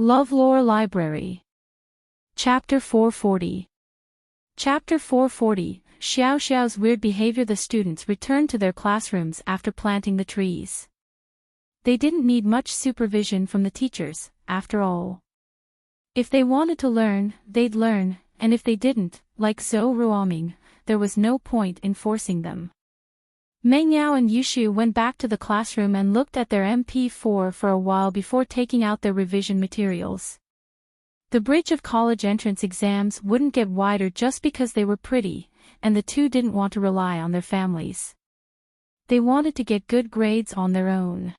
LoveLore Library. Chapter 440. Chapter 440, Xiao Xiao's weird behavior. The students returned to their classrooms after planting the trees. They didn't need much supervision from the teachers, after all. If they wanted to learn, they'd learn, and if they didn't, like Heartwarming, there was no point in forcing them. Meng Yao and Yushu went back to the classroom and looked at their MP4 for a while before taking out their revision materials. The bridge of college entrance exams wouldn't get wider just because they were pretty, and the two didn't want to rely on their families. They wanted to get good grades on their own.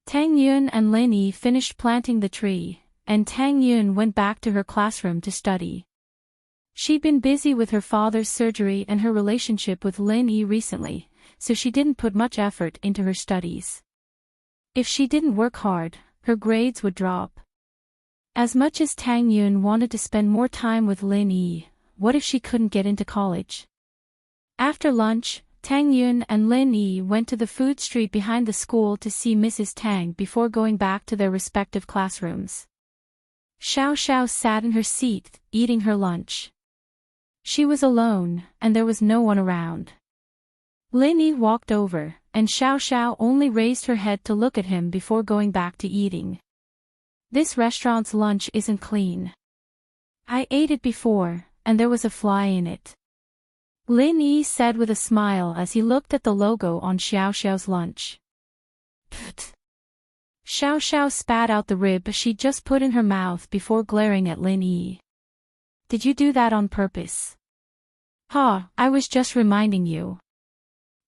Tang Yun and Lin Yi finished planting the tree, and Tang Yun went back to her classroom to study. She'd been busy with her father's surgery and her relationship with Lin Yi recently, so she didn't put much effort into her studies. If she didn't work hard, her grades would drop. As much as Tang Yun wanted to spend more time with Lin Yi, what if she couldn't get into college? After lunch, Tang Yun and Lin Yi went to the food street behind the school to see Mrs. Tang before going back to their respective classrooms. Xiao Xiao sat in her seat, eating her lunch. She was alone, and there was no one around. Lin Yi walked over, and Xiao Xiao only raised her head to look at him before going back to eating. This restaurant's lunch isn't clean. I ate it before, and there was a fly in it. Lin Yi said with a smile as he looked at the logo on Xiao Xiao's lunch. Pfft. Xiao Xiao spat out the rib she just put in her mouth before glaring at Lin Yi. Did you do that on purpose? Ha, I was just reminding you.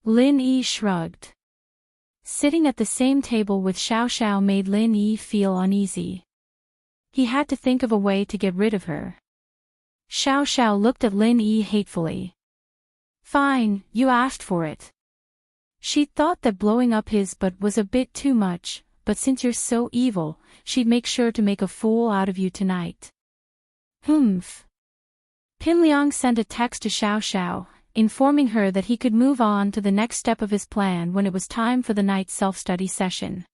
Lin Yi shrugged. Sitting at the same table with Xiao Xiao made Lin Yi feel uneasy. He had to think of a way to get rid of her. Xiao Xiao looked at Lin Yi hatefully. Fine, you asked for it. She thought that blowing up his butt was a bit too much, but since you're so evil, she'd make sure to make a fool out of you tonight. Humph. Pinliang sent a text to Xiao Xiao, informing her that he could move on to the next step of his plan when it was time for the night self-study session.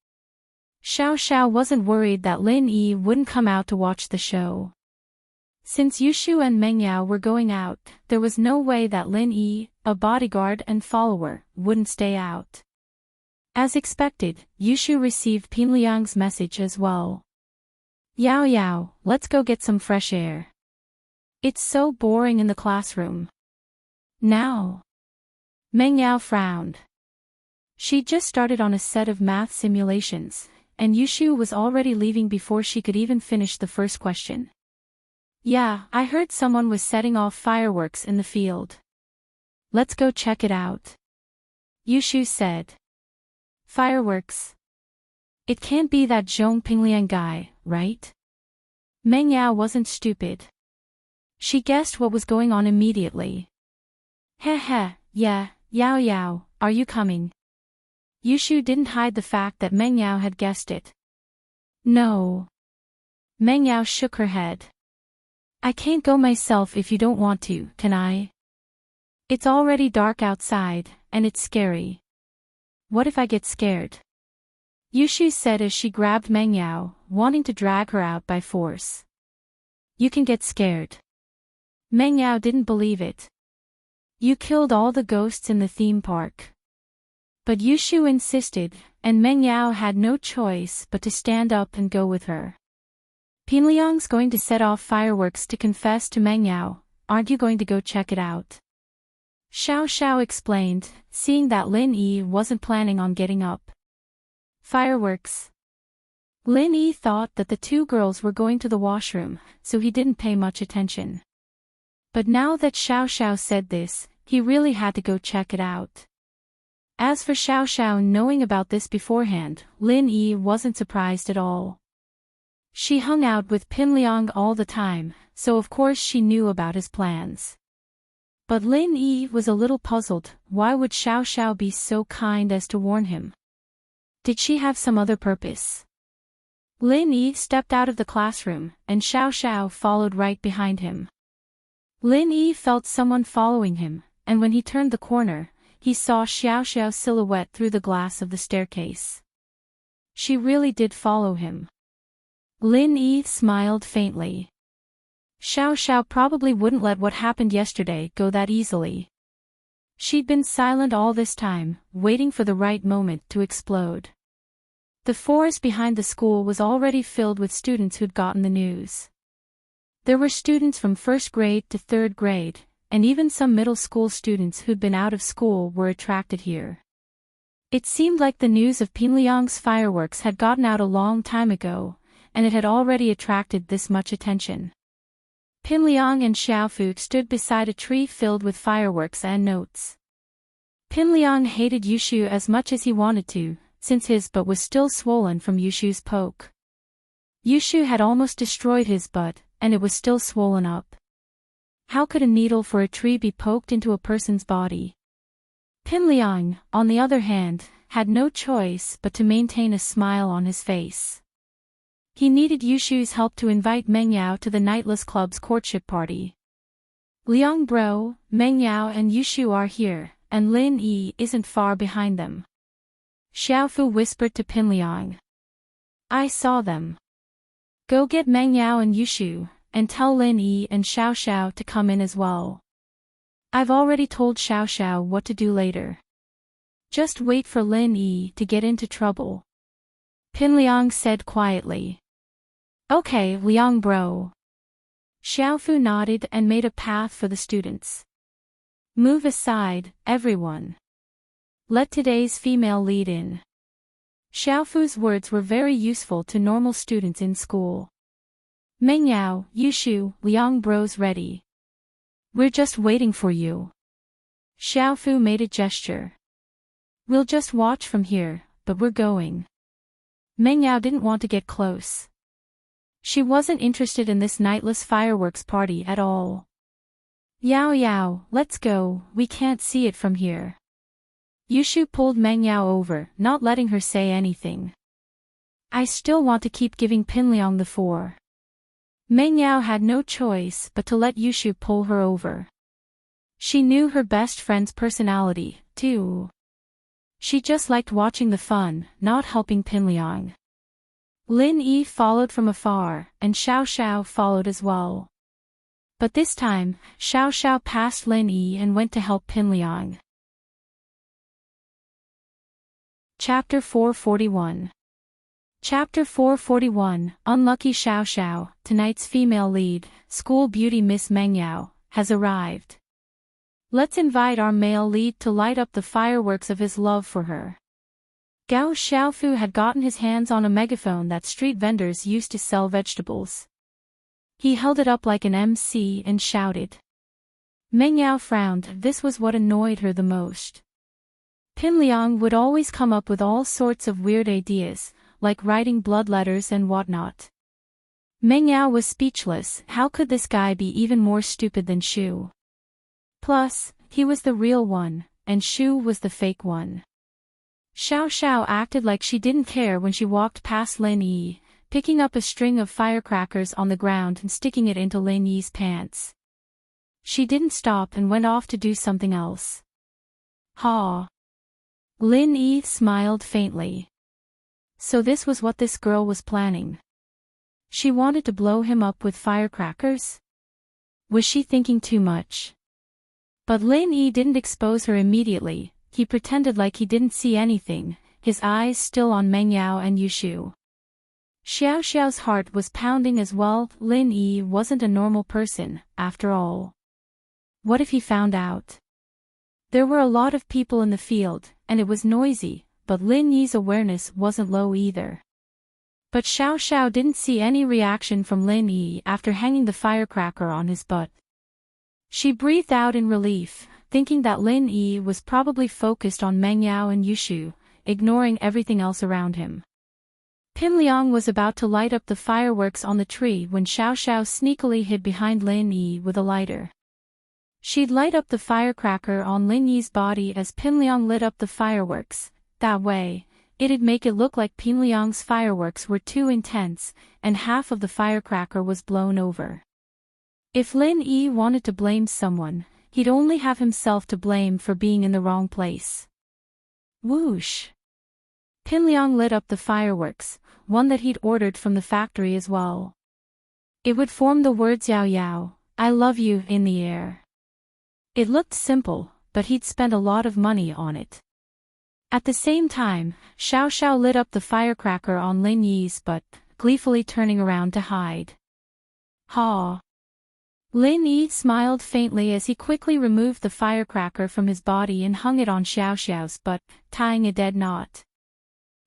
Xiao Xiao wasn't worried that Lin Yi wouldn't come out to watch the show. Since Yushu and Meng Yao were going out, there was no way that Lin Yi, a bodyguard and follower, wouldn't stay out. As expected, Yushu received Pinliang's message as well. Yao Yao, let's go get some fresh air. It's so boring in the classroom. Now. Meng Yao frowned. She'd just started on a set of math simulations, and Yushu was already leaving before she could even finish the first question. Yeah, I heard someone was setting off fireworks in the field. Let's go check it out. Yushu said. Fireworks? It can't be that Zhong Pingliang guy, right? Meng Yao wasn't stupid. She guessed what was going on immediately. Heh, yeah, Yao Yao, are you coming? Yushu didn't hide the fact that Meng Yao had guessed it. No. Meng Yao shook her head. I can't go myself if you don't want to, can I? It's already dark outside, and it's scary. What if I get scared? Yushu said as she grabbed Meng Yao, wanting to drag her out by force. You can get scared. Meng Yao didn't believe it. You killed all the ghosts in the theme park. But Yushu insisted, and Meng Yao had no choice but to stand up and go with her. Pinliang's going to set off fireworks to confess to Meng Yao, aren't you going to go check it out? Xiao Xiao explained, seeing that Lin Yi wasn't planning on getting up. Fireworks. Lin Yi thought that the two girls were going to the washroom, so he didn't pay much attention. But now that Xiao Xiao said this, he really had to go check it out. As for Xiao Xiao knowing about this beforehand, Lin Yi wasn't surprised at all. She hung out with Pinliang all the time, so of course she knew about his plans. But Lin Yi was a little puzzled. Why would Xiao Xiao be so kind as to warn him? Did she have some other purpose? Lin Yi stepped out of the classroom, and Xiao Xiao followed right behind him. Lin Yi felt someone following him, and when he turned the corner, he saw Xiao Xiao's silhouette through the glass of the staircase. She really did follow him. Lin Yi smiled faintly. Xiao Xiao probably wouldn't let what happened yesterday go that easily. She'd been silent all this time, waiting for the right moment to explode. The forest behind the school was already filled with students who'd gotten the news. There were students from first grade to third grade, and even some middle school students who'd been out of school were attracted here. It seemed like the news of Pingliang's fireworks had gotten out a long time ago, and it had already attracted this much attention. Pinliang and Xiaofu stood beside a tree filled with fireworks and notes. Pinliang hated Yushu as much as he wanted to, since his butt was still swollen from Yushu's poke. Yushu had almost destroyed his butt, and it was still swollen up. How could a needle for a tree be poked into a person's body? Pinliang, on the other hand, had no choice but to maintain a smile on his face. He needed Yushu's help to invite Meng Yao to the Nightless Club's courtship party. Liang Bro, Meng Yao and Yushu are here, and Lin Yi isn't far behind them. Xiaofu whispered to Pinliang. I saw them. Go get Meng Yao and Yushu, and tell Lin Yi and Xiao Xiao to come in as well. I've already told Xiao Xiao what to do later. Just wait for Lin Yi to get into trouble. Pinliang said quietly. Okay, Liang Bro. Xiaofu nodded and made a path for the students. Move aside, everyone. Let today's female lead in. Xiaofu's words were very useful to normal students in school. Meng Yao, Yushu, Liang Bro's ready. We're just waiting for you. Xiaofu made a gesture. We'll just watch from here, but we're going. Meng Yao didn't want to get close. She wasn't interested in this nightless fireworks party at all. Yao Yao, let's go, we can't see it from here. Yushu pulled Meng Yao over, not letting her say anything. I still want to keep giving Pinliang the 4. Meng Yao had no choice but to let Yushu pull her over. She knew her best friend's personality, too. She just liked watching the fun, not helping Pinliang. Lin Yi followed from afar, and Xiao Xiao followed as well. But this time, Xiao Xiao passed Lin Yi and went to help Pinliang. Chapter 441. Chapter 441, Unlucky Xiao Xiao, tonight's female lead, school beauty Miss Meng Yao, has arrived. Let's invite our male lead to light up the fireworks of his love for her. Gao Xiaofu had gotten his hands on a megaphone that street vendors used to sell vegetables. He held it up like an MC and shouted. Meng Yao frowned, this was what annoyed her the most. Pinliang would always come up with all sorts of weird ideas, like writing blood letters and whatnot. Meng Yao was speechless, how could this guy be even more stupid than Shu? Plus, he was the real one, and Shu was the fake one. Xiao Xiao acted like she didn't care when she walked past Lin Yi, picking up a string of firecrackers on the ground and sticking it into Lin Yi's pants. She didn't stop and went off to do something else. Ha! Lin Yi smiled faintly. So this was what this girl was planning. She wanted to blow him up with firecrackers? Was she thinking too much? But Lin Yi didn't expose her immediately, he pretended like he didn't see anything, his eyes still on Meng Yao and Yushu. Xiao Xiao's heart was pounding as well, Lin Yi wasn't a normal person, after all. What if he found out? There were a lot of people in the field, and it was noisy, but Lin Yi's awareness wasn't low either. But Xiao Xiao didn't see any reaction from Lin Yi after hanging the firecracker on his butt. She breathed out in relief, thinking that Lin Yi was probably focused on Meng Yao and Yushu, ignoring everything else around him. Pinliang was about to light up the fireworks on the tree when Xiao Xiao sneakily hid behind Lin Yi with a lighter. She'd light up the firecracker on Lin Yi's body as Pinliang lit up the fireworks. That way, it'd make it look like Pinliang's fireworks were too intense, and half of the firecracker was blown over. If Lin Yi wanted to blame someone, he'd only have himself to blame for being in the wrong place. Whoosh! Pinliang lit up the fireworks, one that he'd ordered from the factory as well. It would form the words Yao Yao, I love you, in the air. It looked simple, but he'd spent a lot of money on it. At the same time, Xiao Xiao lit up the firecracker on Lin Yi's butt, gleefully turning around to hide. Ha! Lin Yi smiled faintly as he quickly removed the firecracker from his body and hung it on Xiao Xiao's butt, tying a dead knot.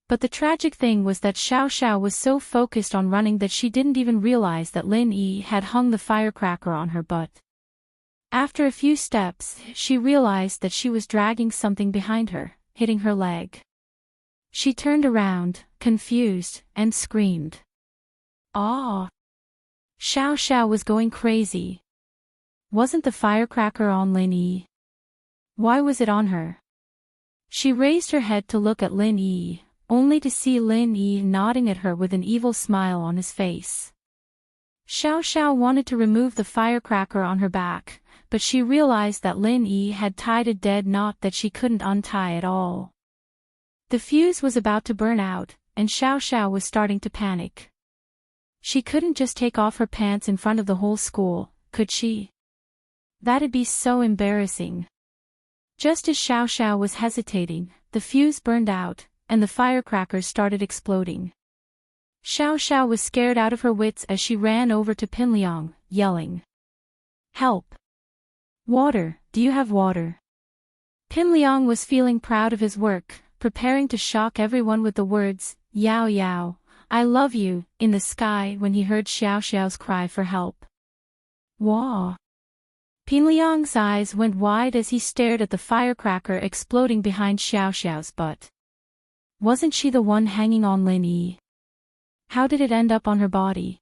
But the tragic thing was that Xiao Xiao was so focused on running that she didn't even realize that Lin Yi had hung the firecracker on her butt. After a few steps, she realized that she was dragging something behind her, hitting her leg. She turned around, confused, and screamed. Ah! Xiao Xiao was going crazy. Wasn't the firecracker on Lin Yi? Why was it on her? She raised her head to look at Lin Yi, only to see Lin Yi nodding at her with an evil smile on his face. Xiao Xiao wanted to remove the firecracker on her back, but she realized that Lin Yi had tied a dead knot that she couldn't untie at all. The fuse was about to burn out, and Xiao Xiao was starting to panic. She couldn't just take off her pants in front of the whole school, could she? That'd be so embarrassing. Just as Xiao Xiao was hesitating, the fuse burned out, and the firecrackers started exploding. Xiao Xiao was scared out of her wits as she ran over to Pinliang, yelling. Help! Water, do you have water? Pinliang was feeling proud of his work, preparing to shock everyone with the words, Yao Yao, I love you, in the sky when he heard Xiao Xiao's cry for help. Wah! Pinliang's eyes went wide as he stared at the firecracker exploding behind Xiao Xiao's butt. Wasn't she the one hanging on Lin Yi? How did it end up on her body?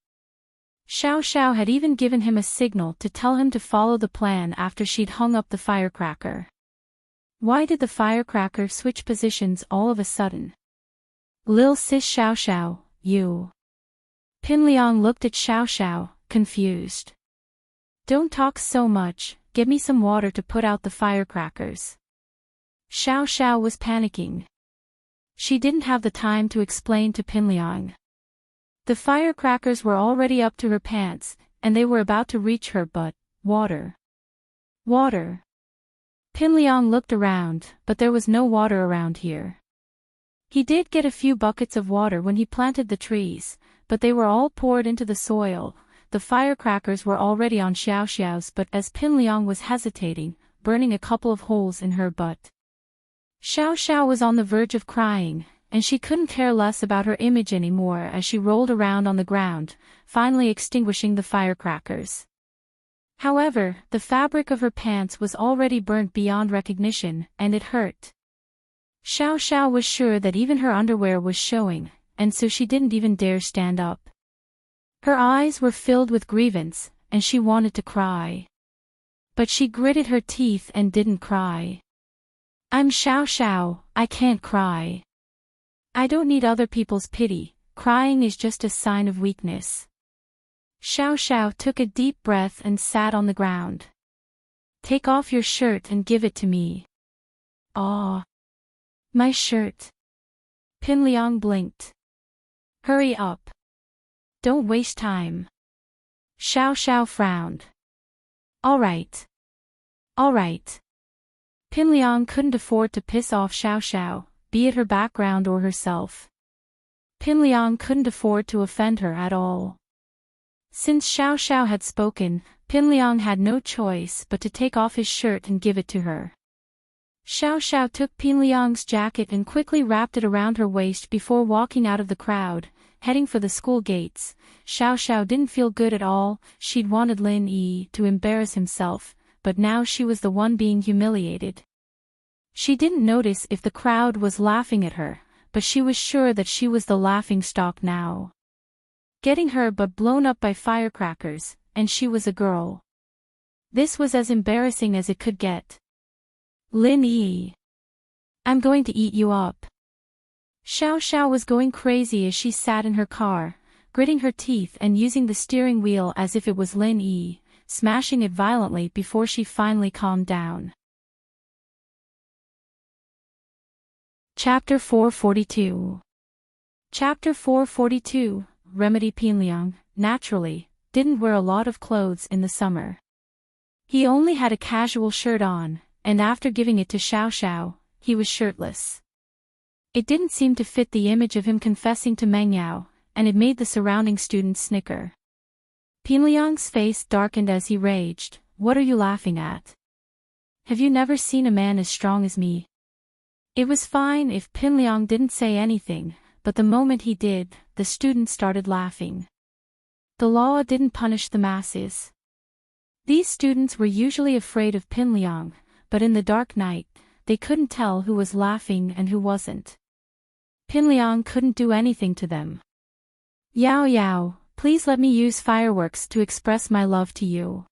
Xiao Xiao had even given him a signal to tell him to follow the plan after she'd hung up the firecracker. Why did the firecracker switch positions all of a sudden? Lil sis Xiao Xiao, you. Pinliang looked at Xiao Xiao, confused. Don't talk so much, get me some water to put out the firecrackers. Xiao Xiao was panicking. She didn't have the time to explain to Pinliang. The firecrackers were already up to her pants, and they were about to reach her but, water. Water. Pinliang looked around, but there was no water around here. He did get a few buckets of water when he planted the trees, but they were all poured into the soil. The firecrackers were already on Xiao Xiao's butt as Pinliang was hesitating, burning a couple of holes in her butt. Xiao Xiao was on the verge of crying, and she couldn't care less about her image anymore as she rolled around on the ground, finally extinguishing the firecrackers. However, the fabric of her pants was already burnt beyond recognition, and it hurt. Xiao Xiao was sure that even her underwear was showing, and so she didn't even dare stand up. Her eyes were filled with grievance, and she wanted to cry. But she gritted her teeth and didn't cry. I'm Xiao Xiao, I can't cry. I don't need other people's pity, crying is just a sign of weakness. Xiao Xiao took a deep breath and sat on the ground. Take off your shirt and give it to me. Ah. My shirt. Pinliang blinked. Hurry up. Don't waste time. Xiao Xiao frowned. All right. All right. Pinliang couldn't afford to piss off Xiao Xiao, be it her background or herself. Pinliang couldn't afford to offend her at all. Since Xiao Xiao had spoken, Pinliang had no choice but to take off his shirt and give it to her. Xiao Xiao took Pinliang's jacket and quickly wrapped it around her waist before walking out of the crowd, heading for the school gates. Xiao Xiao didn't feel good at all. She'd wanted Lin Yi to embarrass himself, but now she was the one being humiliated. She didn't notice if the crowd was laughing at her, but she was sure that she was the laughingstock now. Getting her butt blown up by firecrackers, and she was a girl. This was as embarrassing as it could get. Lin Yi. I'm going to eat you up. Xiao Xiao was going crazy as she sat in her car, gritting her teeth and using the steering wheel as if it was Lin Yi, smashing it violently before she finally calmed down. Chapter 442. Chapter 442, Remedy. Pinliang, naturally, didn't wear a lot of clothes in the summer. He only had a casual shirt on, and after giving it to Xiao Xiao, he was shirtless. It didn't seem to fit the image of him confessing to Meng Yao, and it made the surrounding students snicker. Pinliang's face darkened as he raged. What are you laughing at? Have you never seen a man as strong as me? It was fine if Pinliang didn't say anything, but the moment he did, the students started laughing. The law didn't punish the masses. These students were usually afraid of Pinliang, but in the dark night, they couldn't tell who was laughing and who wasn't. Pinliang couldn't do anything to them. Yao Yao, please let me use fireworks to express my love to you.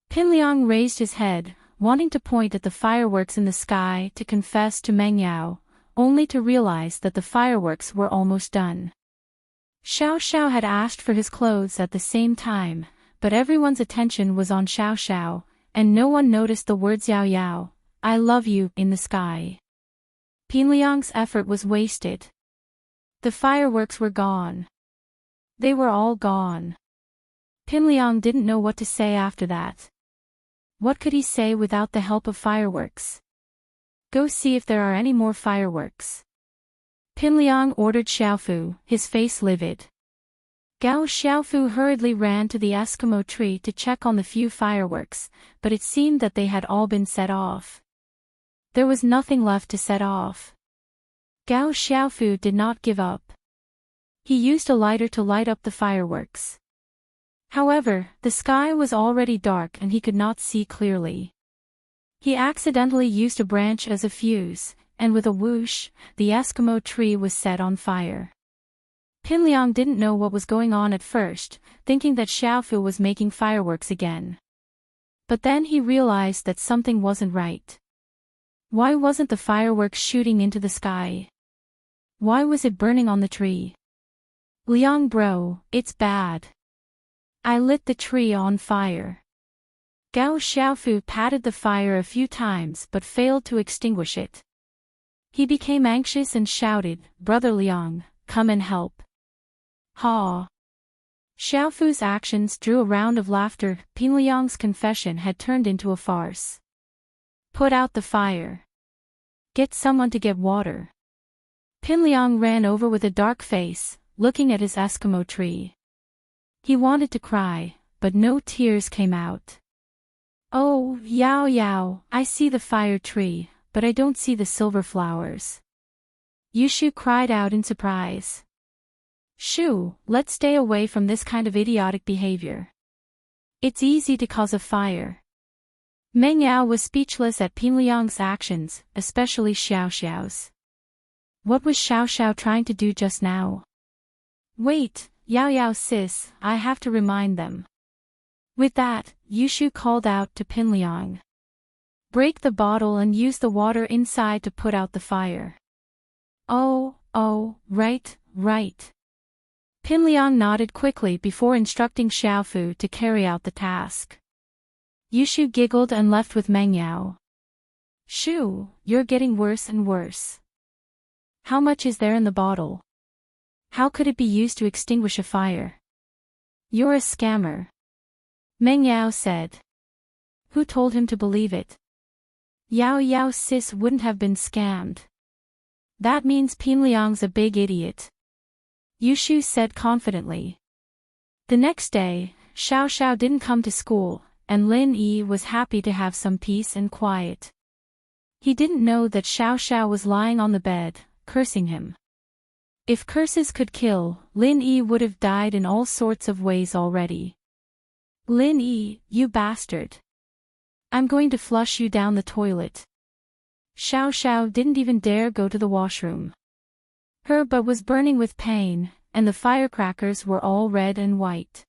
Pinliang raised his head, wanting to point at the fireworks in the sky to confess to Meng Yao, only to realize that the fireworks were almost done. Xiao Xiao had asked for his clothes at the same time, but everyone's attention was on Xiao Xiao, and no one noticed the words Yao Yao, I love you, in the sky. Pinliang's effort was wasted. The fireworks were gone. They were all gone. Pinliang didn't know what to say after that. What could he say without the help of fireworks? Go see if there are any more fireworks. Pinliang ordered Xiaofu, his face livid. Gao Xiaofu hurriedly ran to the Eskimo tree to check on the few fireworks, but it seemed that they had all been set off. There was nothing left to set off. Gao Xiaofu did not give up. He used a lighter to light up the fireworks. However, the sky was already dark and he could not see clearly. He accidentally used a branch as a fuse, and with a whoosh, the Eskimo tree was set on fire. Pinliang didn't know what was going on at first, thinking that Xiaofu was making fireworks again. But then he realized that something wasn't right. Why wasn't the fireworks shooting into the sky? Why was it burning on the tree? Liang bro, it's bad. I lit the tree on fire. Gao Xiaofu patted the fire a few times but failed to extinguish it. He became anxious and shouted, Brother Liang, come and help. Ha! Xiaofu's actions drew a round of laughter. Pinliang's confession had turned into a farce. Put out the fire. Get someone to get water. Pinliang ran over with a dark face, looking at his Eskimo tree. He wanted to cry, but no tears came out. Oh, Yao Yao, I see the fire tree, but I don't see the silver flowers. Yushu cried out in surprise. Shoo, let's stay away from this kind of idiotic behavior. It's easy to cause a fire. Meng Yao was speechless at Pinliang's actions, especially Xiao Xiao's. What was Xiao Xiao trying to do just now? Wait, Yao Yao sis, I have to remind them. With that, Yushu called out to Pinliang. Break the bottle and use the water inside to put out the fire. Oh, right. Pinliang nodded quickly before instructing Xiaofu to carry out the task. Yushu giggled and left with Meng Yao. Shoo, you're getting worse and worse. How much is there in the bottle? How could it be used to extinguish a fire? You're a scammer. Meng Yao said. Who told him to believe it? Yao Yao sis wouldn't have been scammed. That means Pinliang's a big idiot. Yushu said confidently. The next day, Xiao Xiao didn't come to school, and Lin Yi was happy to have some peace and quiet. He didn't know that Xiao Xiao was lying on the bed, cursing him. If curses could kill, Lin Yi would have died in all sorts of ways already. Lin Yi, you bastard. I'm going to flush you down the toilet. Xiao Xiao didn't even dare go to the washroom. Her butt was burning with pain, and the firecrackers were all red and white.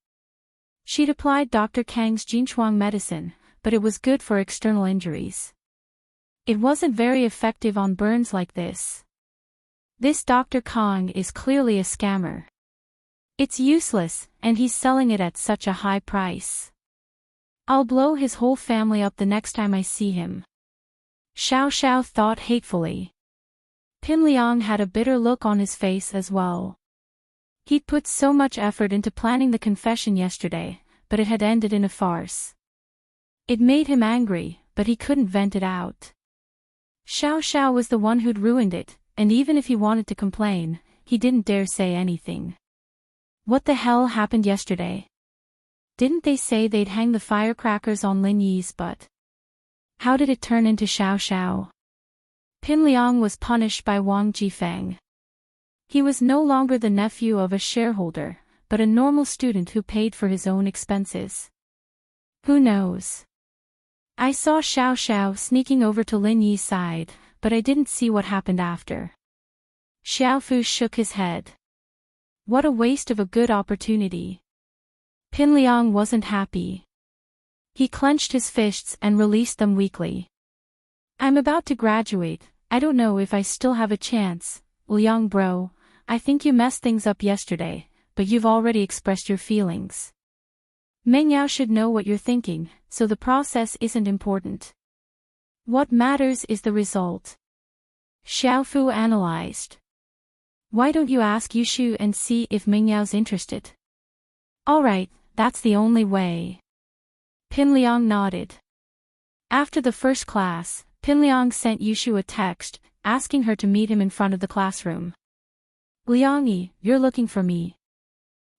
She'd applied Dr. Kang's Jinchuang medicine, but it was good for external injuries. It wasn't very effective on burns like this. This Dr. Kang is clearly a scammer. It's useless, and he's selling it at such a high price. I'll blow his whole family up the next time I see him. Xiao Xiao thought hatefully. Pin Liang had a bitter look on his face as well. He'd put so much effort into planning the confession yesterday, but it had ended in a farce. It made him angry, but he couldn't vent it out. Xiao Xiao was the one who'd ruined it, and even if he wanted to complain, he didn't dare say anything. What the hell happened yesterday? Didn't they say they'd hang the firecrackers on Lin Yi's butt? How did it turn into Xiao Xiao? Pin Liang was punished by Wang Jifeng. He was no longer the nephew of a shareholder, but a normal student who paid for his own expenses. Who knows? I saw Xiao Xiao sneaking over to Lin Yi's side, but I didn't see what happened after. Xiaofu shook his head. What a waste of a good opportunity. Pin Liang wasn't happy. He clenched his fists and released them weakly. I'm about to graduate, I don't know if I still have a chance. Liang bro, I think you messed things up yesterday, but you've already expressed your feelings. Meng Yao should know what you're thinking, so the process isn't important. What matters is the result. Xiaofu analyzed. Why don't you ask Yushu and see if Meng Yao's interested? Alright, that's the only way. Pin Liang nodded. After the first class, Pin Liang sent Yushu a text, asking her to meet him in front of the classroom. Liangyi, you're looking for me.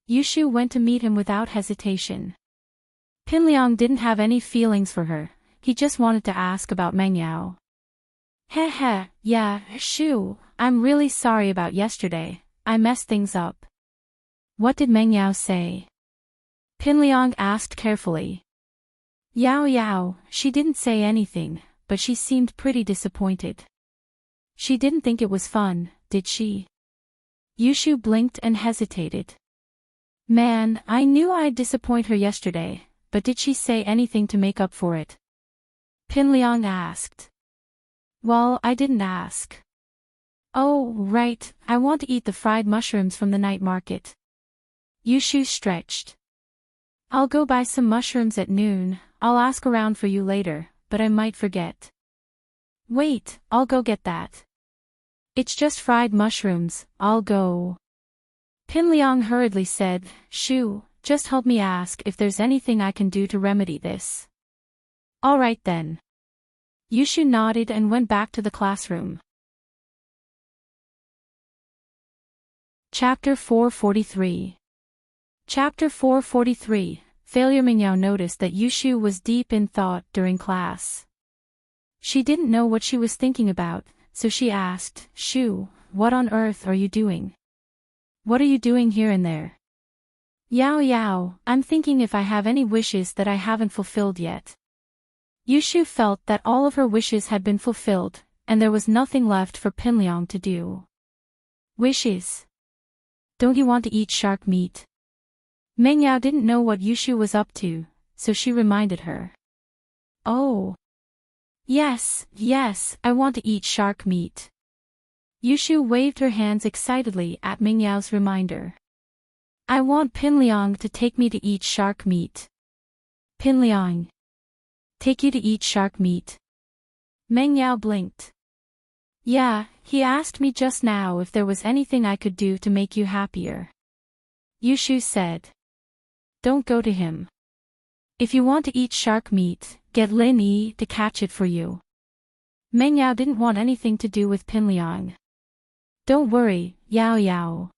Yushu went to meet him without hesitation. Pin Liang didn't have any feelings for her, he just wanted to ask about Meng Yao. Heh, yeah, Shu, I'm really sorry about yesterday, I messed things up. What did Meng Yao say? Pin Liang asked carefully. Yao, she didn't say anything, but she seemed pretty disappointed. She didn't think it was fun, did she? Yushu blinked and hesitated. Man, I knew I'd disappoint her yesterday, but did she say anything to make up for it? Pin Liang asked. Well, I didn't ask. Oh, right, I want to eat the fried mushrooms from the night market. Yushu stretched. I'll go buy some mushrooms at noon, I'll ask around for you later, but I might forget. Wait, I'll go get that. It's just fried mushrooms, I'll go. Pin Liang hurriedly said, Shu, just help me ask if there's anything I can do to remedy this. Alright then. Yushu nodded and went back to the classroom. Chapter 443. Chapter 443, Failure. Meng Yao noticed that Yushu was deep in thought during class. She didn't know what she was thinking about, so she asked, Shu, what on earth are you doing? What are you doing here and there? Yao, I'm thinking if I have any wishes that I haven't fulfilled yet. Yushu felt that all of her wishes had been fulfilled, and there was nothing left for Pin Liang to do. Wishes? Don't you want to eat shark meat? Meng Yao didn't know what Yushu was up to, so she reminded her. Oh. Yes, I want to eat shark meat. Yushu waved her hands excitedly at Meng Yao's reminder. I want Pin Liang to take me to eat shark meat. Pin Liang. Take you to eat shark meat? Meng Yao blinked. Yeah, he asked me just now if there was anything I could do to make you happier. Yushu said. Don't go to him. If you want to eat shark meat, get Lin Yi to catch it for you. Meng Yao didn't want anything to do with Pin Liang. Don't worry, Yao.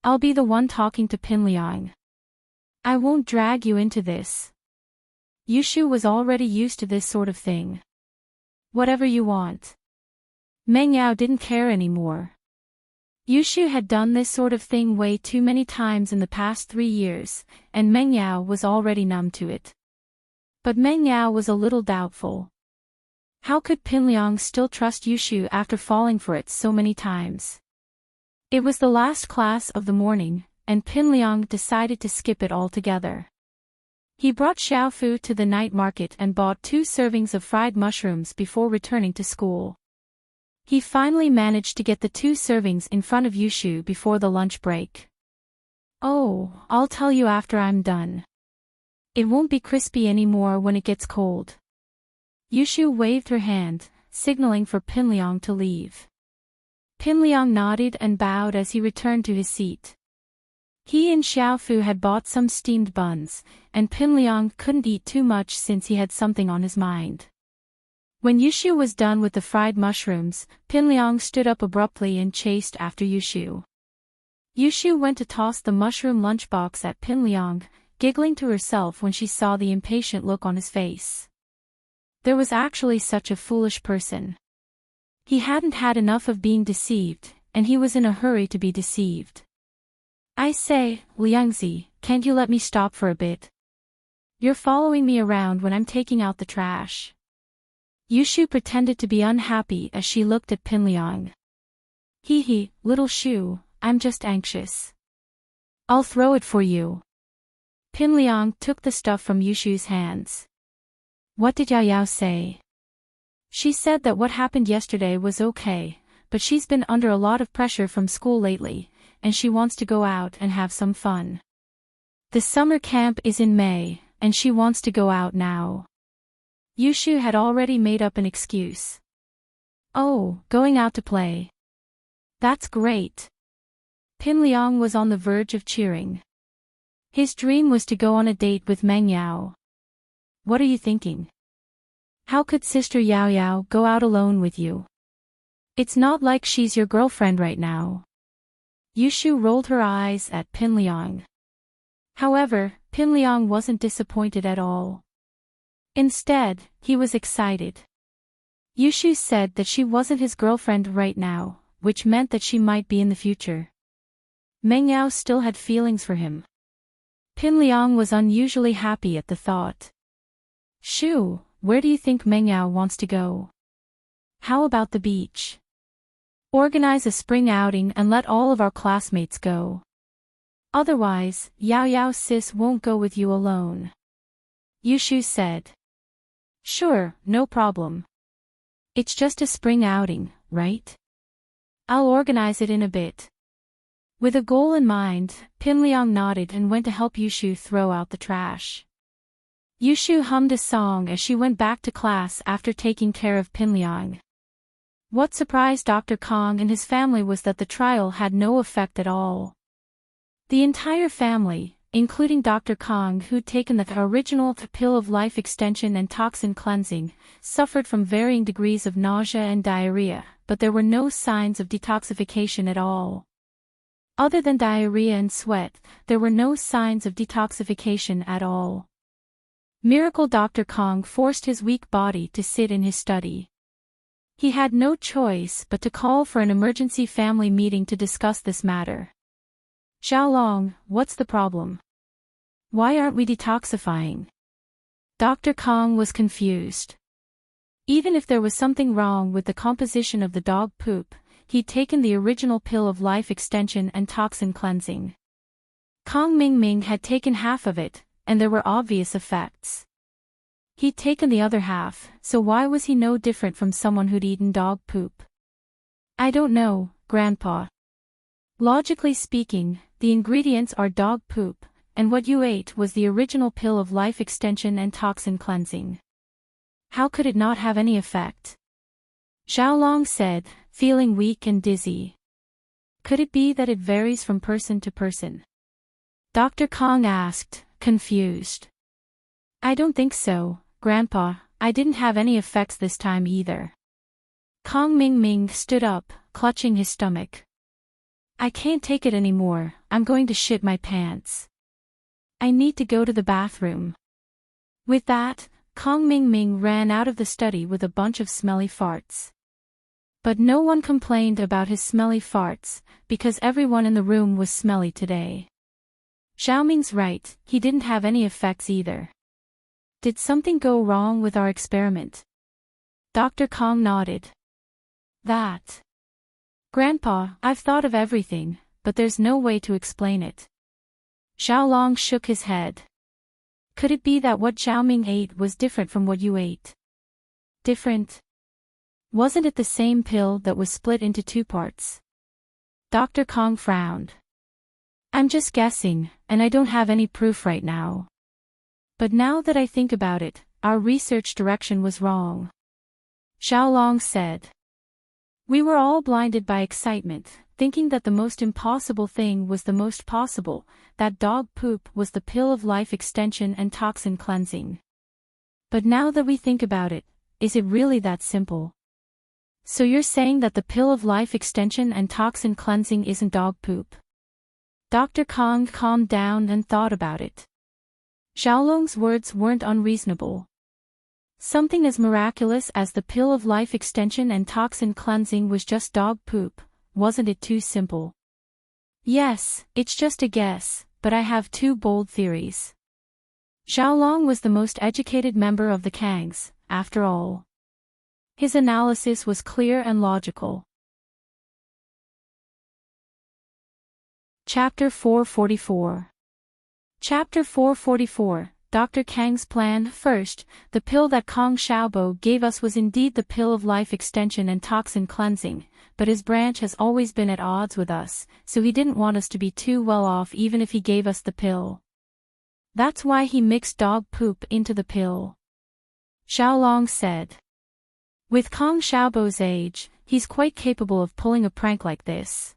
I'll be the one talking to Pin Liang. I won't drag you into this. Yushu was already used to this sort of thing. Whatever you want. Meng Yao didn't care anymore. Yushu had done this sort of thing way too many times in the past 3 years, and Meng Yao was already numb to it. But Meng Yao was a little doubtful. How could Pin Liang still trust Yushu after falling for it so many times? It was the last class of the morning, and Pin Liang decided to skip it altogether. He brought Xiaofu to the night market and bought 2 servings of fried mushrooms before returning to school. He finally managed to get the 2 servings in front of Yushu before the lunch break. Oh, I'll tell you after I'm done. It won't be crispy anymore when it gets cold. Yushu waved her hand, signaling for Pinliang to leave. Pinliang nodded and bowed as he returned to his seat. He and Xiaofu had bought some steamed buns, and Pinliang couldn't eat too much since he had something on his mind. When Yushu was done with the fried mushrooms, Pinliang stood up abruptly and chased after Yushu. Yushu went to toss the mushroom lunchbox at Pinliang, giggling to herself when she saw the impatient look on his face. There was actually such a foolish person. He hadn't had enough of being deceived, and he was in a hurry to be deceived. I say, Liangzi, can't you let me stop for a bit? You're following me around when I'm taking out the trash. Yushu pretended to be unhappy as she looked at Pinliang. Hee, little Shu, I'm just anxious. I'll throw it for you. Pinliang took the stuff from Yushu's hands. What did Yao Yao say? She said that what happened yesterday was okay, but she's been under a lot of pressure from school lately, and she wants to go out and have some fun. The summer camp is in May, and she wants to go out now. Yushu had already made up an excuse. Oh, going out to play. That's great. Pinliang was on the verge of cheering. His dream was to go on a date with Meng Yao. What are you thinking? How could Sister Yao Yao go out alone with you? It's not like she's your girlfriend right now. Yushu rolled her eyes at Pinliang. However, Pinliang wasn't disappointed at all. Instead, he was excited. Yushu said that she wasn't his girlfriend right now, which meant that she might be in the future. Meng Yao still had feelings for him. Pinliang was unusually happy at the thought. Shu, where do you think Meng Yao wants to go? How about the beach? Organize a spring outing and let all of our classmates go. Otherwise, Yao Yao sis won't go with you alone. Yushu said. Sure, no problem. It's just a spring outing, right? I'll organize it in a bit. With a goal in mind, Pinliang nodded and went to help Yushu throw out the trash. Yushu hummed a song as she went back to class after taking care of Pinliang. What surprised Dr. Kong and his family was that the trial had no effect at all. The entire family, including Dr. Kong who'd taken the original pill of life extension and toxin cleansing, suffered from varying degrees of nausea and diarrhea, but there were no signs of detoxification at all. Other than diarrhea and sweat, there were no signs of detoxification at all. Miracle Dr. Kong forced his weak body to sit in his study. He had no choice but to call for an emergency family meeting to discuss this matter. Xiaolong, what's the problem? Why aren't we detoxifying? Dr. Kong was confused. Even if there was something wrong with the composition of the dog poop, he'd taken the original pill of life extension and toxin cleansing. Kong Mingming had taken half of it, and there were obvious effects. He'd taken the other half, so why was he no different from someone who'd eaten dog poop? I don't know, Grandpa. Logically speaking, the ingredients are dog poop, and what you ate was the original pill of life extension and toxin cleansing. How could it not have any effect? Xiaolong said, feeling weak and dizzy. Could it be that it varies from person to person? Dr. Kong asked, confused. I don't think so, Grandpa, I didn't have any effects this time either. Kong Mingming stood up, clutching his stomach. I can't take it anymore, I'm going to shit my pants. I need to go to the bathroom. With that, Kong Mingming ran out of the study with a bunch of smelly farts. But no one complained about his smelly farts, because everyone in the room was smelly today. Xiaoming's right, he didn't have any effects either. Did something go wrong with our experiment? Dr. Kong nodded. That. Grandpa, I've thought of everything, but there's no way to explain it. Xiaolong shook his head. Could it be that what Xiaoming ate was different from what you ate? Different? Wasn't it the same pill that was split into two parts? Dr. Kong frowned. I'm just guessing, and I don't have any proof right now. But now that I think about it, our research direction was wrong. Xiaolong said. We were all blinded by excitement, thinking that the most impossible thing was the most possible, that dog poop was the pill of life extension and toxin cleansing. But now that we think about it, is it really that simple? So you're saying that the pill of life extension and toxin cleansing isn't dog poop? Dr. Kong calmed down and thought about it. Xiaolong's words weren't unreasonable. Something as miraculous as the pill of life extension and toxin cleansing was just dog poop, wasn't it too simple? Yes, it's just a guess, but I have two bold theories. Xiaolong was the most educated member of the Kangs, after all. His analysis was clear and logical. Chapter 444. Chapter 444, Dr. Kang's plan. First, the pill that Kong Xiaobo gave us was indeed the pill of life extension and toxin cleansing, but his branch has always been at odds with us, so he didn't want us to be too well off even if he gave us the pill. That's why he mixed dog poop into the pill. Xiaolong said. With Kong Xiaobo's age, he's quite capable of pulling a prank like this.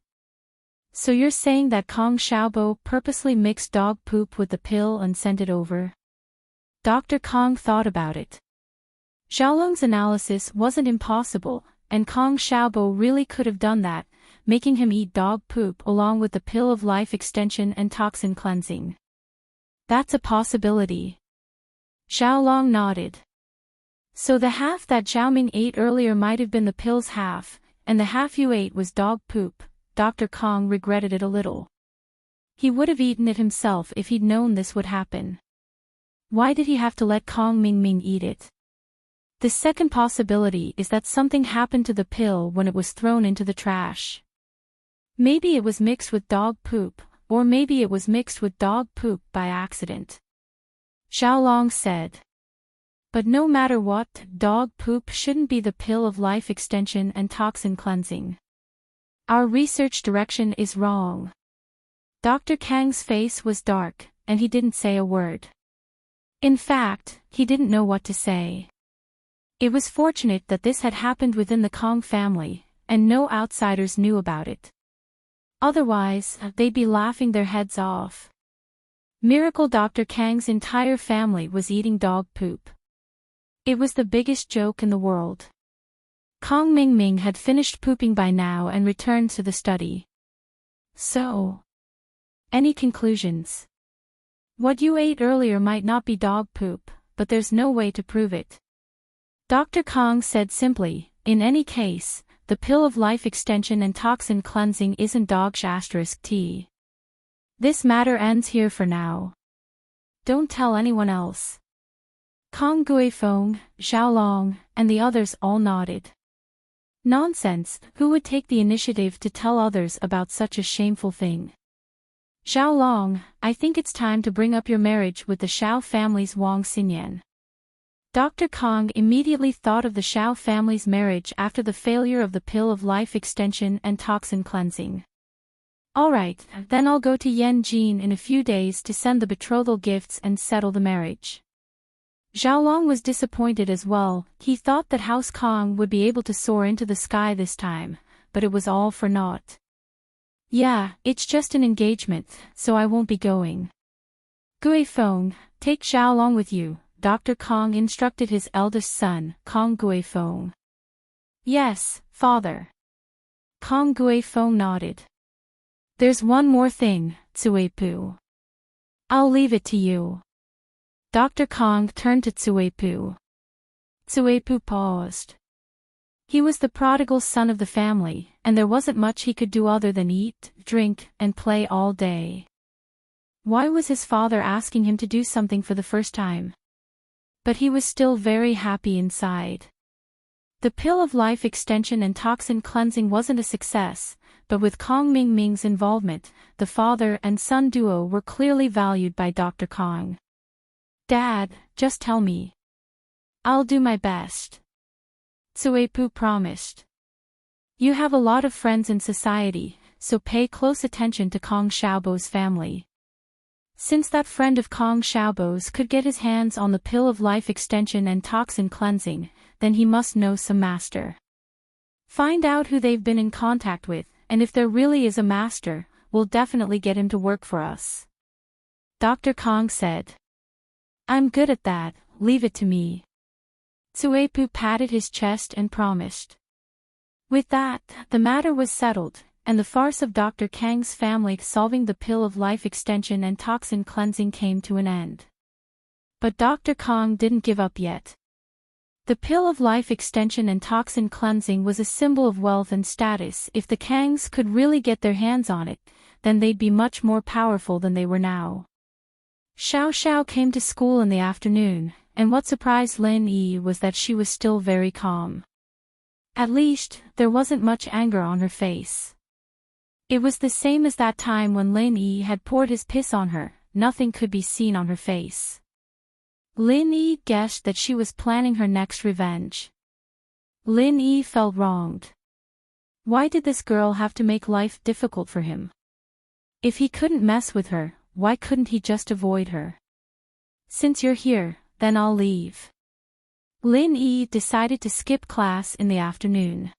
So you're saying that Kong Xiaobo purposely mixed dog poop with the pill and sent it over? Dr. Kong thought about it. Xiaolong's analysis wasn't impossible, and Kong Xiaobo really could have done that, making him eat dog poop along with the pill of life extension and toxin cleansing. That's a possibility. Xiaolong nodded. So the half that Xiaoming ate earlier might have been the pill's half, and the half you ate was dog poop. Dr. Kong regretted it a little. He would have eaten it himself if he'd known this would happen. Why did he have to let Kong Mingming eat it? The second possibility is that something happened to the pill when it was thrown into the trash. Maybe it was mixed with dog poop, or maybe it was mixed with dog poop by accident. Xiaolong said. But no matter what, dog poop shouldn't be the pill of life extension and toxin cleansing. Our research direction is wrong. Dr. Kang's face was dark, and he didn't say a word. In fact, he didn't know what to say. It was fortunate that this had happened within the Kong family, and no outsiders knew about it. Otherwise, they'd be laughing their heads off. Miracle Dr. Kang's entire family was eating dog poop. It was the biggest joke in the world. Kong Mingming had finished pooping by now and returned to the study. So, any conclusions? What you ate earlier might not be dog poop, but there's no way to prove it. Dr. Kong said simply, in any case, the pill of life extension and toxin cleansing isn't dog *T. This matter ends here for now. Don't tell anyone else. Kong Guifeng, Xiaolong, and the others all nodded. Nonsense, who would take the initiative to tell others about such a shameful thing? Xiaolong, I think it's time to bring up your marriage with the Xiao family's Wang Xinyan. Dr. Kong immediately thought of the Xiao family's marriage after the failure of the pill of life extension and toxin cleansing. Alright, then I'll go to Yanjin in a few days to send the betrothal gifts and settle the marriage. Xiaolong was disappointed as well. He thought that House Kong would be able to soar into the sky this time, but it was all for naught. Yeah, it's just an engagement, so I won't be going. Guifeng, take Xiaolong with you, Dr. Kong instructed his eldest son, Kong Guifeng. Yes, father. Kong Guifeng nodded. There's one more thing, Cuipu. I'll leave it to you. Dr. Kong turned to Cuipu. Cuipu paused. He was the prodigal son of the family, and there wasn't much he could do other than eat, drink, and play all day. Why was his father asking him to do something for the first time? But he was still very happy inside. The pill of life extension and toxin cleansing wasn't a success, but with Kong Mingming's involvement, the father and son duo were clearly valued by Dr. Kong. Dad, just tell me. I'll do my best. Cuipu promised. You have a lot of friends in society, so pay close attention to Kong Xiaobo's family. Since that friend of Kong Xiaobo's could get his hands on the pill of life extension and toxin cleansing, then he must know some master. Find out who they've been in contact with, and if there really is a master, we'll definitely get him to work for us. Dr. Kong said. I'm good at that, leave it to me. Tsuepu patted his chest and promised. With that, the matter was settled, and the farce of Dr. Kang's family solving the pill of life extension and toxin cleansing came to an end. But Dr. Kong didn't give up yet. The pill of life extension and toxin cleansing was a symbol of wealth and status. If the Kangs could really get their hands on it, then they'd be much more powerful than they were now. Xiao Xiao came to school in the afternoon, and what surprised Lin Yi was that she was still very calm. At least, there wasn't much anger on her face. It was the same as that time when Lin Yi had poured his piss on her, nothing could be seen on her face. Lin Yi guessed that she was planning her next revenge. Lin Yi felt wronged. Why did this girl have to make life difficult for him? If he couldn't mess with her, why couldn't he just avoid her? Since you're here, then I'll leave. Lin Yi decided to skip class in the afternoon.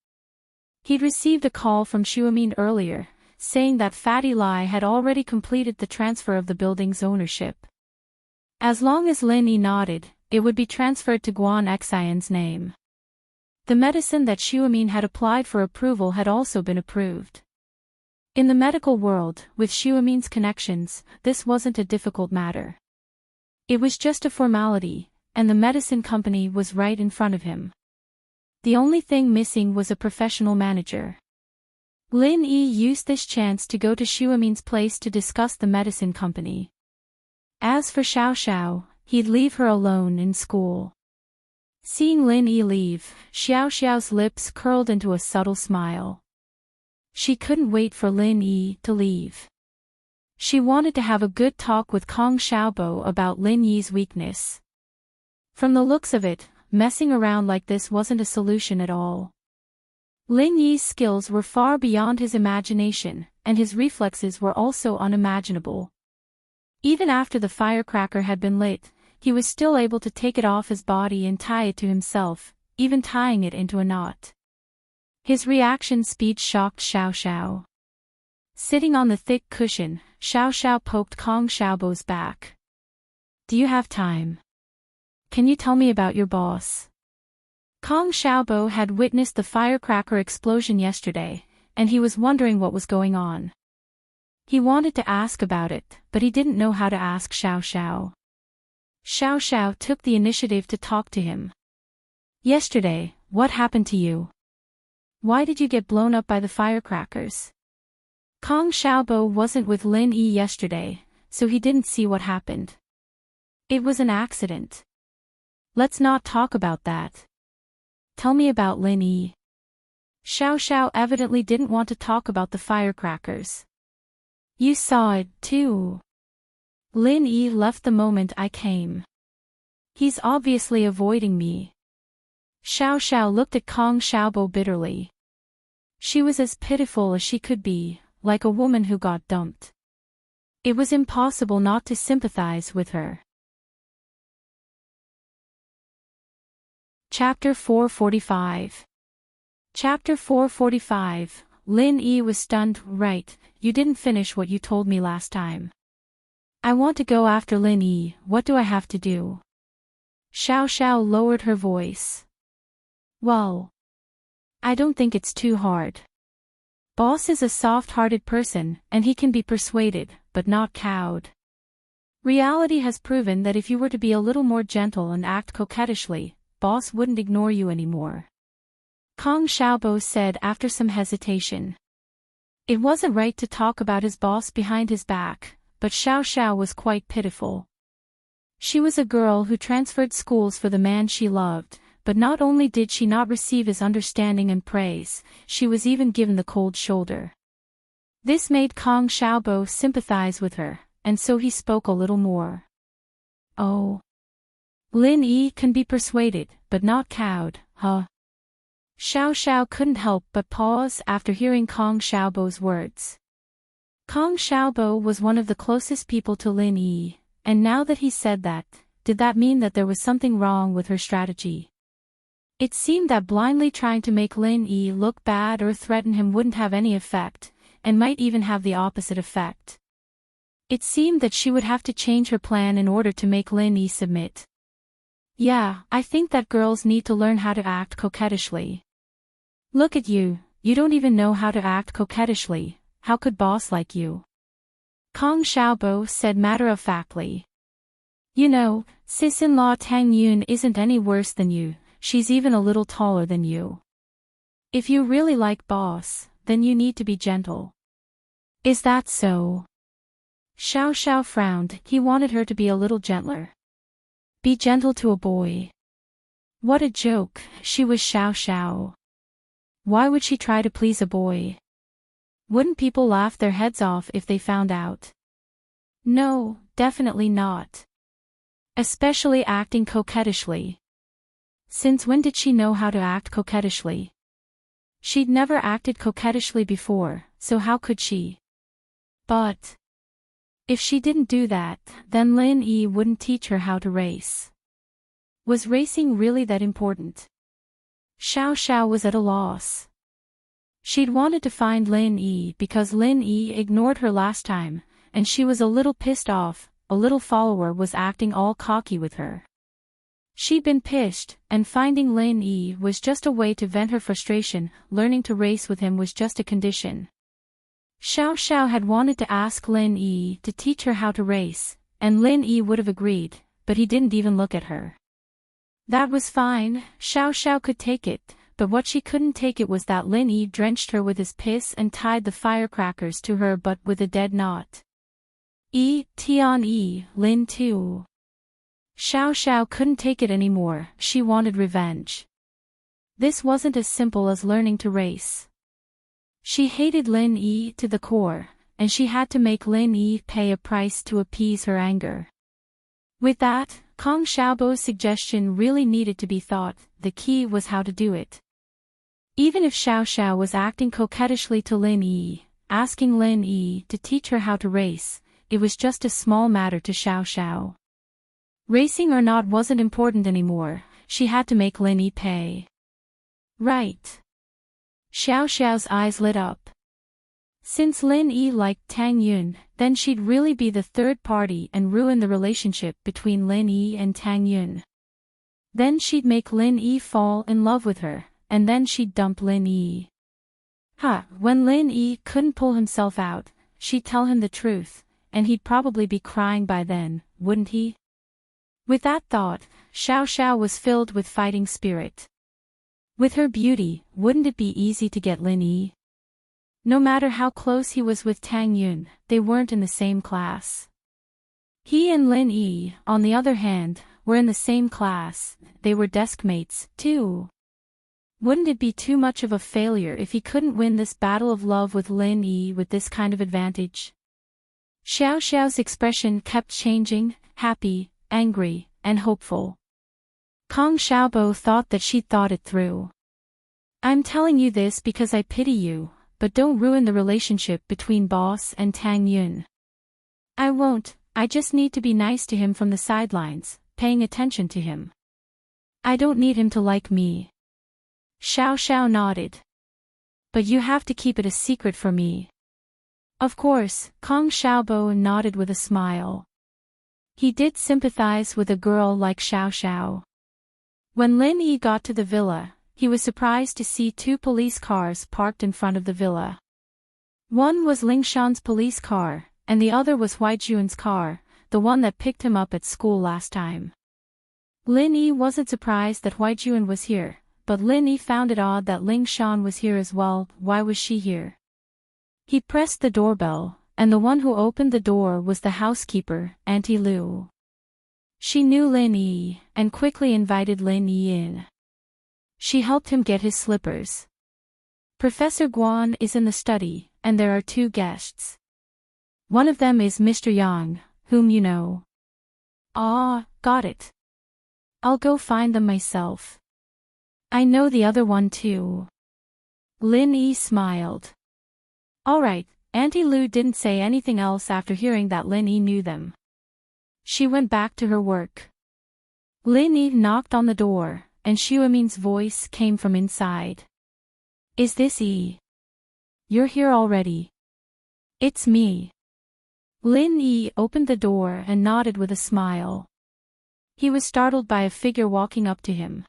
He'd received a call from Xuemin earlier, saying that Fatty Lai had already completed the transfer of the building's ownership. As long as Lin Yi nodded, it would be transferred to Guan Xian's name. The medicine that Xuemin had applied for approval had also been approved. In the medical world, with Xuemin's connections, this wasn't a difficult matter. It was just a formality, and the medicine company was right in front of him. The only thing missing was a professional manager. Lin Yi used this chance to go to Xuemin's place to discuss the medicine company. As for Xiao Xiao, he'd leave her alone in school. Seeing Lin Yi leave, Xiao Xiao's lips curled into a subtle smile. She couldn't wait for Lin Yi to leave. She wanted to have a good talk with Kong Xiaobo about Lin Yi's weakness. From the looks of it, messing around like this wasn't a solution at all. Lin Yi's skills were far beyond his imagination, and his reflexes were also unimaginable. Even after the firecracker had been lit, he was still able to take it off his body and tie it to himself, even tying it into a knot. His reaction speed shocked Xiao Xiao. Sitting on the thick cushion, Xiao Xiao poked Kong Xiaobo's back. Do you have time? Can you tell me about your boss? Kong Xiaobo had witnessed the firecracker explosion yesterday, and he was wondering what was going on. He wanted to ask about it, but he didn't know how to ask Xiao Xiao. Xiao Xiao took the initiative to talk to him. Yesterday, what happened to you? Why did you get blown up by the firecrackers? Kong Xiaobo wasn't with Lin Yi yesterday, so he didn't see what happened. It was an accident. Let's not talk about that. Tell me about Lin Yi. Xiao Xiao evidently didn't want to talk about the firecrackers. You saw it, too. Lin Yi left the moment I came. He's obviously avoiding me. Xiao Xiao looked at Kong Xiaobo bitterly. She was as pitiful as she could be, like a woman who got dumped. It was impossible not to sympathize with her. Chapter 445. Chapter 445. Lin Yi was stunned. Right, you didn't finish what you told me last time. I want to go after Lin Yi. What do I have to do? Xiao Xiao lowered her voice. Well, I don't think it's too hard. Boss is a soft-hearted person, and he can be persuaded, but not cowed. Reality has proven that if you were to be a little more gentle and act coquettishly, Boss wouldn't ignore you anymore. Kong Xiaobo said after some hesitation. It wasn't right to talk about his boss behind his back, but Xiao Xiao was quite pitiful. She was a girl who transferred schools for the man she loved, but not only did she not receive his understanding and praise, she was even given the cold shoulder. This made Kong Xiaobo sympathize with her, and so he spoke a little more. Oh. Lin Yi can be persuaded, but not cowed, huh? Xiao Xiao couldn't help but pause after hearing Kong Xiaobo's words. Kong Xiaobo was one of the closest people to Lin Yi, and now that he said that, did that mean that there was something wrong with her strategy? It seemed that blindly trying to make Lin Yi look bad or threaten him wouldn't have any effect, and might even have the opposite effect. It seemed that she would have to change her plan in order to make Lin Yi submit. Yeah, I think that girls need to learn how to act coquettishly. Look at you, you don't even know how to act coquettishly, how could boss like you? Kong Xiaobo said matter-of-factly. You know, sis-in-law Tang Yun isn't any worse than you, she's even a little taller than you. If you really like boss, then you need to be gentle. Is that so? Xiao Xiao frowned, he wanted her to be a little gentler. Be gentle to a boy. What a joke, she was Xiao Xiao. Why would she try to please a boy? Wouldn't people laugh their heads off if they found out? No, definitely not. Especially acting coquettishly. Since when did she know how to act coquettishly? She'd never acted coquettishly before, so how could she? But if she didn't do that, then Lin Yi wouldn't teach her how to race. Was racing really that important? Xiao Xiao was at a loss. She'd wanted to find Lin Yi because Lin Yi ignored her last time, and she was a little pissed off, a little follower was acting all cocky with her. She'd been pissed, and finding Lin Yi was just a way to vent her frustration, learning to race with him was just a condition. Xiao Xiao had wanted to ask Lin Yi to teach her how to race, and Lin Yi would have agreed, but he didn't even look at her. That was fine, Xiao Xiao could take it, but what she couldn't take it was that Lin Yi drenched her with his piss and tied the firecrackers to her butt with a dead knot. Tian Lin too. Xiao Xiao couldn't take it anymore, she wanted revenge. This wasn't as simple as learning to race. She hated Lin Yi to the core, and she had to make Lin Yi pay a price to appease her anger. With that, Kong Xiaobo's suggestion really needed to be thought, the key was how to do it. Even if Xiao Xiao was acting coquettishly to Lin Yi, asking Lin Yi to teach her how to race, it was just a small matter to Xiao Xiao. Racing or not wasn't important anymore, she had to make Lin Yi pay. Right. Xiao Xiao's eyes lit up. Since Lin Yi liked Tang Yun, then she'd really be the third party and ruin the relationship between Lin Yi and Tang Yun. Then she'd make Lin Yi fall in love with her, and then she'd dump Lin Yi. When Lin Yi couldn't pull himself out, she'd tell him the truth, and he'd probably be crying by then, wouldn't he? With that thought, Xiao Xiao was filled with fighting spirit. With her beauty, wouldn't it be easy to get Lin Yi? No matter how close he was with Tang Yun, they weren't in the same class. He and Lin Yi, on the other hand, were in the same class, they were deskmates, too. Wouldn't it be too much of a failure if he couldn't win this battle of love with Lin Yi with this kind of advantage? Xiao Xiao's expression kept changing, happy, angry, and hopeful. Kong Xiaobo thought that she'd thought it through. I'm telling you this because I pity you, but don't ruin the relationship between boss and Tang Yun. I won't, I just need to be nice to him from the sidelines, paying attention to him. I don't need him to like me. Xiao Xiao nodded. But you have to keep it a secret for me. Of course, Kong Xiaobo nodded with a smile. He did sympathize with a girl like Xiao Xiao. When Lin Yi got to the villa, he was surprised to see 2 police cars parked in front of the villa. One was Ling Shan's police car, and the other was Huaijuan's car, the one that picked him up at school last time. Lin Yi wasn't surprised that Huaijuan was here, but Lin Yi found it odd that Ling Shan was here as well. Why was she here? He pressed the doorbell, and the one who opened the door was the housekeeper, Auntie Lu. She knew Lin Yi, and quickly invited Lin Yi in. She helped him get his slippers. Professor Guan is in the study, and there are 2 guests. One of them is Mr. Yang, whom you know. Ah, got it. I'll go find them myself. I know the other one too. Lin Yi smiled. Alright, Auntie Lu didn't say anything else after hearing that Lin Yi knew them. She went back to her work. Lin Yi knocked on the door, and Xiumin's voice came from inside. Is this Yi? You're here already. It's me. Lin Yi opened the door and nodded with a smile. He was startled by a figure walking up to him.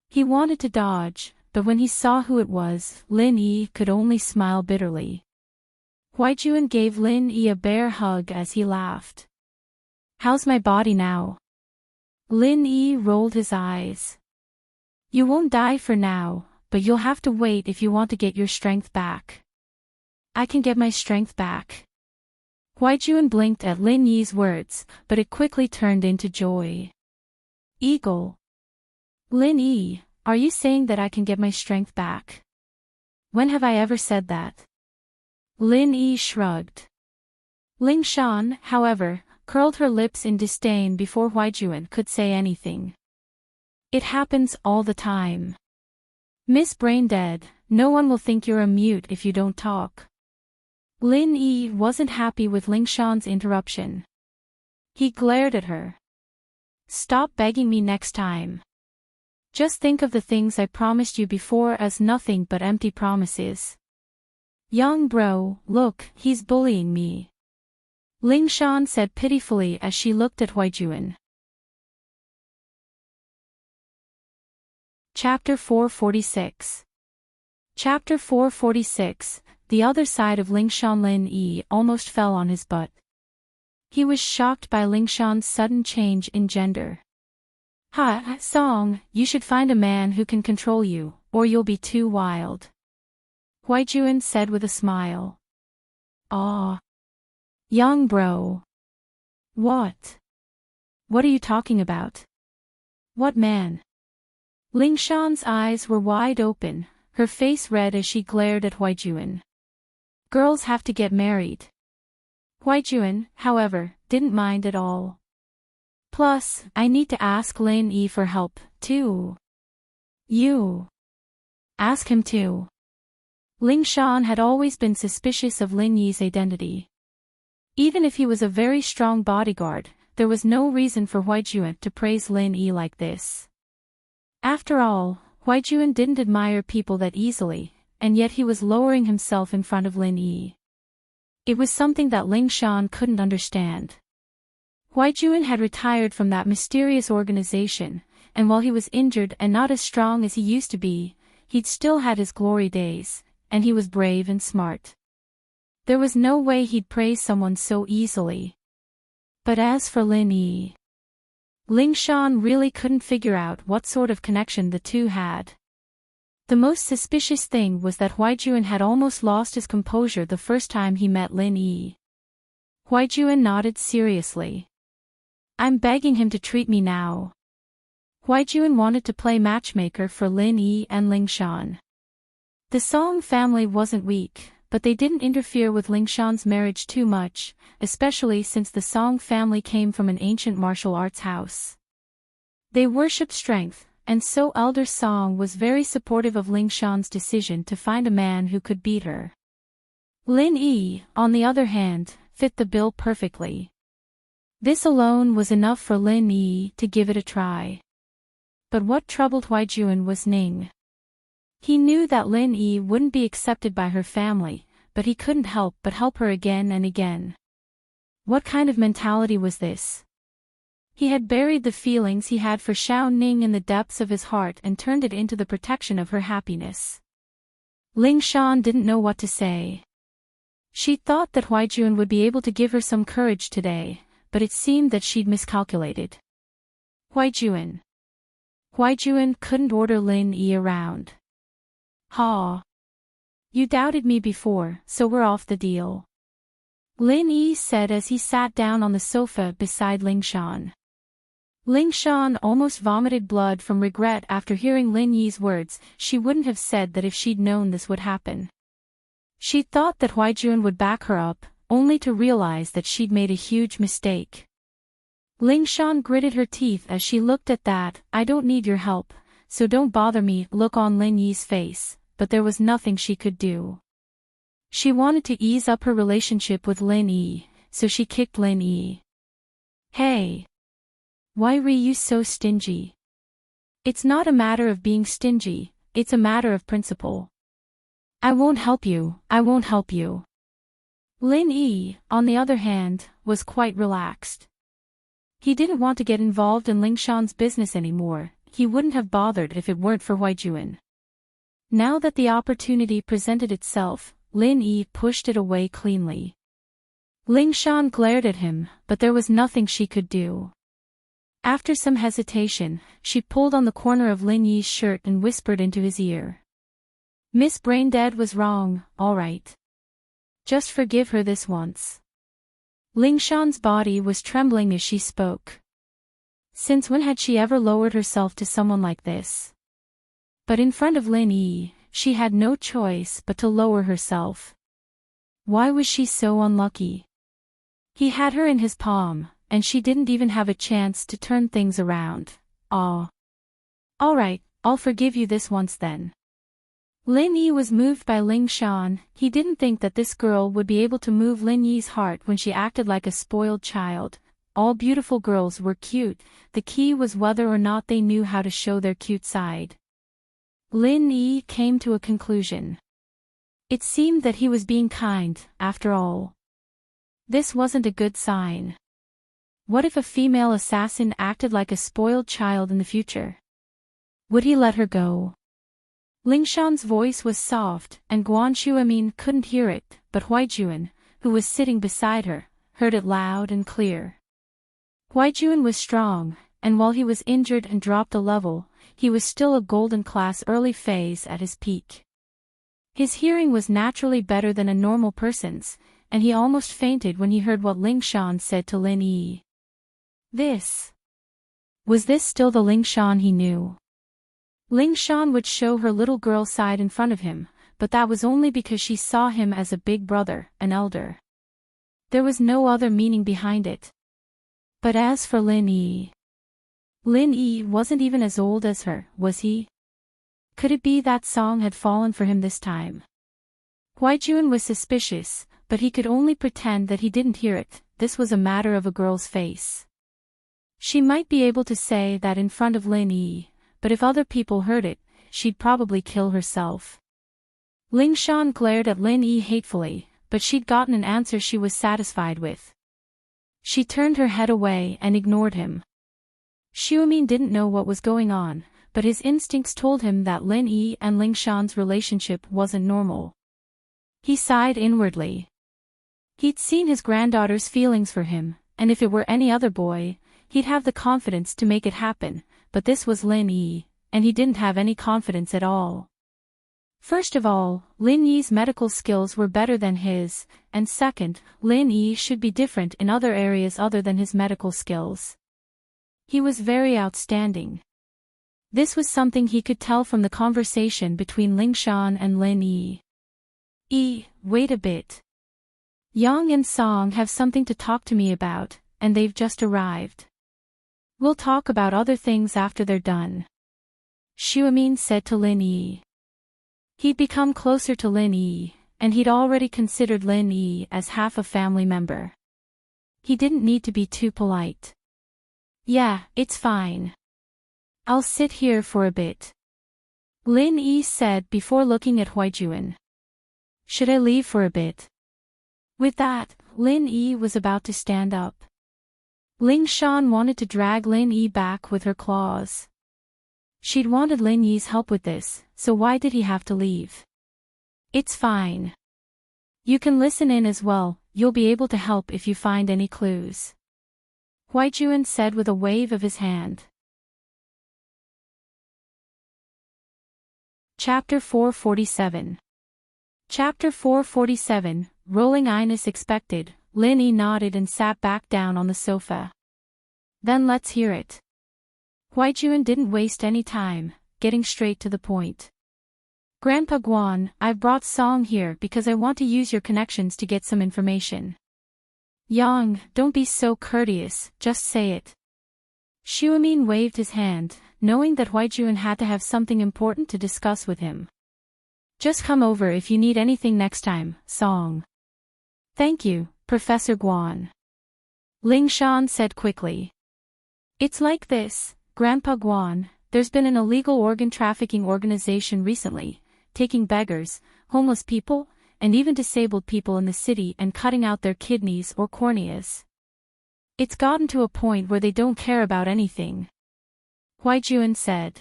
He wanted to dodge, but when he saw who it was, Lin Yi could only smile bitterly. Huaijuan gave Lin Yi a bear hug as he laughed. How's my body now? Lin Yi rolled his eyes. You won't die for now, but you'll have to wait if you want to get your strength back. I can get my strength back. Huaijuan blinked at Lin Yi's words, but it quickly turned into joy. Eagle. Lin Yi, are you saying that I can get my strength back? When have I ever said that? Lin Yi shrugged. Ling Shan, however, curled her lips in disdain before Huaijuan could say anything. It happens all the time. Miss Braindead, no one will think you're a mute if you don't talk. Lin Yi wasn't happy with Ling Shan's interruption. He glared at her. Stop begging me next time. Just think of the things I promised you before as nothing but empty promises. Young bro, look, he's bullying me. Ling Shan said pitifully as she looked at Huaijuan. Chapter 446. Chapter 446. The other side of Ling Shan. Lin Yi almost fell on his butt. He was shocked by Ling Shan's sudden change in gender. Ha, Song, you should find a man who can control you, or you'll be too wild. Huaijuan said with a smile. Aw. Young bro. What? What are you talking about? What man? Ling Shan's eyes were wide open, her face red as she glared at Huaijuan. Girls have to get married. Huaijuan, however, didn't mind at all. Plus, I need to ask Lin Yi for help, too. You. Ask him too. Ling Shan had always been suspicious of Lin Yi's identity. Even if he was a very strong bodyguard, there was no reason for Huaijuan to praise Lin Yi like this. After all, Huaijuan didn't admire people that easily, and yet he was lowering himself in front of Lin Yi. It was something that Ling Shan couldn't understand. Huaijuan had retired from that mysterious organization, and while he was injured and not as strong as he used to be, he'd still had his glory days, and he was brave and smart. There was no way he'd praise someone so easily. But as for Lin Yi, Ling Shan really couldn't figure out what sort of connection the two had. The most suspicious thing was that Huaijuan had almost lost his composure the first time he met Lin Yi. Huaijuan nodded seriously. I'm begging him to treat me now. Huaijuan wanted to play matchmaker for Lin Yi and Ling Shan. The Song family wasn't weak, but they didn't interfere with Ling Shan's marriage too much, especially since the Song family came from an ancient martial arts house. They worshipped strength, and so Elder Song was very supportive of Ling Shan's decision to find a man who could beat her. Lin Yi, on the other hand, fit the bill perfectly. This alone was enough for Lin Yi to give it a try. But what troubled Huaijuan was Ning. He knew that Lin Yi wouldn't be accepted by her family, but he couldn't help but help her again and again. What kind of mentality was this? He had buried the feelings he had for Xiao Ning in the depths of his heart and turned it into the protection of her happiness. Ling Shan didn't know what to say. She thought that Huaijuan would be able to give her some courage today, but it seemed that she'd miscalculated. Huaijuan. Huaijuan couldn't order Lin Yi around. Ha. You doubted me before, so we're off the deal. Lin Yi said as he sat down on the sofa beside Ling Shan. Ling Shan almost vomited blood from regret after hearing Lin Yi's words. She wouldn't have said that if she'd known this would happen. She thought that Huaijuan would back her up, only to realize that she'd made a huge mistake. Ling Shan gritted her teeth as she looked at that "I don't need your help, so don't bother me" look on Lin Yi's face, but there was nothing she could do. She wanted to ease up her relationship with Lin Yi, so she kicked Lin Yi. Hey! Why were you so stingy? It's not a matter of being stingy, it's a matter of principle. I won't help you, I won't help you. Lin Yi, on the other hand, was quite relaxed. He didn't want to get involved in Ling Shan's business anymore. He wouldn't have bothered if it weren't for Huijuan. Now that the opportunity presented itself, Lin Yi pushed it away cleanly. Ling Shan glared at him, but there was nothing she could do. After some hesitation, she pulled on the corner of Lin Yi's shirt and whispered into his ear. Miss Braindead was wrong, all right. Just forgive her this once. Ling Shan's body was trembling as she spoke. Since when had she ever lowered herself to someone like this? But in front of Lin Yi, she had no choice but to lower herself. Why was she so unlucky? He had her in his palm, and she didn't even have a chance to turn things around. Ah. All right, I'll forgive you this once then. Lin Yi was moved by Ling Shan. He didn't think that this girl would be able to move Lin Yi's heart when she acted like a spoiled child. All beautiful girls were cute, the key was whether or not they knew how to show their cute side. Lin Yi came to a conclusion. It seemed that he was being kind, after all. This wasn't a good sign. What if a female assassin acted like a spoiled child in the future? Would he let her go? Ling Shan's voice was soft, and Guan Shuamin couldn't hear it, but Huijuan, who was sitting beside her, heard it loud and clear. Huijuan was strong, and while he was injured and dropped a level, he was still a golden class early phase at his peak. His hearing was naturally better than a normal person's, and he almost fainted when he heard what Ling Shan said to Lin Yi. Was this still the Ling Shan he knew? Ling Shan would show her little girl side in front of him, but that was only because she saw him as a big brother, an elder. There was no other meaning behind it. But as for Lin Yi wasn't even as old as her, was he? Could it be that song had fallen for him this time? Huijuan was suspicious, but he could only pretend that he didn't hear it. This was a matter of a girl's face. She might be able to say that in front of Lin Yi, but if other people heard it, she'd probably kill herself. Ling Shan glared at Lin Yi hatefully, but she'd gotten an answer she was satisfied with. She turned her head away and ignored him. Shuamin didn't know what was going on, but his instincts told him that Lin Yi and Ling Shan's relationship wasn't normal. He sighed inwardly. He'd seen his granddaughter's feelings for him, and if it were any other boy, he'd have the confidence to make it happen, but this was Lin Yi, and he didn't have any confidence at all. First of all, Lin Yi's medical skills were better than his, and second, Lin Yi should be different in other areas other than his medical skills. He was very outstanding. This was something he could tell from the conversation between Ling Shan and Lin Yi. Wait a bit. Yang and Song have something to talk to me about, and they've just arrived. We'll talk about other things after they're done. Shuamin said to Lin Yi. He'd become closer to Lin Yi, and he'd already considered Lin Yi as half a family member. He didn't need to be too polite. Yeah, it's fine. I'll sit here for a bit. Lin Yi said before looking at Huijuan. Should I leave for a bit? With that, Lin Yi was about to stand up. Ling Shan wanted to drag Lin Yi back with her claws. She'd wanted Lin Yi's help with this, so why did he have to leave? It's fine. You can listen in as well, you'll be able to help if you find any clues. Huijuan said with a wave of his hand. Chapter 447. Chapter 447, Rolling Eyes expected. Lin Yi nodded and sat back down on the sofa. Then let's hear it. Huijuan didn't waste any time, getting straight to the point. Grandpa Guan, I've brought Song here because I want to use your connections to get some information. Yang, don't be so courteous, just say it. Shuamin waved his hand, knowing that Huijuan had to have something important to discuss with him. Just come over if you need anything next time, Song. Thank you, Professor Guan. Ling Shan said quickly. It's like this, Grandpa Guan, there's been an illegal organ trafficking organization recently, taking beggars, homeless people, and even disabled people in the city and cutting out their kidneys or corneas. It's gotten to a point where they don't care about anything. Huijuan said.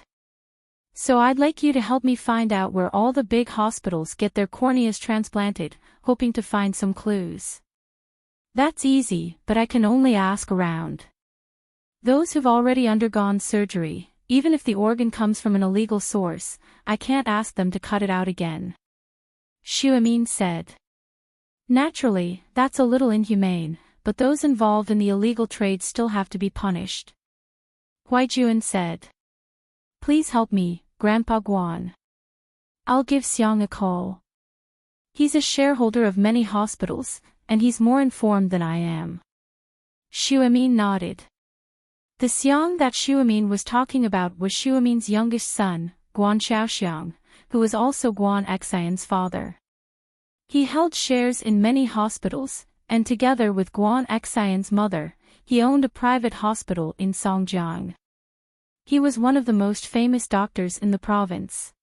So I'd like you to help me find out where all the big hospitals get their corneas transplanted, hoping to find some clues. That's easy, but I can only ask around. Those who've already undergone surgery, even if the organ comes from an illegal source, I can't ask them to cut it out again. Xuemin said. Naturally, that's a little inhumane, but those involved in the illegal trade still have to be punished. Huijuan said. Please help me, Grandpa Guan. I'll give Xiang a call. He's a shareholder of many hospitals, and he's more informed than I am. Xuemin nodded. The Xiang that Xuemin was talking about was Xuemin's youngest son, Guan Xiaoxiang, who was also Guan Xian's father. He held shares in many hospitals, and together with Guan Xian's mother, he owned a private hospital in Songjiang. He was one of the most famous doctors in the province.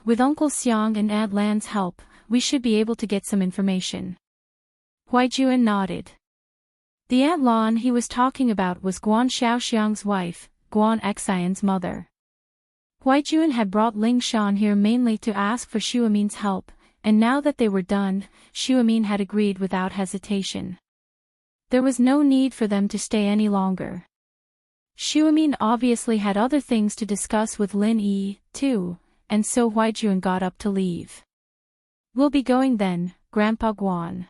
With Uncle Xiang and Aunt Lan's help, we should be able to get some information. Huijuan nodded. The Aunt Lan he was talking about was Guan Xiaoxiang's wife, Guan Xian's mother. Huijuan had brought Ling Shan here mainly to ask for Xuemin's help, and now that they were done, Xuemin had agreed without hesitation. There was no need for them to stay any longer. Xuemin obviously had other things to discuss with Lin Yi, too, and so Huijuan got up to leave. We'll be going then, Grandpa Guan.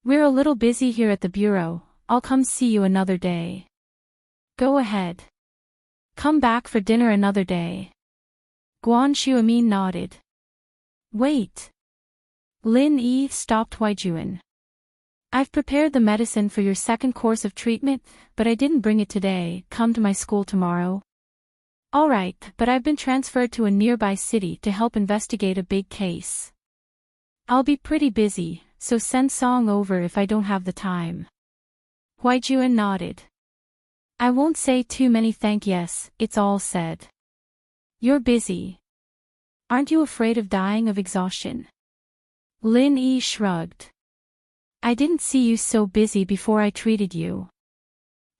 We're a little busy here at the bureau, I'll come see you another day. Go ahead. Come back for dinner another day. Guan Xuemin nodded. Wait. Lin Yi stopped Huijuan. I've prepared the medicine for your second course of treatment, but I didn't bring it today. Come to my school tomorrow. Alright, but I've been transferred to a nearby city to help investigate a big case. I'll be pretty busy, so send Song over if I don't have the time. Huijuan nodded. I won't say too many thank yes, it's all said. You're busy. Aren't you afraid of dying of exhaustion? Lin Yi shrugged. I didn't see you so busy before I treated you.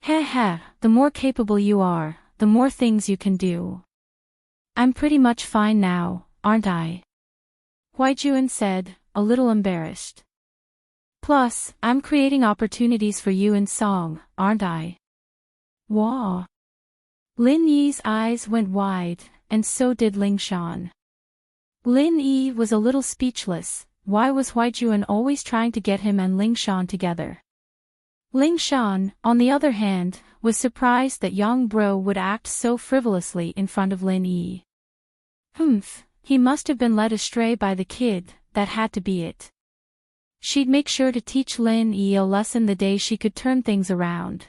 Heh, the more capable you are, the more things you can do. I'm pretty much fine now, aren't I? Huijuan said, a little embarrassed. Plus, I'm creating opportunities for you in Song, aren't I? Wah. Lin Yi's eyes went wide, and so did Ling Shan. Lin Yi was a little speechless. Why was Huijuan always trying to get him and Ling Shan together? Ling Shan, on the other hand, was surprised that young bro would act so frivolously in front of Lin Yi. He must have been led astray by the kid, that had to be it. She'd make sure to teach Lin Yi a lesson the day she could turn things around.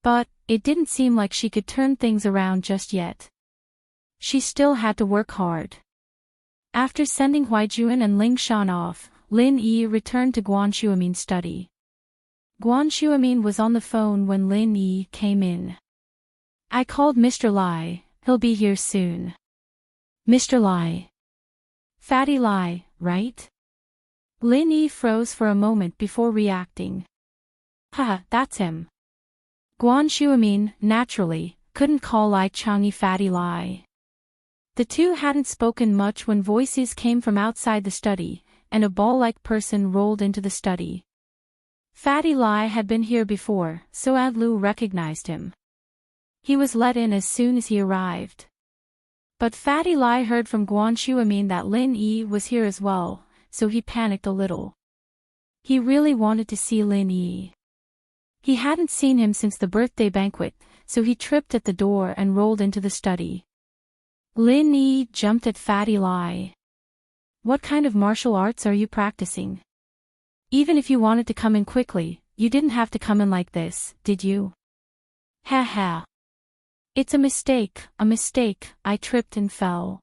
But, it didn't seem like she could turn things around just yet. She still had to work hard. After sending Huijuan and Ling Shan off, Lin Yi returned to Guan Xuemin's study. Guan Xuemin was on the phone when Lin Yi came in. I called Mr. Lai, he'll be here soon. Mr. Lai. Fatty Lai, right? Lin Yi froze for a moment before reacting. That's him. Guan Xuemin, naturally, couldn't call Lai Chang'e Fatty Lai. The two hadn't spoken much when voices came from outside the study, and a ball-like person rolled into the study. Fatty Lai had been here before, so Adlu recognized him. He was let in as soon as he arrived. But Fatty Lai heard from Guan Xuemin that Lin Yi was here as well, so he panicked a little. He really wanted to see Lin Yi. He hadn't seen him since the birthday banquet, so he tripped at the door and rolled into the study. Lin Yi jumped at Fatty Lai. What kind of martial arts are you practicing? Even if you wanted to come in quickly, you didn't have to come in like this, did you? It's a mistake, I tripped and fell.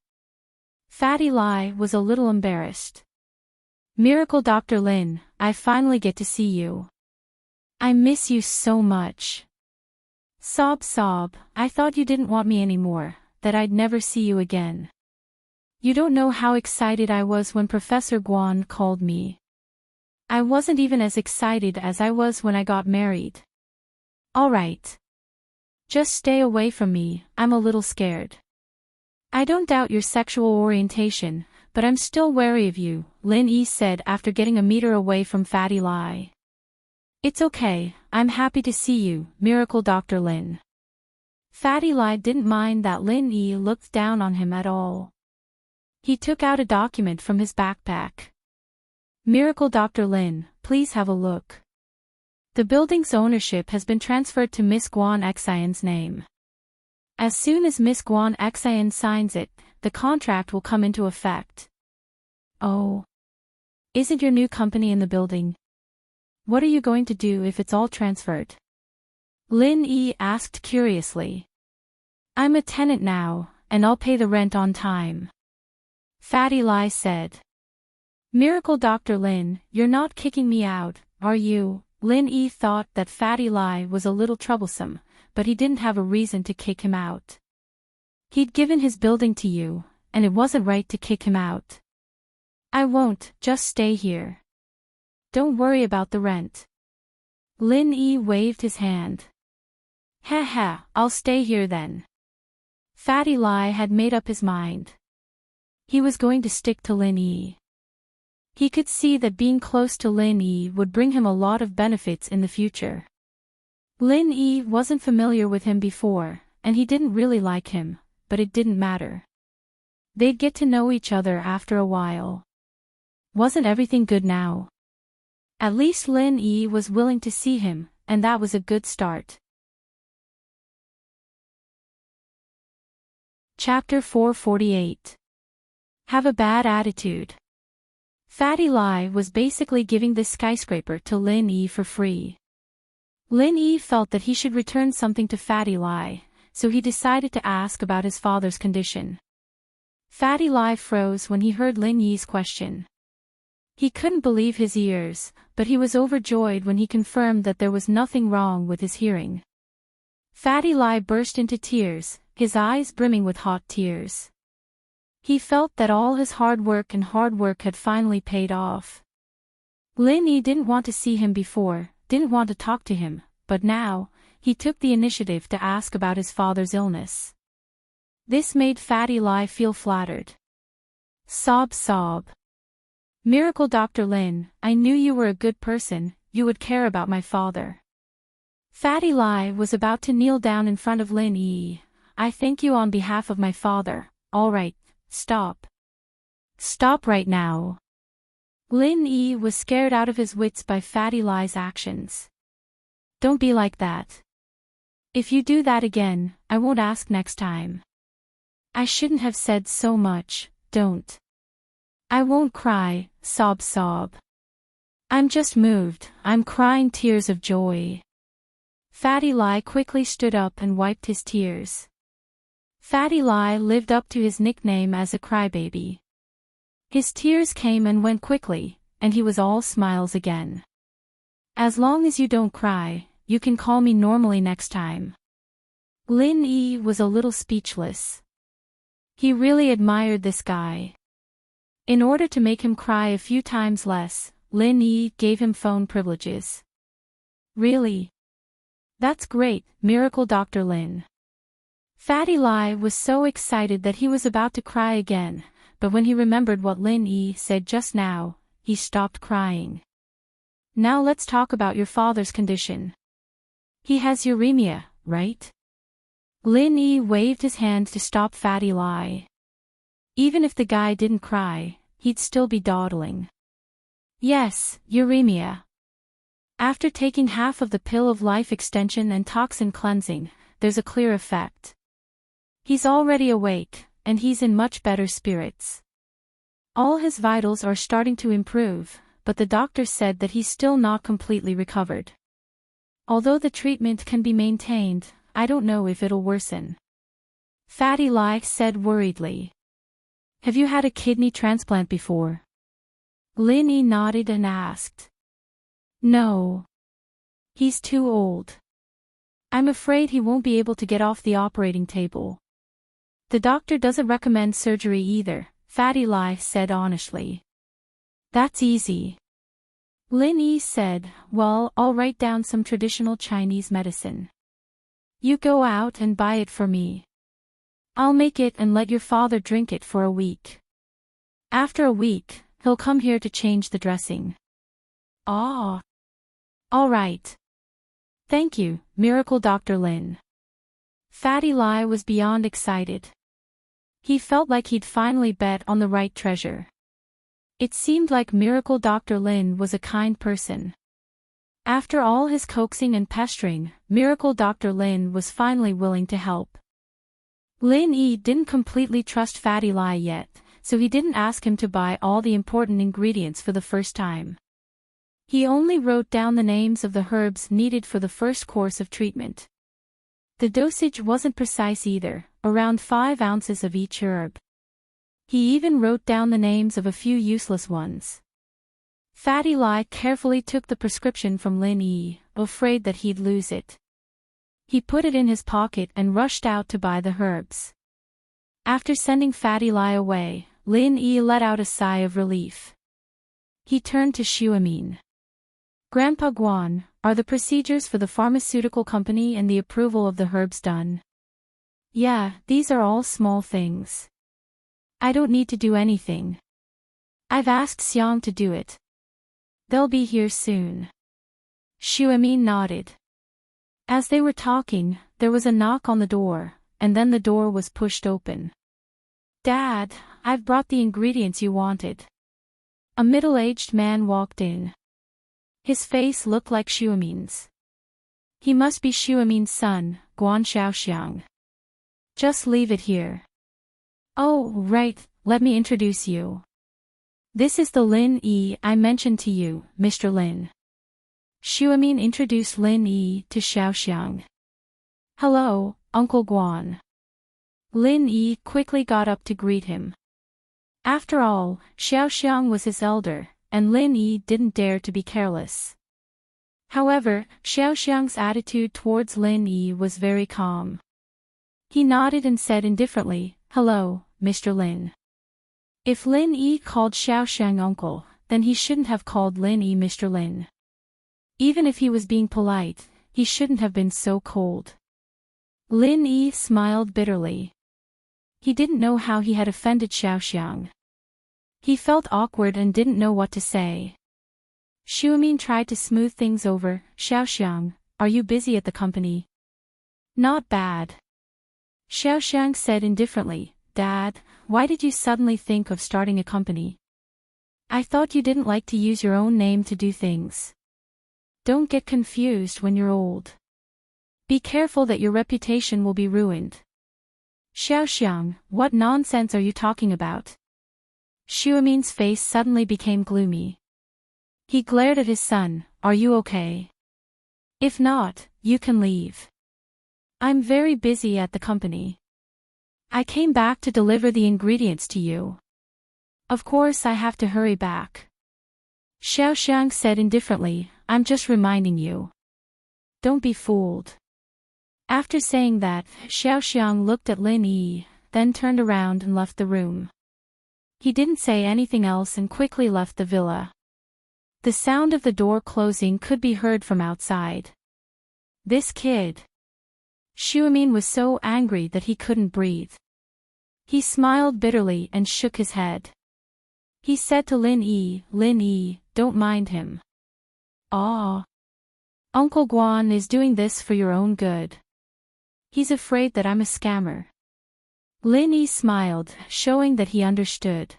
Fatty Lai was a little embarrassed. Miracle Dr. Lin, I finally get to see you. I miss you so much. Sob sob, I thought you didn't want me anymore, that I'd never see you again. You don't know how excited I was when Professor Guan called me. I wasn't even as excited as I was when I got married. Alright. Just stay away from me, I'm a little scared. I don't doubt your sexual orientation, but I'm still wary of you, Lin Yi said after getting a meter away from Fatty Lai. It's okay, I'm happy to see you, Miracle Dr. Lin. Fatty Lai didn't mind that Lin Yi looked down on him at all. He took out a document from his backpack. Miracle Dr. Lin, please have a look. The building's ownership has been transferred to Miss Guan Xian's name. As soon as Miss Guan Xian signs it, the contract will come into effect. Oh. Isn't your new company in the building? What are you going to do if it's all transferred? Lin Yi asked curiously. I'm a tenant now, and I'll pay the rent on time. Fatty Lai said. Miracle Dr. Lin, you're not kicking me out, are you? Lin Yi thought that Fatty Lai was a little troublesome, but he didn't have a reason to kick him out. He'd given his building to you, and it wasn't right to kick him out. I won't, just stay here. Don't worry about the rent. Lin Yi waved his hand. Ha, I'll stay here then. Fatty Lai had made up his mind. He was going to stick to Lin Yi. He could see that being close to Lin Yi would bring him a lot of benefits in the future. Lin Yi wasn't familiar with him before, and he didn't really like him, but it didn't matter. They'd get to know each other after a while. Wasn't everything good now? At least Lin Yi was willing to see him, and that was a good start. Chapter 448. Have a bad attitude. Fatty Lai was basically giving this skyscraper to Lin Yi for free. Lin Yi felt that he should return something to Fatty Lai, so he decided to ask about his father's condition. Fatty Lai froze when he heard Lin Yi's question. He couldn't believe his ears, but he was overjoyed when he confirmed that there was nothing wrong with his hearing. Fatty Lai burst into tears, his eyes brimming with hot tears. He felt that all his hard work had finally paid off. Lin Yi didn't want to see him before, didn't want to talk to him, but now, he took the initiative to ask about his father's illness. This made Fatty Lai feel flattered. Sob sob. Miracle Dr. Lin, I knew you were a good person, you would care about my father. Fatty Lai was about to kneel down in front of Lin Yi. I thank you on behalf of my father. Alright, stop. Stop right now. Lin Yi was scared out of his wits by Fatty Lai's actions. Don't be like that. If you do that again, I won't ask next time. I shouldn't have said so much, don't. I won't cry, sob sob. I'm just moved, I'm crying tears of joy. Fatty Lai quickly stood up and wiped his tears. Fatty Lai lived up to his nickname as a crybaby. His tears came and went quickly, and he was all smiles again. As long as you don't cry, you can call me normally next time. Lin Yi was a little speechless. He really admired this guy. In order to make him cry a few times less, Lin Yi gave him phone privileges. Really? That's great, Miracle Dr. Lin. Fatty Lai was so excited that he was about to cry again, but when he remembered what Lin Yi said just now, he stopped crying. Now let's talk about your father's condition. He has uremia, right? Lin Yi waved his hand to stop Fatty Lai. Even if the guy didn't cry, he'd still be dawdling. Yes, uremia. After taking half of the pill of life extension and toxin cleansing, there's a clear effect. He's already awake, and he's in much better spirits. All his vitals are starting to improve, but the doctor said that he's still not completely recovered. Although the treatment can be maintained, I don't know if it'll worsen. Fatty Lai said worriedly. Have you had a kidney transplant before? Lin Yi nodded and asked. No. He's too old. I'm afraid he won't be able to get off the operating table. The doctor doesn't recommend surgery either, Fatty Lai said honestly. That's easy. Lin Yi said, well, I'll write down some traditional Chinese medicine. You go out and buy it for me. I'll make it and let your father drink it for a week. After a week, he'll come here to change the dressing. Ah. All right. Thank you, Miracle Dr. Lin. Fatty Lai was beyond excited. He felt like he'd finally bet on the right treasure. It seemed like Miracle Dr. Lin was a kind person. After all his coaxing and pestering, Miracle Dr. Lin was finally willing to help. Lin Yi didn't completely trust Fatty Lai yet, so he didn't ask him to buy all the important ingredients for the first time. He only wrote down the names of the herbs needed for the first course of treatment. The dosage wasn't precise either, around 5 ounces of each herb. He even wrote down the names of a few useless ones. Fatty Lai carefully took the prescription from Lin Yi, afraid that he'd lose it. He put it in his pocket and rushed out to buy the herbs. After sending Fatty Lai away, Lin Yi let out a sigh of relief. He turned to Xuemin. Grandpa Guan, are the procedures for the pharmaceutical company and the approval of the herbs done? Yeah, these are all small things. I don't need to do anything. I've asked Xiang to do it. They'll be here soon. Xuemin nodded. As they were talking, there was a knock on the door, and then the door was pushed open. Dad, I've brought the ingredients you wanted. A middle-aged man walked in. His face looked like Xuemin's. He must be Xuemin's son, Guan Xiaoxiang. Just leave it here. Oh, right, let me introduce you. This is the Lin Yi I mentioned to you, Mr. Lin. Xuemin introduced Lin Yi to Xiaoxiang. Hello, Uncle Guan. Lin Yi quickly got up to greet him. After all, Xiaoxiang was his elder, and Lin Yi didn't dare to be careless. However, Xiaoxiang's attitude towards Lin Yi was very calm. He nodded and said indifferently, Hello, Mr. Lin. If Lin Yi called Xiaoxiang uncle, then he shouldn't have called Lin Yi Mr. Lin. Even if he was being polite, he shouldn't have been so cold. Lin Yi smiled bitterly. He didn't know how he had offended Xiaoxiang. He felt awkward and didn't know what to say. Xuemin tried to smooth things over. Xiaoxiang, are you busy at the company? Not bad. Xiaoxiang said indifferently, Dad, why did you suddenly think of starting a company? I thought you didn't like to use your own name to do things. Don't get confused when you're old. Be careful that your reputation will be ruined. Xiaoxiang, what nonsense are you talking about? Xuemin's face suddenly became gloomy. He glared at his son, Are you okay? If not, you can leave. I'm very busy at the company. I came back to deliver the ingredients to you. Of course I have to hurry back. Xiaoxiang said indifferently, I'm just reminding you. Don't be fooled. After saying that, Xiaoxiang looked at Lin Yi, then turned around and left the room. He didn't say anything else and quickly left the villa. The sound of the door closing could be heard from outside. This kid. Xuemin was so angry that he couldn't breathe. He smiled bitterly and shook his head. He said to Lin Yi, don't mind him. Ah. Uncle Guan is doing this for your own good. He's afraid that I'm a scammer. Lin Yi smiled, showing that he understood.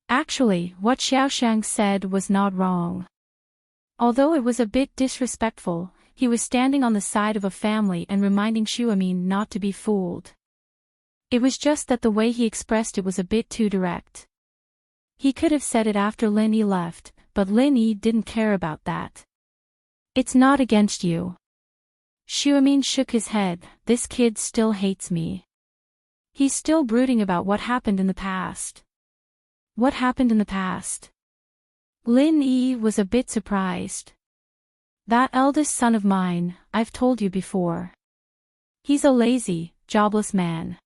Actually, what Xiaoxiang said was not wrong. Although it was a bit disrespectful, he was standing on the side of a family and reminding Xuemin not to be fooled. It was just that the way he expressed it was a bit too direct. He could have said it after Lin Yi left, but Lin Yi didn't care about that. It's not against you. Xuemin shook his head, this kid still hates me. He's still brooding about what happened in the past. What happened in the past? Lin Yi was a bit surprised. That eldest son of mine, I've told you before. He's a lazy, jobless man.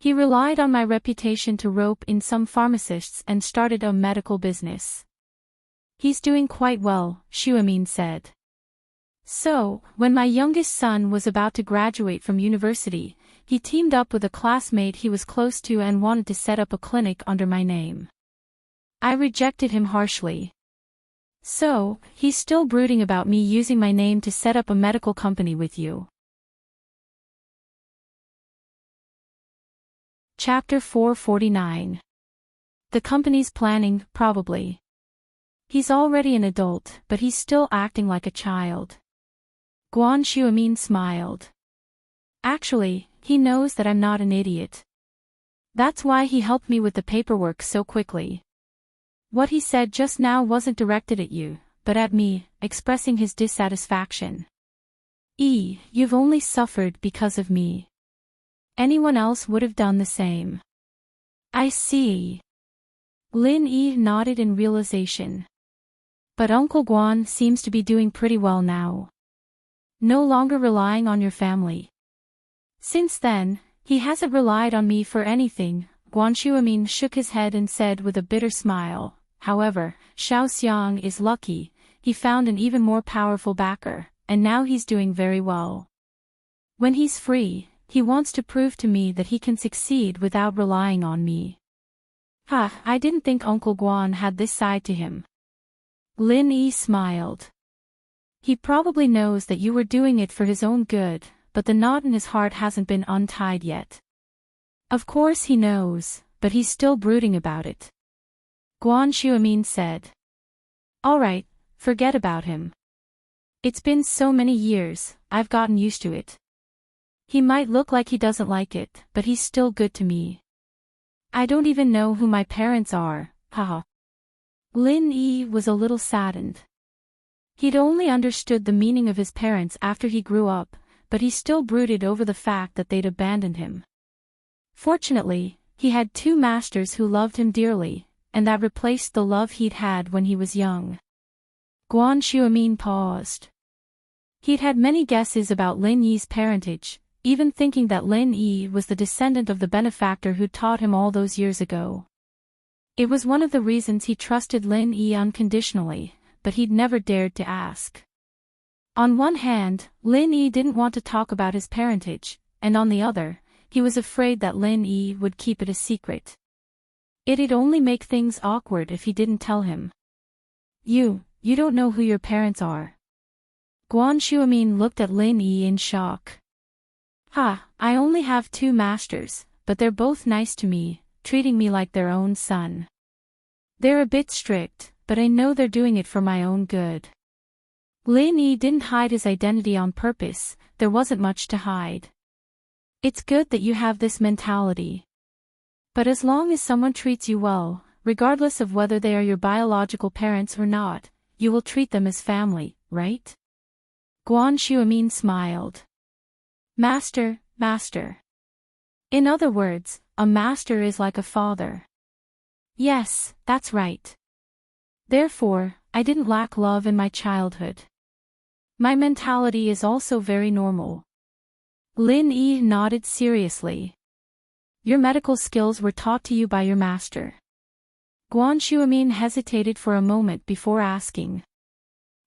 He relied on my reputation to rope in some pharmacists and started a medical business. He's doing quite well, Shuamin said. So, when my youngest son was about to graduate from university, he teamed up with a classmate he was close to and wanted to set up a clinic under my name. I rejected him harshly. So, he's still brooding about me using my name to set up a medical company with you. Chapter 449. The company's planning, probably. He's already an adult, but he's still acting like a child. Guan Shuamin smiled. Actually, he knows that I'm not an idiot. That's why he helped me with the paperwork so quickly. What he said just now wasn't directed at you, but at me, expressing his dissatisfaction. You've only suffered because of me. Anyone else would have done the same. I see. Lin Yi nodded in realization. But Uncle Guan seems to be doing pretty well now. No longer relying on your family. Since then, he hasn't relied on me for anything. Guan Shuamin shook his head and said with a bitter smile, however, Xiao Xiang is lucky, he found an even more powerful backer, and now he's doing very well. When he's free, he wants to prove to me that he can succeed without relying on me. I didn't think Uncle Guan had this side to him. Lin Yi smiled. He probably knows that you were doing it for his own good, but the knot in his heart hasn't been untied yet. Of course he knows, but he's still brooding about it. Guan Shuamin said. Alright, forget about him. It's been so many years, I've gotten used to it. He might look like he doesn't like it, but he's still good to me. I don't even know who my parents are, haha. Lin Yi was a little saddened. He'd only understood the meaning of his parents after he grew up, but he still brooded over the fact that they'd abandoned him. Fortunately, he had two masters who loved him dearly, and that replaced the love he'd had when he was young. Guan Shuamin paused. He'd had many guesses about Lin Yi's parentage, even thinking that Lin Yi was the descendant of the benefactor who taught him all those years ago. It was one of the reasons he trusted Lin Yi unconditionally, but he'd never dared to ask. On one hand, Lin Yi didn't want to talk about his parentage, and on the other, he was afraid that Lin Yi would keep it a secret. It'd only make things awkward if he didn't tell him. You don't know who your parents are. Guan Shuamin looked at Lin Yi in shock. I only have two masters, but they're both nice to me, treating me like their own son. They're a bit strict, but I know they're doing it for my own good. Lin Yi didn't hide his identity on purpose, there wasn't much to hide. It's good that you have this mentality. But as long as someone treats you well, regardless of whether they are your biological parents or not, you will treat them as family, right? Guan Shuamin smiled. Master. In other words, a master is like a father. Yes, that's right. Therefore, I didn't lack love in my childhood. My mentality is also very normal. Lin Yi nodded seriously. Your medical skills were taught to you by your master. Guan Shuamin hesitated for a moment before asking.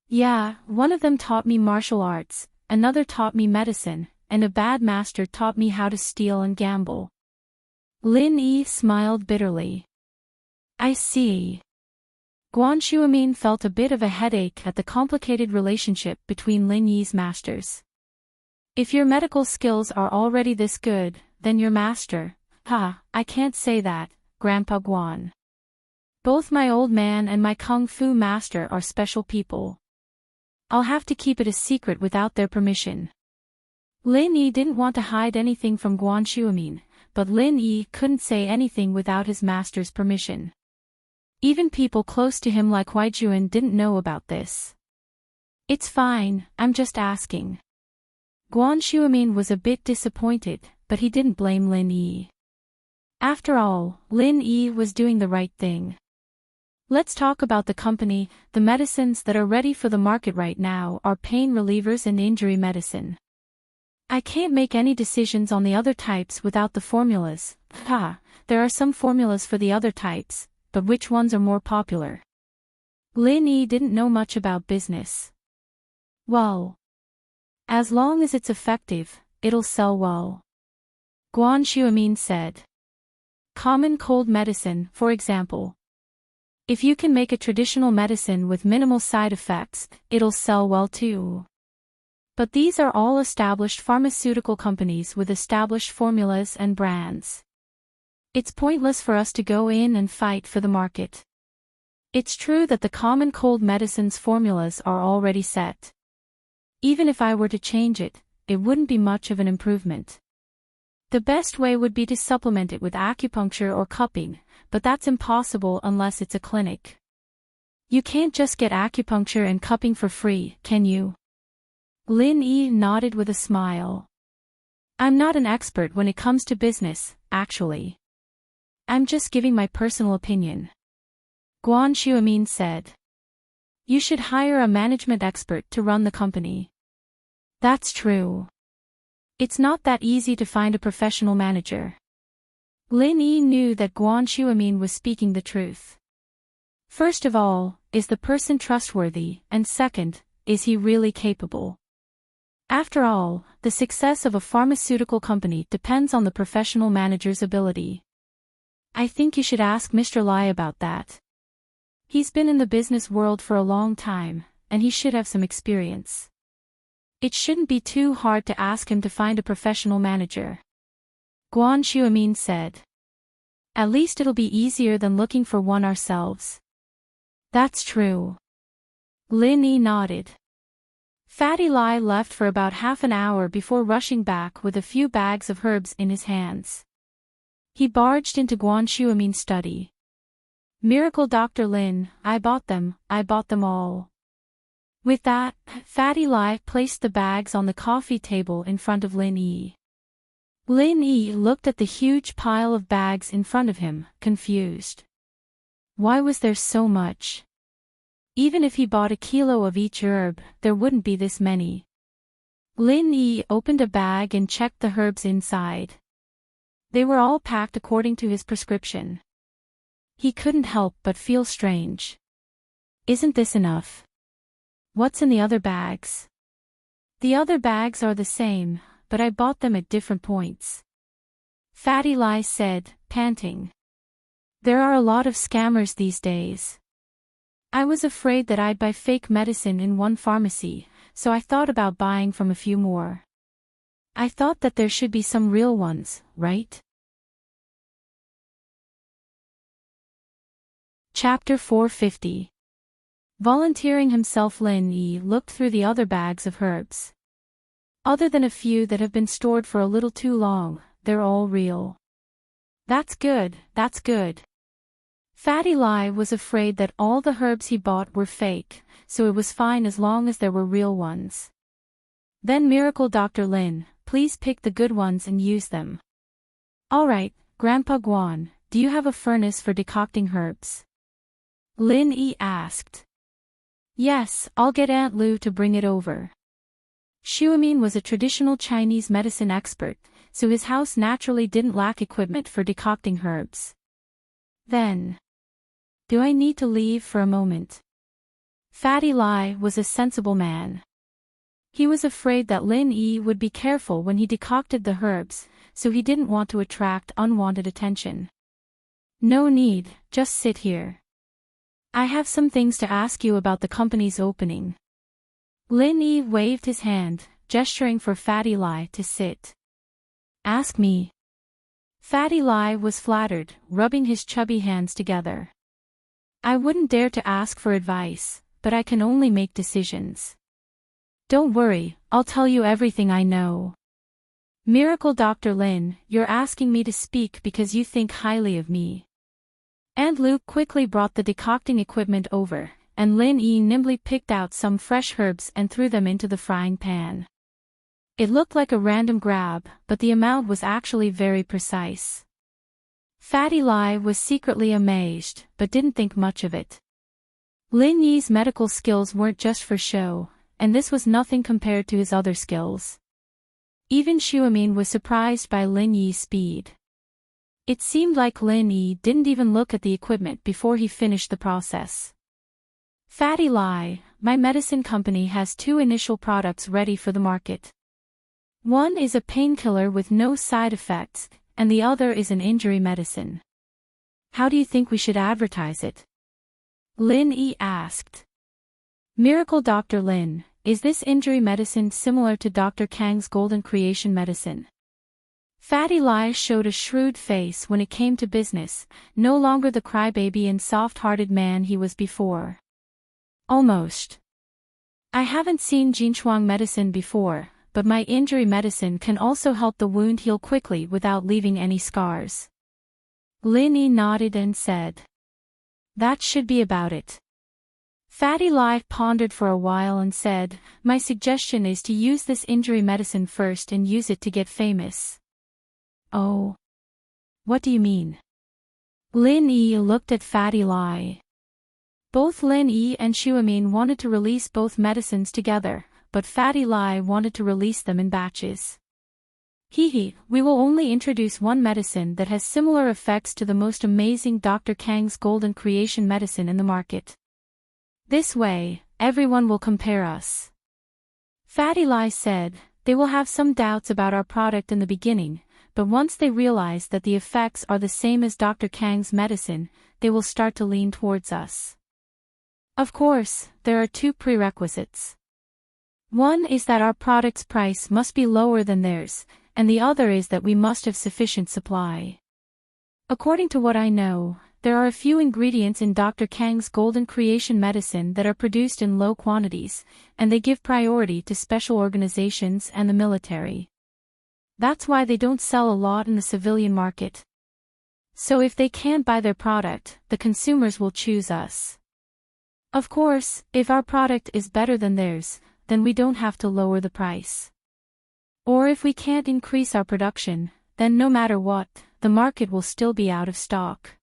Yeah, one of them taught me martial arts, another taught me medicine, and a bad master taught me how to steal and gamble. Lin Yi smiled bitterly. I see. Guan Shuamin felt a bit of a headache at the complicated relationship between Lin Yi's masters. If your medical skills are already this good, then your master, I can't say that, Grandpa Guan. Both my old man and my kung fu master are special people. I'll have to keep it a secret without their permission. Lin Yi didn't want to hide anything from Guan Shuamin, but Lin Yi couldn't say anything without his master's permission. Even people close to him like Huaijuan didn't know about this. It's fine, I'm just asking. Guan Shuamin was a bit disappointed, but he didn't blame Lin Yi. After all, Lin Yi was doing the right thing. Let's talk about the company. The medicines that are ready for the market right now are pain relievers and injury medicine. I can't make any decisions on the other types without the formulas. There are some formulas for the other types, but which ones are more popular? Lin Yi didn't know much about business. Well, as long as it's effective, it'll sell well. Guan Shuamin said. Common cold medicine, for example. If you can make a traditional medicine with minimal side effects, it'll sell well too. But these are all established pharmaceutical companies with established formulas and brands. It's pointless for us to go in and fight for the market. It's true that the common cold medicine's formulas are already set. Even if I were to change it, it wouldn't be much of an improvement. The best way would be to supplement it with acupuncture or cupping, but that's impossible unless it's a clinic. You can't just get acupuncture and cupping for free, can you? Lin Yi nodded with a smile. I'm not an expert when it comes to business, actually. I'm just giving my personal opinion. Guan Shuamin said. You should hire a management expert to run the company. That's true. It's not that easy to find a professional manager. Lin Yi knew that Guan Shuamin was speaking the truth. First of all, is the person trustworthy, and second, is he really capable? After all, the success of a pharmaceutical company depends on the professional manager's ability. I think you should ask Mr. Lai about that. He's been in the business world for a long time, and he should have some experience. It shouldn't be too hard to ask him to find a professional manager. Guan Shuamin said. At least it'll be easier than looking for one ourselves. That's true. Lin Yi nodded. Fatty Lai left for about half an hour before rushing back with a few bags of herbs in his hands. He barged into Guan Shuamin's study. Miracle Dr. Lin, I bought them all. With that, Fatty Lai placed the bags on the coffee table in front of Lin Yi. Lin Yi looked at the huge pile of bags in front of him, confused. Why was there so much? Even if he bought a kilo of each herb, there wouldn't be this many. Lin Yi opened a bag and checked the herbs inside. They were all packed according to his prescription. He couldn't help but feel strange. Isn't this enough? What's in the other bags? The other bags are the same, but I bought them at different points. Fatty Lai said, panting. There are a lot of scammers these days. I was afraid that I'd buy fake medicine in one pharmacy, so I thought about buying from a few more. I thought that there should be some real ones, right? Chapter 450. Volunteering himself, Lin Yi looked through the other bags of herbs. Other than a few that have been stored for a little too long, they're all real. That's good, that's good. Fatty Lai was afraid that all the herbs he bought were fake, so it was fine as long as there were real ones. Then Miracle Dr. Lin, please pick the good ones and use them. Alright, Grandpa Guan, do you have a furnace for decocting herbs? Lin Yi asked. Yes, I'll get Aunt Lu to bring it over. Shuamin was a traditional Chinese medicine expert, so his house naturally didn't lack equipment for decocting herbs. Then, do I need to leave for a moment? Fatty Lai was a sensible man. He was afraid that Lin Yi would be careful when he decocted the herbs, so he didn't want to attract unwanted attention. No need, just sit here. I have some things to ask you about the company's opening. Lin Yi waved his hand, gesturing for Fatty Lai to sit. Ask me. Fatty Lai was flattered, rubbing his chubby hands together. I wouldn't dare to ask for advice, but I can only make decisions. Don't worry, I'll tell you everything I know. Miracle Dr. Lin, you're asking me to speak because you think highly of me. Aunt Lu quickly brought the decocting equipment over, and Lin Yi nimbly picked out some fresh herbs and threw them into the frying pan. It looked like a random grab, but the amount was actually very precise. Fatty Lai was secretly amazed, but didn't think much of it. Lin Yi's medical skills weren't just for show, and this was nothing compared to his other skills. Even Xiaomin was surprised by Lin Yi's speed. It seemed like Lin Yi didn't even look at the equipment before he finished the process. Fatty Lai, my medicine company has 2 initial products ready for the market. One is a painkiller with no side effects, and the other is an injury medicine. How do you think we should advertise it? Lin Yi asked. Miracle Dr. Lin, is this injury medicine similar to Dr. Kang's golden creation medicine? Fatty Lai showed a shrewd face when it came to business, no longer the crybaby and soft-hearted man he was before. Almost. I haven't seen Jinshuang medicine before, but my injury medicine can also help the wound heal quickly without leaving any scars. Lin Yi nodded and said. That should be about it. Fatty Lai pondered for a while and said, my suggestion is to use this injury medicine first and use it to get famous. Oh. What do you mean? Lin Yi looked at Fatty Lai. Both Lin Yi and Xiaomin wanted to release both medicines together, but Fatty Lai wanted to release them in batches. We will only introduce one medicine that has similar effects to the most amazing Dr. Kang's golden creation medicine in the market. This way, everyone will compare us. Fatty Lai said, they will have some doubts about our product in the beginning, but once they realize that the effects are the same as Dr. Kang's medicine, they will start to lean towards us. Of course, there are 2 prerequisites. One is that our product's price must be lower than theirs, and the other is that we must have sufficient supply. According to what I know, there are a few ingredients in Dr. Kang's golden creation medicine that are produced in low quantities, and they give priority to special organizations and the military. That's why they don't sell a lot in the civilian market. So if they can't buy their product, the consumers will choose us. Of course, if our product is better than theirs, then we don't have to lower the price. Or if we can't increase our production, then no matter what, the market will still be out of stock.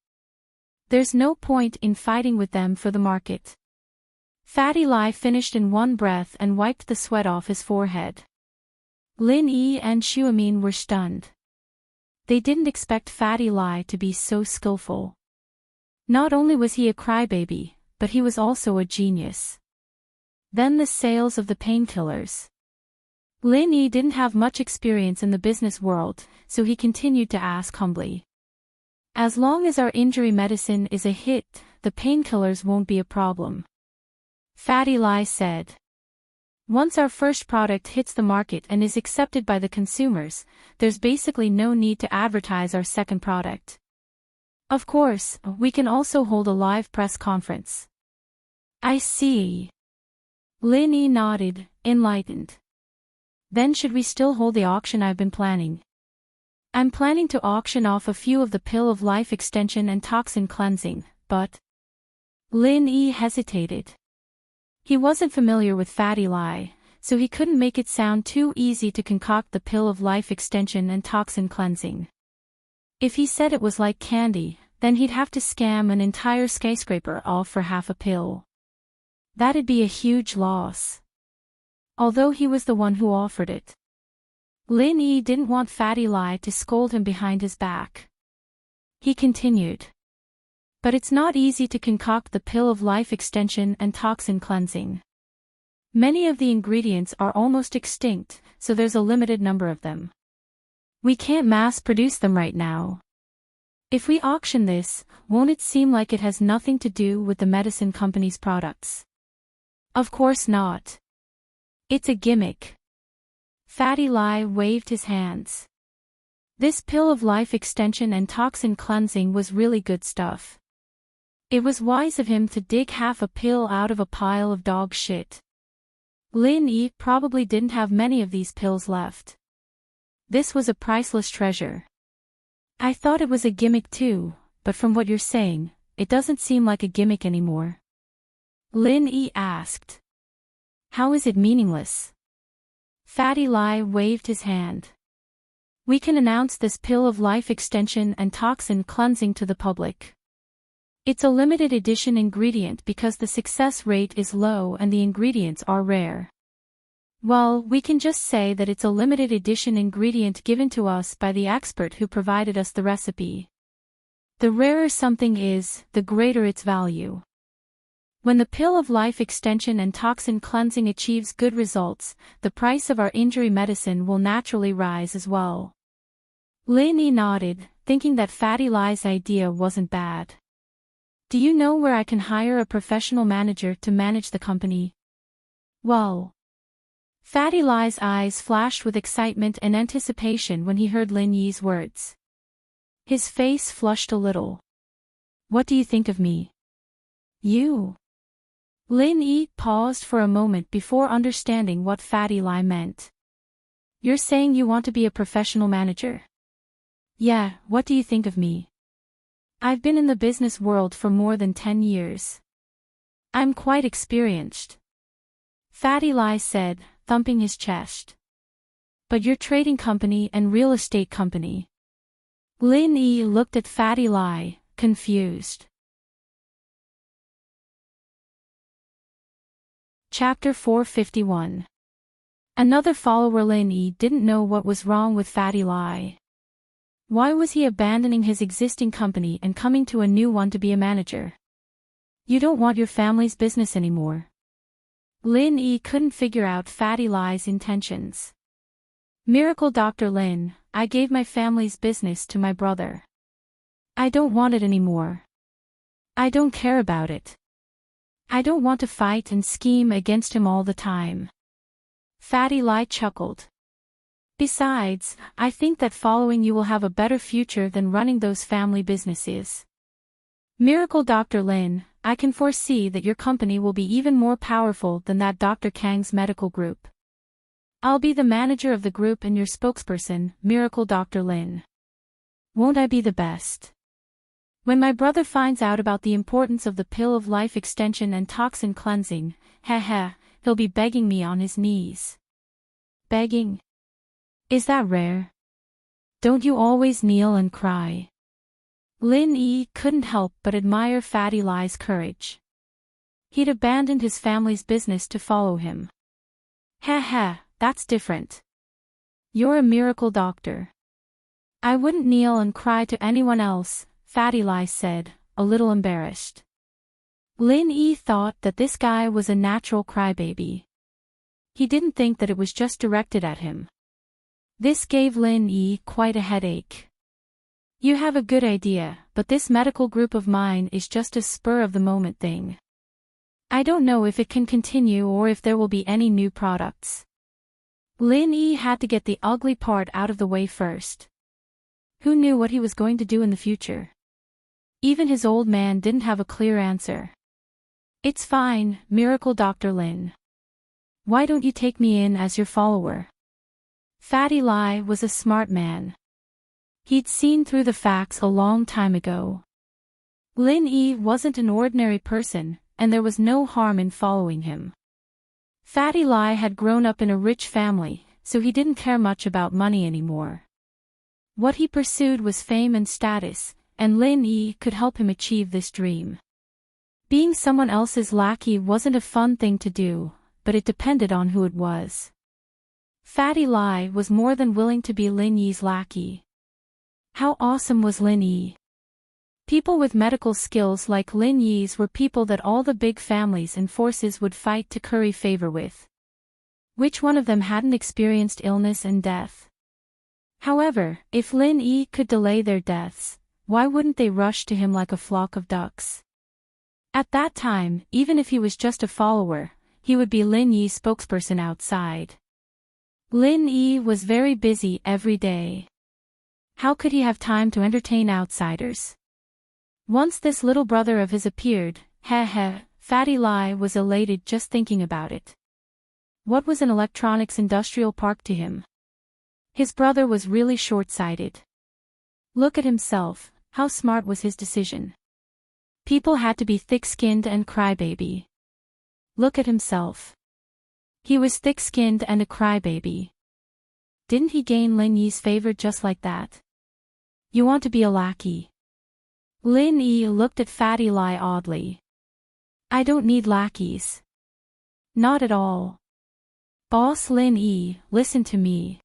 There's no point in fighting with them for the market. Fatty Lai finished in one breath and wiped the sweat off his forehead. Lin Yi and Xiaomin were stunned. They didn't expect Fatty Lai to be so skillful. Not only was he a crybaby, but he was also a genius. Then the sales of the painkillers. Lin Yi didn't have much experience in the business world, so he continued to ask humbly. As long as our injury medicine is a hit, the painkillers won't be a problem. Fatty Lai said. Once our first product hits the market and is accepted by the consumers, there's basically no need to advertise our second product. Of course, we can also hold a live press conference. I see. Lin Yi nodded, enlightened. Then should we still hold the auction I've been planning? I'm planning to auction off a few of the pill of life extension and toxin cleansing, but... Lin Yi hesitated. He wasn't familiar with Fatty Lai, so he couldn't make it sound too easy to concoct the pill of life extension and toxin cleansing. If he said it was like candy, then he'd have to scam an entire skyscraper all for half a pill. That'd be a huge loss. Although he was the one who offered it. Lin Yi didn't want Fatty Lai to scold him behind his back. He continued. But it's not easy to concoct the pill of life extension and toxin cleansing. Many of the ingredients are almost extinct, so there's a limited number of them. We can't mass produce them right now. If we auction this, won't it seem like it has nothing to do with the medicine company's products? Of course not. It's a gimmick. Fatty Lai waved his hands. This pill of life extension and toxin cleansing was really good stuff. It was wise of him to dig half a pill out of a pile of dog shit. Lin Yi probably didn't have many of these pills left. This was a priceless treasure. I thought it was a gimmick too, but from what you're saying, it doesn't seem like a gimmick anymore. Lin Yi asked. How is it meaningless? Fatty Lai waved his hand. We can announce this pill of life extension and toxin cleansing to the public. It's a limited edition ingredient because the success rate is low and the ingredients are rare. Well, we can just say that it's a limited edition ingredient given to us by the expert who provided us the recipe. The rarer something is, the greater its value. When the pill of life extension and toxin cleansing achieves good results, the price of our injury medicine will naturally rise as well. Lin Yi nodded, thinking that Fatty Lai's idea wasn't bad. Do you know where I can hire a professional manager to manage the company? Well. Fatty Lai's eyes flashed with excitement and anticipation when he heard Lin Yi's words. His face flushed a little. What do you think of me? You. Lin Yi paused for a moment before understanding what Fatty Lai meant. You're saying you want to be a professional manager? Yeah, what do you think of me? I've been in the business world for more than 10 years. I'm quite experienced. Fatty Lai said, thumping his chest. But your trading company and real estate company. Lin Yi looked at Fatty Lai, confused. Chapter 451. Another follower. Lin Yi didn't know what was wrong with Fatty Lai. Why was he abandoning his existing company and coming to a new one to be a manager? You don't want your family's business anymore. Lin Yi couldn't figure out Fatty Lai's intentions. Miracle Dr. Lin, I gave my family's business to my brother. I don't want it anymore. I don't care about it. I don't want to fight and scheme against him all the time. Fatty Lai chuckled. Besides, I think that following you will have a better future than running those family businesses. Miracle Dr. Lin, I can foresee that your company will be even more powerful than that Dr. Kang's medical group. I'll be the manager of the group and your spokesperson, Miracle Dr. Lin. Won't I be the best? When my brother finds out about the importance of the pill of life extension and toxin cleansing, he'll be begging me on his knees. Begging? Is that rare? Don't you always kneel and cry? Lin Yi couldn't help but admire Fatty Lai's courage. He'd abandoned his family's business to follow him. That's different. You're a miracle doctor. I wouldn't kneel and cry to anyone else, Fatty Lai said, a little embarrassed. Lin Yi thought that this guy was a natural crybaby. He didn't think that it was just directed at him. This gave Lin Yi quite a headache. You have a good idea, but this medical group of mine is just a spur-of-the-moment thing. I don't know if it can continue or if there will be any new products. Lin Yi had to get the ugly part out of the way first. Who knew what he was going to do in the future? Even his old man didn't have a clear answer. It's fine, Miracle Dr. Lin. Why don't you take me in as your follower? Fatty Lai was a smart man. He'd seen through the facts a long time ago. Lin Yi wasn't an ordinary person, and there was no harm in following him. Fatty Lai had grown up in a rich family, so he didn't care much about money anymore. What he pursued was fame and status, and Lin Yi could help him achieve this dream. Being someone else's lackey wasn't a fun thing to do, but it depended on who it was. Fatty Lai was more than willing to be Lin Yi's lackey. How awesome was Lin Yi? People with medical skills like Lin Yi's were people that all the big families and forces would fight to curry favor with. Which one of them hadn't experienced illness and death? However, if Lin Yi could delay their deaths, why wouldn't they rush to him like a flock of ducks? At that time, even if he was just a follower, he would be Lin Yi's spokesperson outside. Lin Yi was very busy every day. How could he have time to entertain outsiders? Once this little brother of his appeared, Fatty Lai was elated just thinking about it. What was an electronics industrial park to him? His brother was really short-sighted. Look at himself, how smart was his decision? People had to be thick-skinned and crybaby. Look at himself. He was thick-skinned and a crybaby. Didn't he gain Lin Yi's favor just like that? You want to be a lackey? Lin Yi looked at Fatty Lai oddly. I don't need lackeys. Not at all. Boss Lin Yi, listen to me.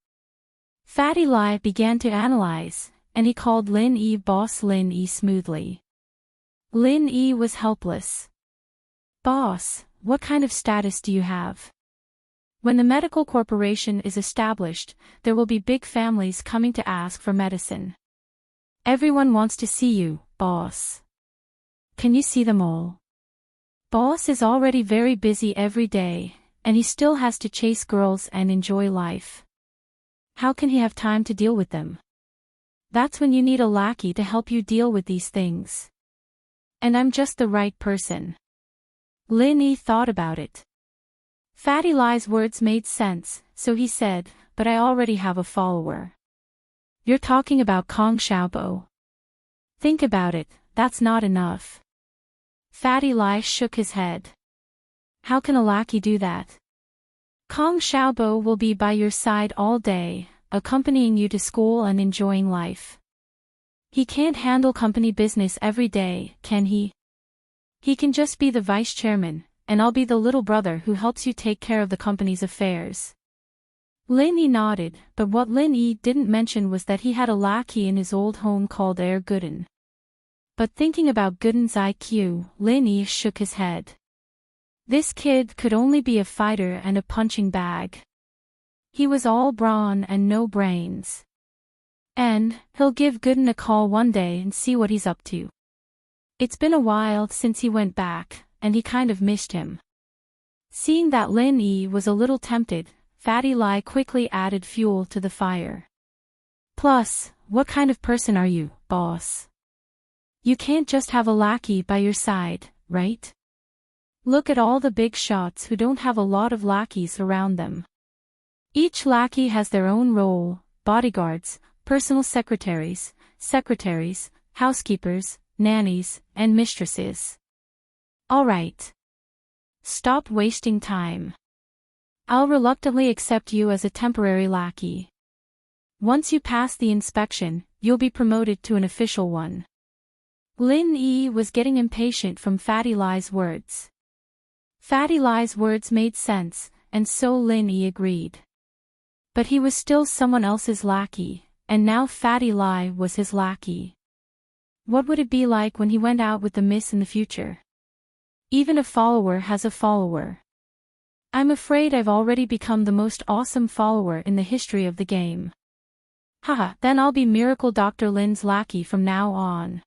Fatty Lai began to analyze, and he called Lin Yi Boss Lin Yi smoothly. Lin Yi was helpless. Boss, what kind of status do you have? When the medical corporation is established, there will be big families coming to ask for medicine. Everyone wants to see you, boss. Can you see them all? Boss is already very busy every day, and he still has to chase girls and enjoy life. How can he have time to deal with them? That's when you need a lackey to help you deal with these things. And I'm just the right person. Lin Yi thought about it. Fatty Lai's words made sense, so he said, but I already have a follower. You're talking about Kong Xiaobo. Think about it, that's not enough. Fatty Lai shook his head. How can a lackey do that? Kong Xiaobo will be by your side all day, accompanying you to school and enjoying life. He can't handle company business every day, can he? He can just be the vice chairman, and I'll be the little brother who helps you take care of the company's affairs. Lin Yi nodded, but what Lin Yi didn't mention was that he had a lackey in his old home called Gooden. But thinking about Gooden's IQ, Lin Yi shook his head. This kid could only be a fighter and a punching bag. He was all brawn and no brains. And he'll give Gooden a call one day and see what he's up to. It's been a while since he went back, and he kind of missed him. Seeing that Lin Yi was a little tempted, Fatty Lai quickly added fuel to the fire. Plus, what kind of person are you, boss? You can't just have a lackey by your side, right? Look at all the big shots who don't have a lot of lackeys around them. Each lackey has their own role: bodyguards, personal secretaries, housekeepers, nannies, and mistresses. All right. Stop wasting time. I'll reluctantly accept you as a temporary lackey. Once you pass the inspection, you'll be promoted to an official one. Lin Yi was getting impatient from Fatty Lai's words. Fatty Lai's words made sense, and so Lin Yi agreed. But he was still someone else's lackey, and now Fatty Lai was his lackey. What would it be like when he went out with the miss in the future? Even a follower has a follower. I'm afraid I've already become the most awesome follower in the history of the game. Haha, then I'll be Miracle Dr. Lin's lackey from now on.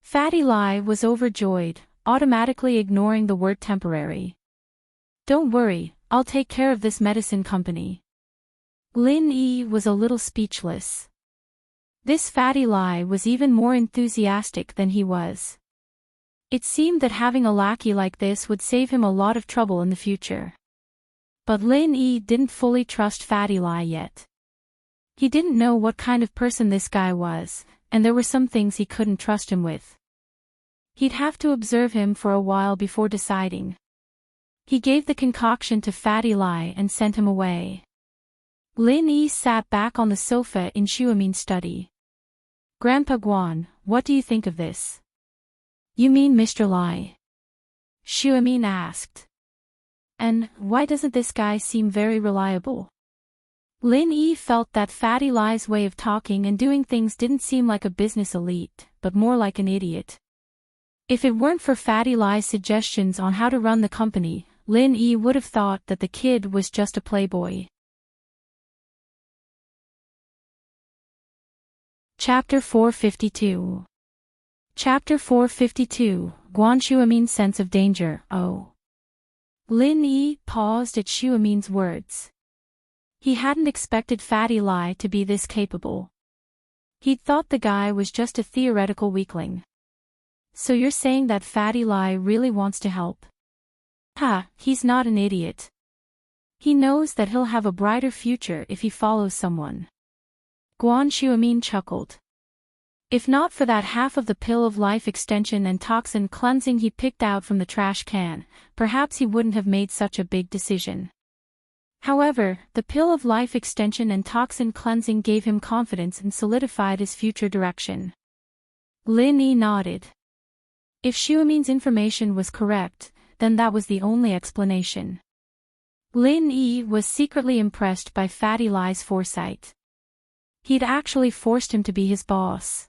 Fatty Lai was overjoyed, automatically ignoring the word temporary. Don't worry, I'll take care of this medicine company. Lin Yi was a little speechless. This Fatty Lai was even more enthusiastic than he was. It seemed that having a lackey like this would save him a lot of trouble in the future. But Lin Yi didn't fully trust Fatty Lai yet. He didn't know what kind of person this guy was, and there were some things he couldn't trust him with. He'd have to observe him for a while before deciding. He gave the concoction to Fatty Lai and sent him away. Lin Yi sat back on the sofa in Xuemin's study. Grandpa Guan, what do you think of this? You mean Mr. Lai? Xuemin asked. And why doesn't this guy seem very reliable? Lin Yi felt that Fatty Lai's way of talking and doing things didn't seem like a business elite, but more like an idiot. If it weren't for Fatty Lai's suggestions on how to run the company, Lin Yi would have thought that the kid was just a playboy. Chapter 452. Chapter 452, Guan Xuemin's sense of danger. Oh. Lin Yi paused at Xuemin's words. He hadn't expected Fatty Lai to be this capable. He'd thought the guy was just a theoretical weakling. So you're saying that Fatty Lai really wants to help? Ha, he's not an idiot. He knows that he'll have a brighter future if he follows someone. Guan Xuemin chuckled. If not for that half of the pill of life extension and toxin cleansing he picked out from the trash can, perhaps he wouldn't have made such a big decision. However, the pill of life extension and toxin cleansing gave him confidence and solidified his future direction. Lin Yi nodded. If Xiumin's information was correct, then that was the only explanation. Lin Yi was secretly impressed by Fatty Lai's foresight. He'd actually forced him to be his boss.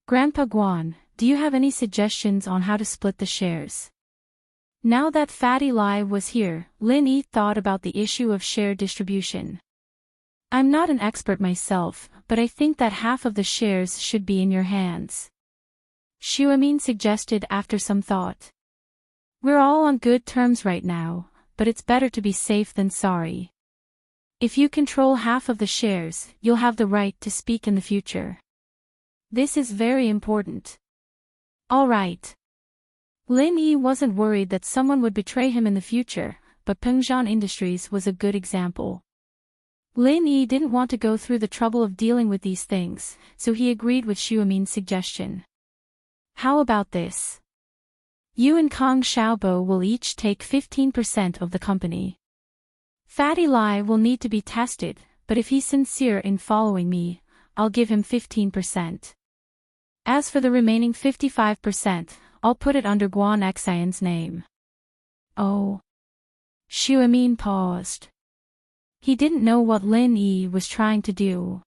Grandpa Guan, do you have any suggestions on how to split the shares? Now that Fatty Lai was here, Lin Yi thought about the issue of share distribution. I'm not an expert myself, but I think that half of the shares should be in your hands. Xiumin suggested after some thought. We're all on good terms right now, but it's better to be safe than sorry. If you control half of the shares, you'll have the right to speak in the future. This is very important. All right. Lin Yi wasn't worried that someone would betray him in the future, but Pengzhan Industries was a good example. Lin Yi didn't want to go through the trouble of dealing with these things, so he agreed with Xiumin's suggestion. How about this? You and Kong Xiaobo will each take 15% of the company. Fatty Lai will need to be tested, but if he's sincere in following me, I'll give him 15%. As for the remaining 55%, I'll put it under Guan Xian's name. Oh. Xiumin paused. He didn't know what Lin Yi was trying to do.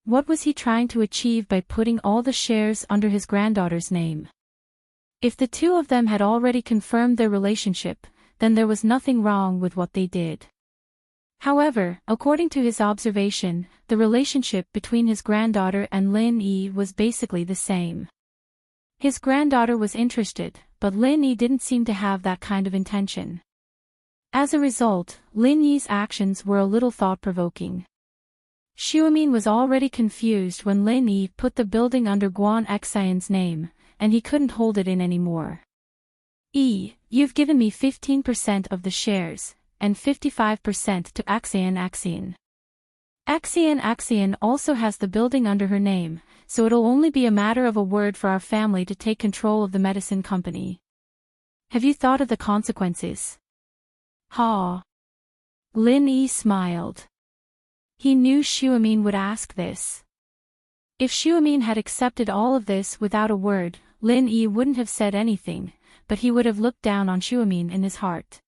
What was he trying to achieve by putting all the shares under his granddaughter's name? If the two of them had already confirmed their relationship, then there was nothing wrong with what they did. However, according to his observation, the relationship between his granddaughter and Lin Yi was basically the same. His granddaughter was interested, but Lin Yi didn't seem to have that kind of intention. As a result, Lin Yi's actions were a little thought-provoking. Xiumin was already confused when Lin Yi put the building under Guan Xian's name, and he couldn't hold it in anymore. You've given me 15% of the shares, and 55% to Xian. Xian also has the building under her name, so it'll only be a matter of a word for our family to take control of the medicine company. Have you thought of the consequences? Ha! Lin Yi smiled. He knew Xiumin would ask this. If Xiumin had accepted all of this without a word, Lin Yi wouldn't have said anything, but he would have looked down on Xiumin in his heart.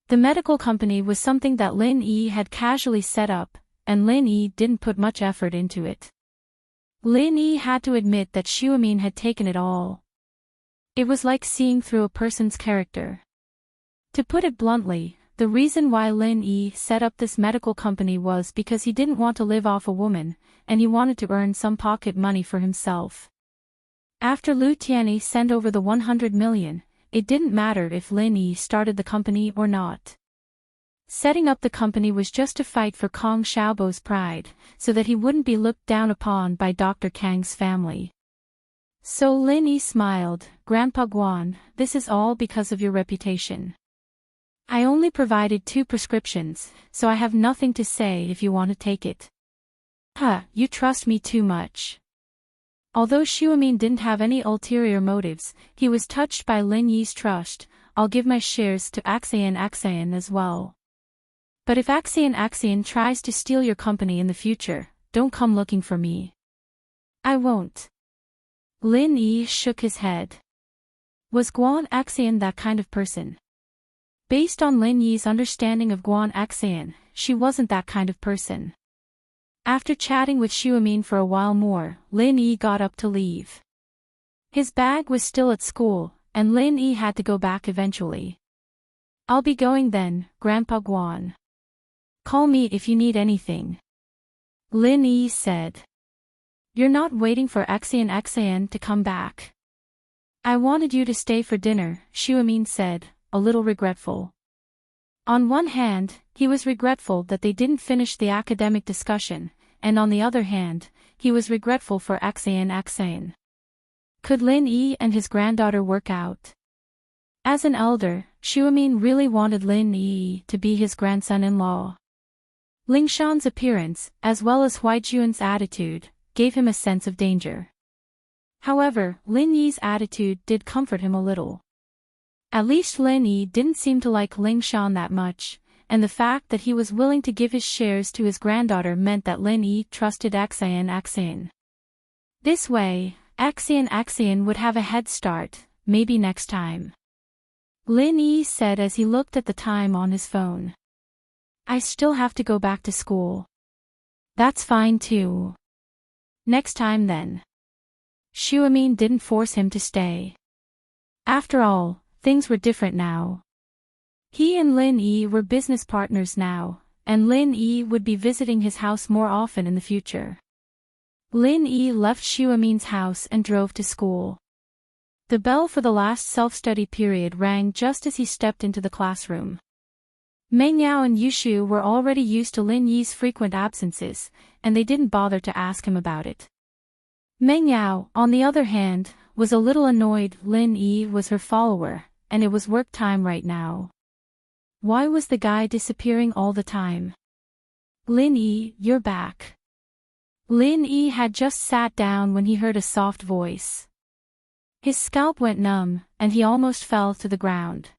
The medical company was something that Lin Yi had casually set up, and Lin Yi didn't put much effort into it. Lin Yi had to admit that Xiumin had taken it all. It was like seeing through a person's character. To put it bluntly, the reason why Lin Yi set up this medical company was because he didn't want to live off a woman, and he wanted to earn some pocket money for himself. After Lu Tianyi sent over the 100 million, it didn't matter if Lin Yi started the company or not. Setting up the company was just to fight for Kong Xiaobo's pride, so that he wouldn't be looked down upon by Dr. Kang's family. So Lin Yi smiled, Grandpa Guan, this is all because of your reputation. I only provided 2 prescriptions, so I have nothing to say if you want to take it. You trust me too much. Although Xiumin didn't have any ulterior motives, he was touched by Lin Yi's trust. I'll give my shares to Xian as well. But if Xian tries to steal your company in the future, don't come looking for me. I won't. Lin Yi shook his head. Was Guan Xian that kind of person? Based on Lin Yi's understanding of Guan Xian, she wasn't that kind of person. After chatting with Xiumin for a while more, Lin Yi got up to leave. His bag was still at school, and Lin Yi had to go back eventually. I'll be going then, Grandpa Guan. Call me if you need anything. Lin Yi said. You're not waiting for Xian to come back. I wanted you to stay for dinner, Xiumin said, a little regretful. On one hand, he was regretful that they didn't finish the academic discussion, and on the other hand, he was regretful for Xian. Could Lin Yi and his granddaughter work out? As an elder, Xiumin really wanted Lin Yi to be his grandson-in-law. Lingshan's appearance, as well as Huaijuan's attitude, gave him a sense of danger. However, Lin Yi's attitude did comfort him a little. At least Lin Yi didn't seem to like Lingshan that much, and the fact that he was willing to give his shares to his granddaughter meant that Lin Yi trusted Axian. This way, Axian would have a head start, maybe next time. Lin Yi said as he looked at the time on his phone. I still have to go back to school. That's fine too. Next time then. Xiaomin didn't force him to stay. After all, things were different now. He and Lin Yi were business partners now, and Lin Yi would be visiting his house more often in the future. Lin Yi left Xiaomin's house and drove to school. The bell for the last self-study period rang just as he stepped into the classroom. Meng Yao and Yushu were already used to Lin Yi's frequent absences, and they didn't bother to ask him about it. Meng Yao, on the other hand, was a little annoyed. Lin Yi was her follower, and it was work time right now. Why was the guy disappearing all the time? Lin Yi, you're back. Lin Yi had just sat down when he heard a soft voice. His scalp went numb, and he almost fell to the ground.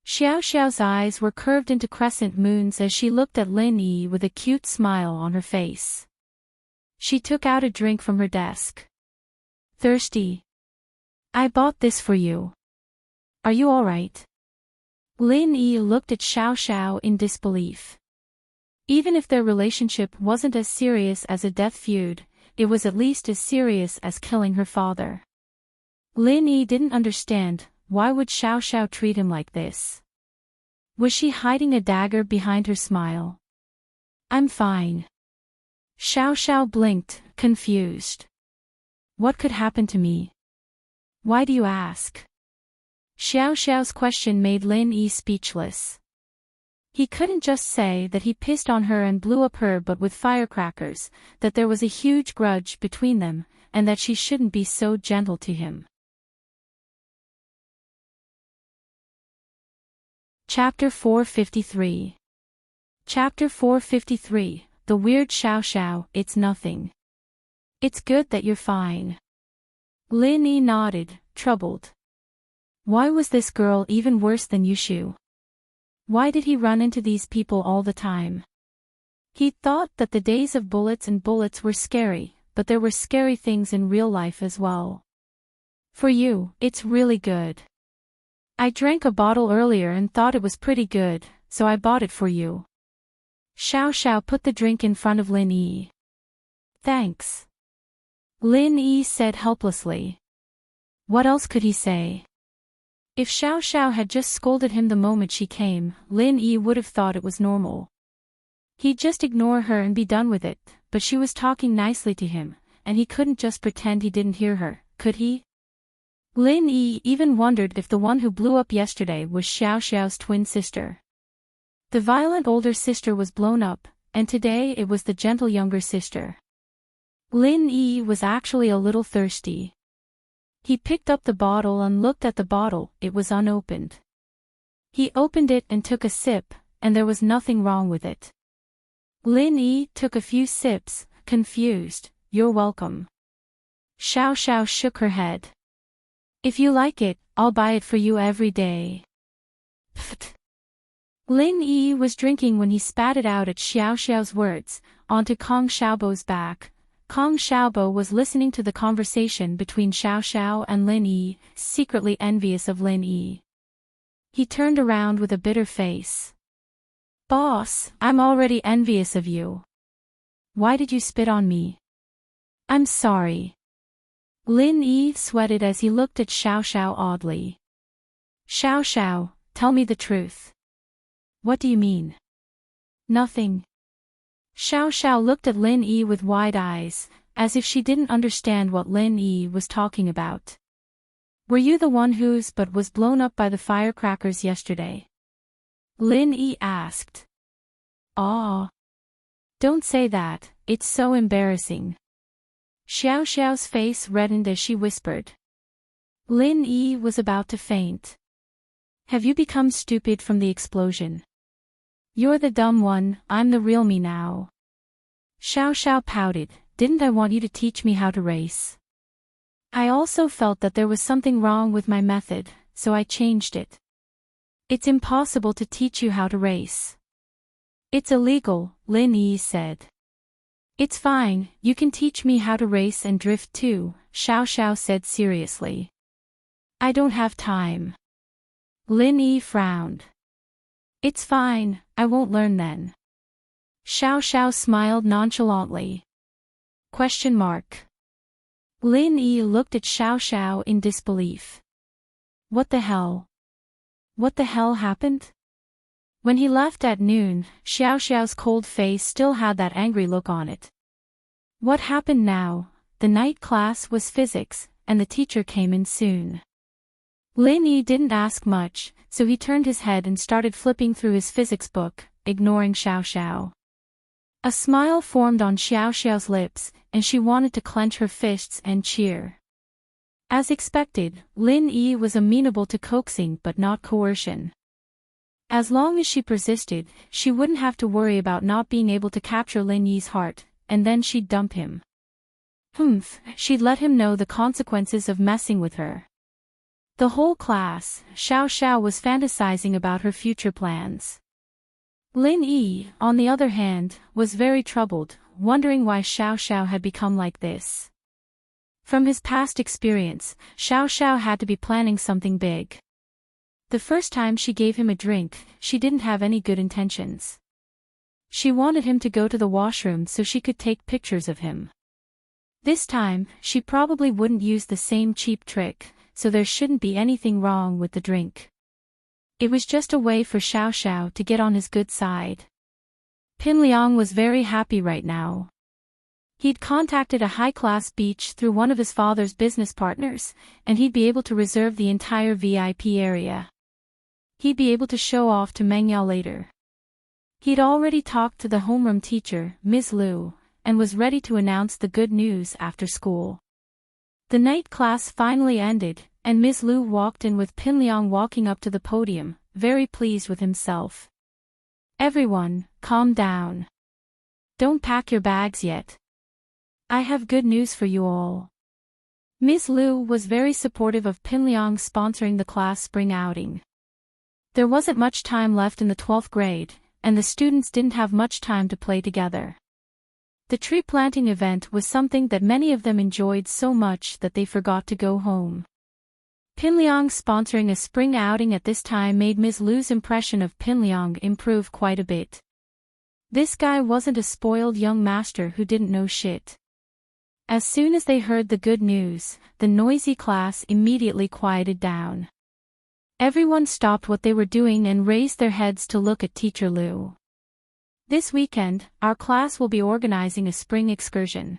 Xiao's eyes were curved into crescent moons as she looked at Lin Yi with a cute smile on her face. She took out a drink from her desk. Thirsty? I bought this for you. Are you alright? Lin Yi looked at Xiao in disbelief. Even if their relationship wasn't as serious as a death feud, it was at least as serious as killing her father. Lin Yi didn't understand. Why would Xiao treat him like this? Was she hiding a dagger behind her smile? I'm fine. Xiao blinked, confused. What could happen to me? Why do you ask? Xiao's question made Lin Yi speechless. He couldn't just say that he pissed on her and blew up her butt with firecrackers, that there was a huge grudge between them, and that she shouldn't be so gentle to him. Chapter 453. Chapter 453, The Weird Xiao, It's nothing. It's good that you're fine. Lin Yi nodded, troubled. Why was this girl even worse than Yushu? Why did he run into these people all the time? He thought that the days of bullets were scary, but there were scary things in real life as well. For you, it's really good. I drank a bottle earlier and thought it was pretty good, so I bought it for you. Xiao put the drink in front of Lin Yi. Thanks. Lin Yi said helplessly. What else could he say? If Xiao had just scolded him the moment she came, Lin Yi would have thought it was normal. He'd just ignore her and be done with it, but she was talking nicely to him, and he couldn't just pretend he didn't hear her, could he? Lin Yi even wondered if the one who blew up yesterday was Xiao's twin sister. The violent older sister was blown up, and today it was the gentle younger sister. Lin Yi was actually a little thirsty. He picked up the bottle and looked at the bottle. It was unopened. He opened it and took a sip, and there was nothing wrong with it. Lin Yi took a few sips, confused. You're welcome. Xiao shook her head. If you like it, I'll buy it for you every day. Pfft. Lin Yi was drinking when he spat it out at Xiao's words, onto Kong Xiaobo's back. Kong Xiaobo was listening to the conversation between Xiao and Lin Yi, secretly envious of Lin Yi. He turned around with a bitter face. Boss, I'm already envious of you. Why did you spit on me? I'm sorry. Lin Yi sweated as he looked at Xiao oddly. Xiao, tell me the truth. What do you mean? Nothing. Xiao looked at Lin Yi with wide eyes, as if she didn't understand what Lin Yi was talking about. Were you the one whose butt was blown up by the firecrackers yesterday? Lin Yi asked. Aw. Don't say that, it's so embarrassing. Xiao's face reddened as she whispered. Lin Yi was about to faint. Have you become stupid from the explosion? You're the dumb one, I'm the real me now. Xiao pouted. Didn't I want you to teach me how to race? I also felt that there was something wrong with my method, so I changed it. It's impossible to teach you how to race. It's illegal, Lin Yi said. It's fine, you can teach me how to race and drift too, Xiao Xiao said seriously. I don't have time. Lin Yi frowned. It's fine, I won't learn then. Xiao Xiao smiled nonchalantly. Question mark. Lin Yi looked at Xiao Xiao in disbelief. What the hell? What the hell happened? When he left at noon, Xiao Xiao's cold face still had that angry look on it. What happened now? The night class was physics, and the teacher came in soon. Lin Yi didn't ask much, so he turned his head and started flipping through his physics book, ignoring Xiao Xiao. A smile formed on Xiao Xiao's lips, and she wanted to clench her fists and cheer. As expected, Lin Yi was amenable to coaxing but not coercion. As long as she persisted, she wouldn't have to worry about not being able to capture Lin Yi's heart, and then she'd dump him. She'd let him know the consequences of messing with her. The whole class, Xiao Xiao was fantasizing about her future plans. Lin Yi, on the other hand, was very troubled, wondering why Xiao Xiao had become like this. From his past experience, Xiao Xiao had to be planning something big. The first time she gave him a drink, she didn't have any good intentions. She wanted him to go to the washroom so she could take pictures of him. This time, she probably wouldn't use the same cheap trick, so there shouldn't be anything wrong with the drink. It was just a way for Xiao Xiao to get on his good side. Pin Liang was very happy right now. He'd contacted a high-class beach through one of his father's business partners, and he'd be able to reserve the entire VIP area. He'd be able to show off to Meng Yao later. He'd already talked to the homeroom teacher, Ms. Liu, and was ready to announce the good news after school. The night class finally ended, and Ms. Liu walked in with Pin Liang walking up to the podium, very pleased with himself. Everyone, calm down. Don't pack your bags yet. I have good news for you all. Ms. Liu was very supportive of Pin Liang sponsoring the class spring outing. There wasn't much time left in the 12th grade, and the students didn't have much time to play together. The tree planting event was something that many of them enjoyed so much that they forgot to go home. Pin Liang sponsoring a spring outing at this time made Ms. Liu's impression of Pin Liang improve quite a bit. This guy wasn't a spoiled young master who didn't know shit. As soon as they heard the good news, the noisy class immediately quieted down. Everyone stopped what they were doing and raised their heads to look at Teacher Liu. This weekend, our class will be organizing a spring excursion.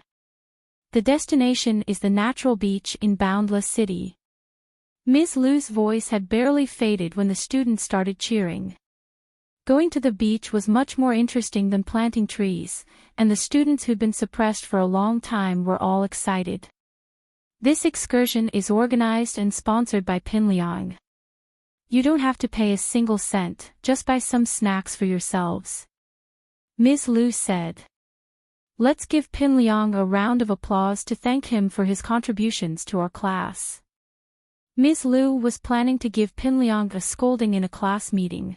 The destination is the natural beach in Boundless City. Ms. Liu's voice had barely faded when the students started cheering. Going to the beach was much more interesting than planting trees, and the students who'd been suppressed for a long time were all excited. This excursion is organized and sponsored by Pin Liang. You don't have to pay a single cent, just buy some snacks for yourselves. Ms. Liu said. Let's give Pin Liang a round of applause to thank him for his contributions to our class. Ms. Liu was planning to give Pin Liang a scolding in a class meeting.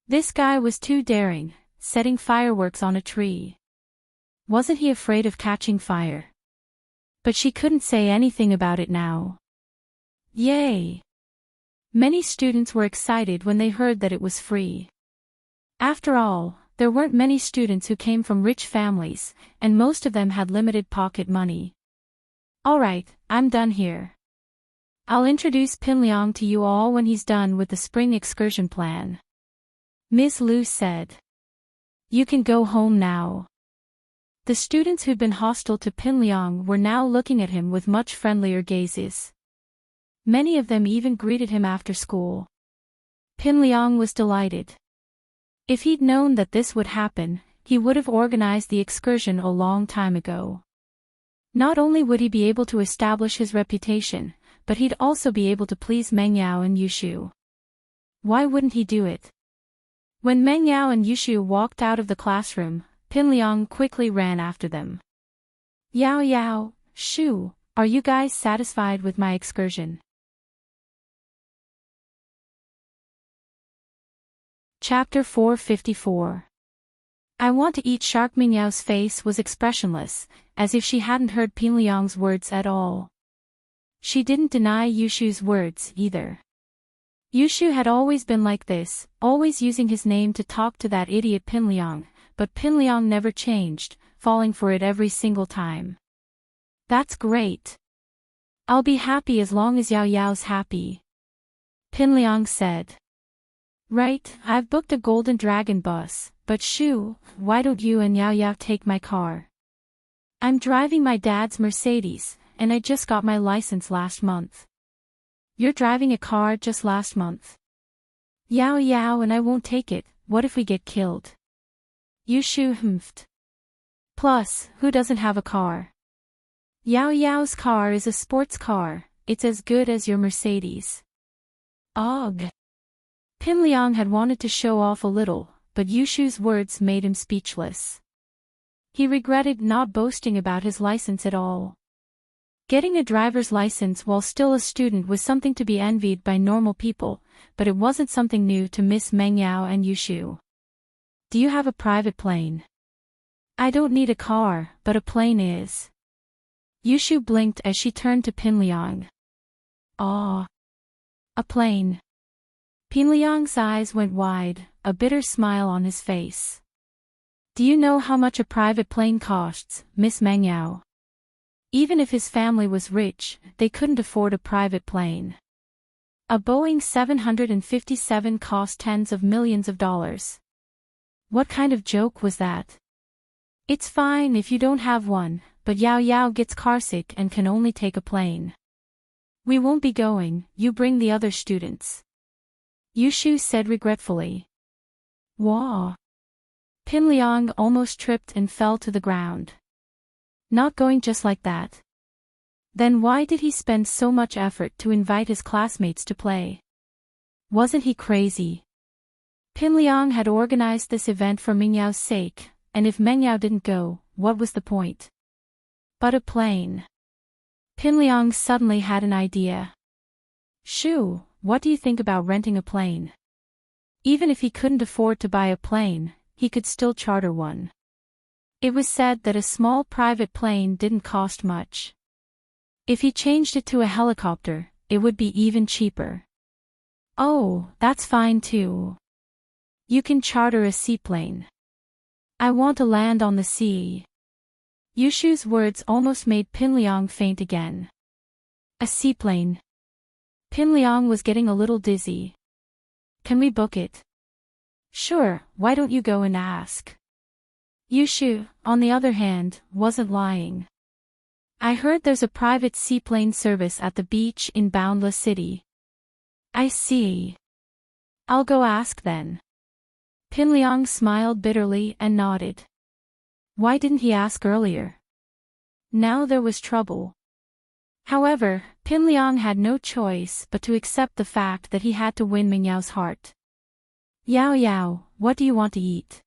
This guy was too daring, setting fireworks on a tree. Wasn't he afraid of catching fire? But she couldn't say anything about it now. Yay! Many students were excited when they heard that it was free. After all, there weren't many students who came from rich families, and most of them had limited pocket money. Alright, I'm done here. I'll introduce Pin Liang to you all when he's done with the spring excursion plan. Ms. Liu said. You can go home now. The students who'd been hostile to Pin Liang were now looking at him with much friendlier gazes. Many of them even greeted him after school. Pin Liang was delighted. If he'd known that this would happen, he would have organized the excursion a long time ago. Not only would he be able to establish his reputation, but he'd also be able to please Meng Yao and Yushu. Why wouldn't he do it? When Meng Yao and Yushu walked out of the classroom, Pin Liang quickly ran after them. Yao Yao, Shu, are you guys satisfied with my excursion? Chapter 454. I want to eat shark. Mingyao's face was expressionless, as if she hadn't heard Pinliang's words at all. She didn't deny Yushu's words, either. Yushu had always been like this, always using his name to talk to that idiot Pinliang, but Pinliang never changed, falling for it every single time. That's great. I'll be happy as long as Yao Yao's happy. Pinliang said. Right, I've booked a Golden Dragon bus, but Shu, why don't you and Yao Yao take my car? I'm driving my dad's Mercedes, and I just got my license last month. You're driving a car just last month. Yao Yao and I won't take it, what if we get killed? Yushu humphed. Plus, who doesn't have a car? Yao Yao's car is a sports car, it's as good as your Mercedes. Ugh. Pinliang had wanted to show off a little, but Yushu's words made him speechless. He regretted not boasting about his license at all. Getting a driver's license while still a student was something to be envied by normal people, but it wasn't something new to Miss Mengyao and Yushu. Do you have a private plane? I don't need a car, but a plane is. Yushu blinked as she turned to Pinliang. Ah. A plane. Pinliang's eyes went wide, a bitter smile on his face. Do you know how much a private plane costs, Miss Mengyao? Even if his family was rich, they couldn't afford a private plane. A Boeing 757 cost tens of millions of dollars. What kind of joke was that? It's fine if you don't have one, but Yao Yao gets carsick and can only take a plane. We won't be going, you bring the other students. Yushu said regretfully. Wah. Pinliang almost tripped and fell to the ground. Not going just like that. Then why did he spend so much effort to invite his classmates to play? Wasn't he crazy? Pinliang had organized this event for Mingyao's sake, and if Mengyao didn't go, what was the point? But a plane. Pinliang suddenly had an idea. Shu, what do you think about renting a plane? Even if he couldn't afford to buy a plane, he could still charter one. It was said that a small private plane didn't cost much. If he changed it to a helicopter, it would be even cheaper. Oh, that's fine too. You can charter a seaplane. I want to land on the sea. Yushu's words almost made Pinliang faint again. A seaplane. Pinliang was getting a little dizzy. Can we book it? Sure, why don't you go and ask? Yushu, on the other hand, wasn't lying. I heard there's a private seaplane service at the beach in Boundless City. I see. I'll go ask then. Pinliang smiled bitterly and nodded. Why didn't he ask earlier? Now there was trouble. However, Pinliang had no choice but to accept the fact that he had to win Mingyao's heart. Yao Yao, what do you want to eat?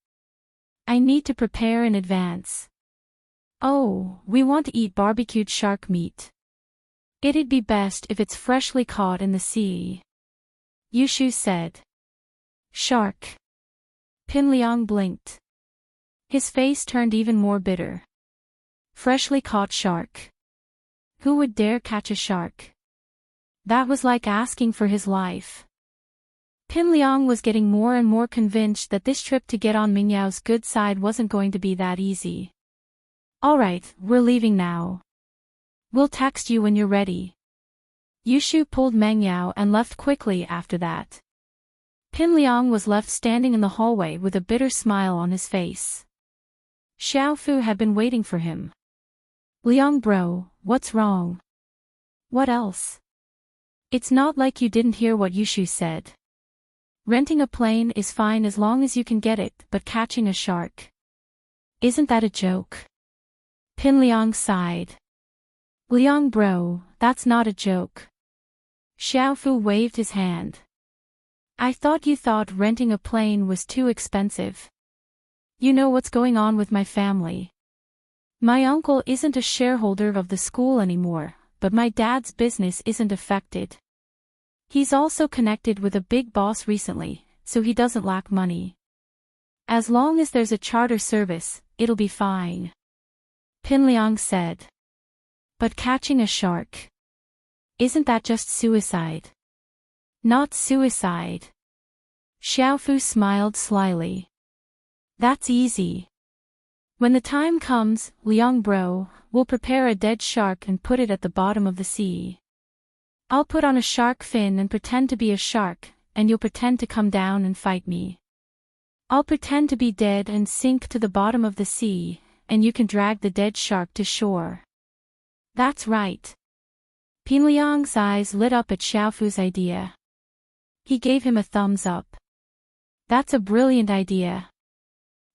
I need to prepare in advance. Oh, we want to eat barbecued shark meat. It'd be best if it's freshly caught in the sea. Yushu said. Shark. Pinliang blinked. His face turned even more bitter. Freshly caught shark. Who would dare catch a shark? That was like asking for his life. Pinliang was getting more and more convinced that this trip to get on Mingyao's good side wasn't going to be that easy. Alright, we're leaving now. We'll text you when you're ready. Yushu pulled Mengyao and left quickly after that. Pinliang was left standing in the hallway with a bitter smile on his face. Xiaofu had been waiting for him. Liang bro, what's wrong? What else? It's not like you didn't hear what Yushu said. Renting a plane is fine as long as you can get it, but catching a shark. Isn't that a joke? Pinliang sighed. Liang bro, that's not a joke. Xiaofu waved his hand. I thought you thought renting a plane was too expensive. You know what's going on with my family. My uncle isn't a shareholder of the school anymore, but my dad's business isn't affected. He's also connected with a big boss recently, so he doesn't lack money. As long as there's a charter service, it'll be fine. Pinliang said. But catching a shark. Isn't that just suicide? Not suicide. Xiaofu smiled slyly. That's easy. When the time comes, Liang bro, we'll prepare a dead shark and put it at the bottom of the sea. I'll put on a shark fin and pretend to be a shark, and you'll pretend to come down and fight me. I'll pretend to be dead and sink to the bottom of the sea, and you can drag the dead shark to shore. That's right. Pinliang's eyes lit up at Xiaofu's idea. He gave him a thumbs up. That's a brilliant idea.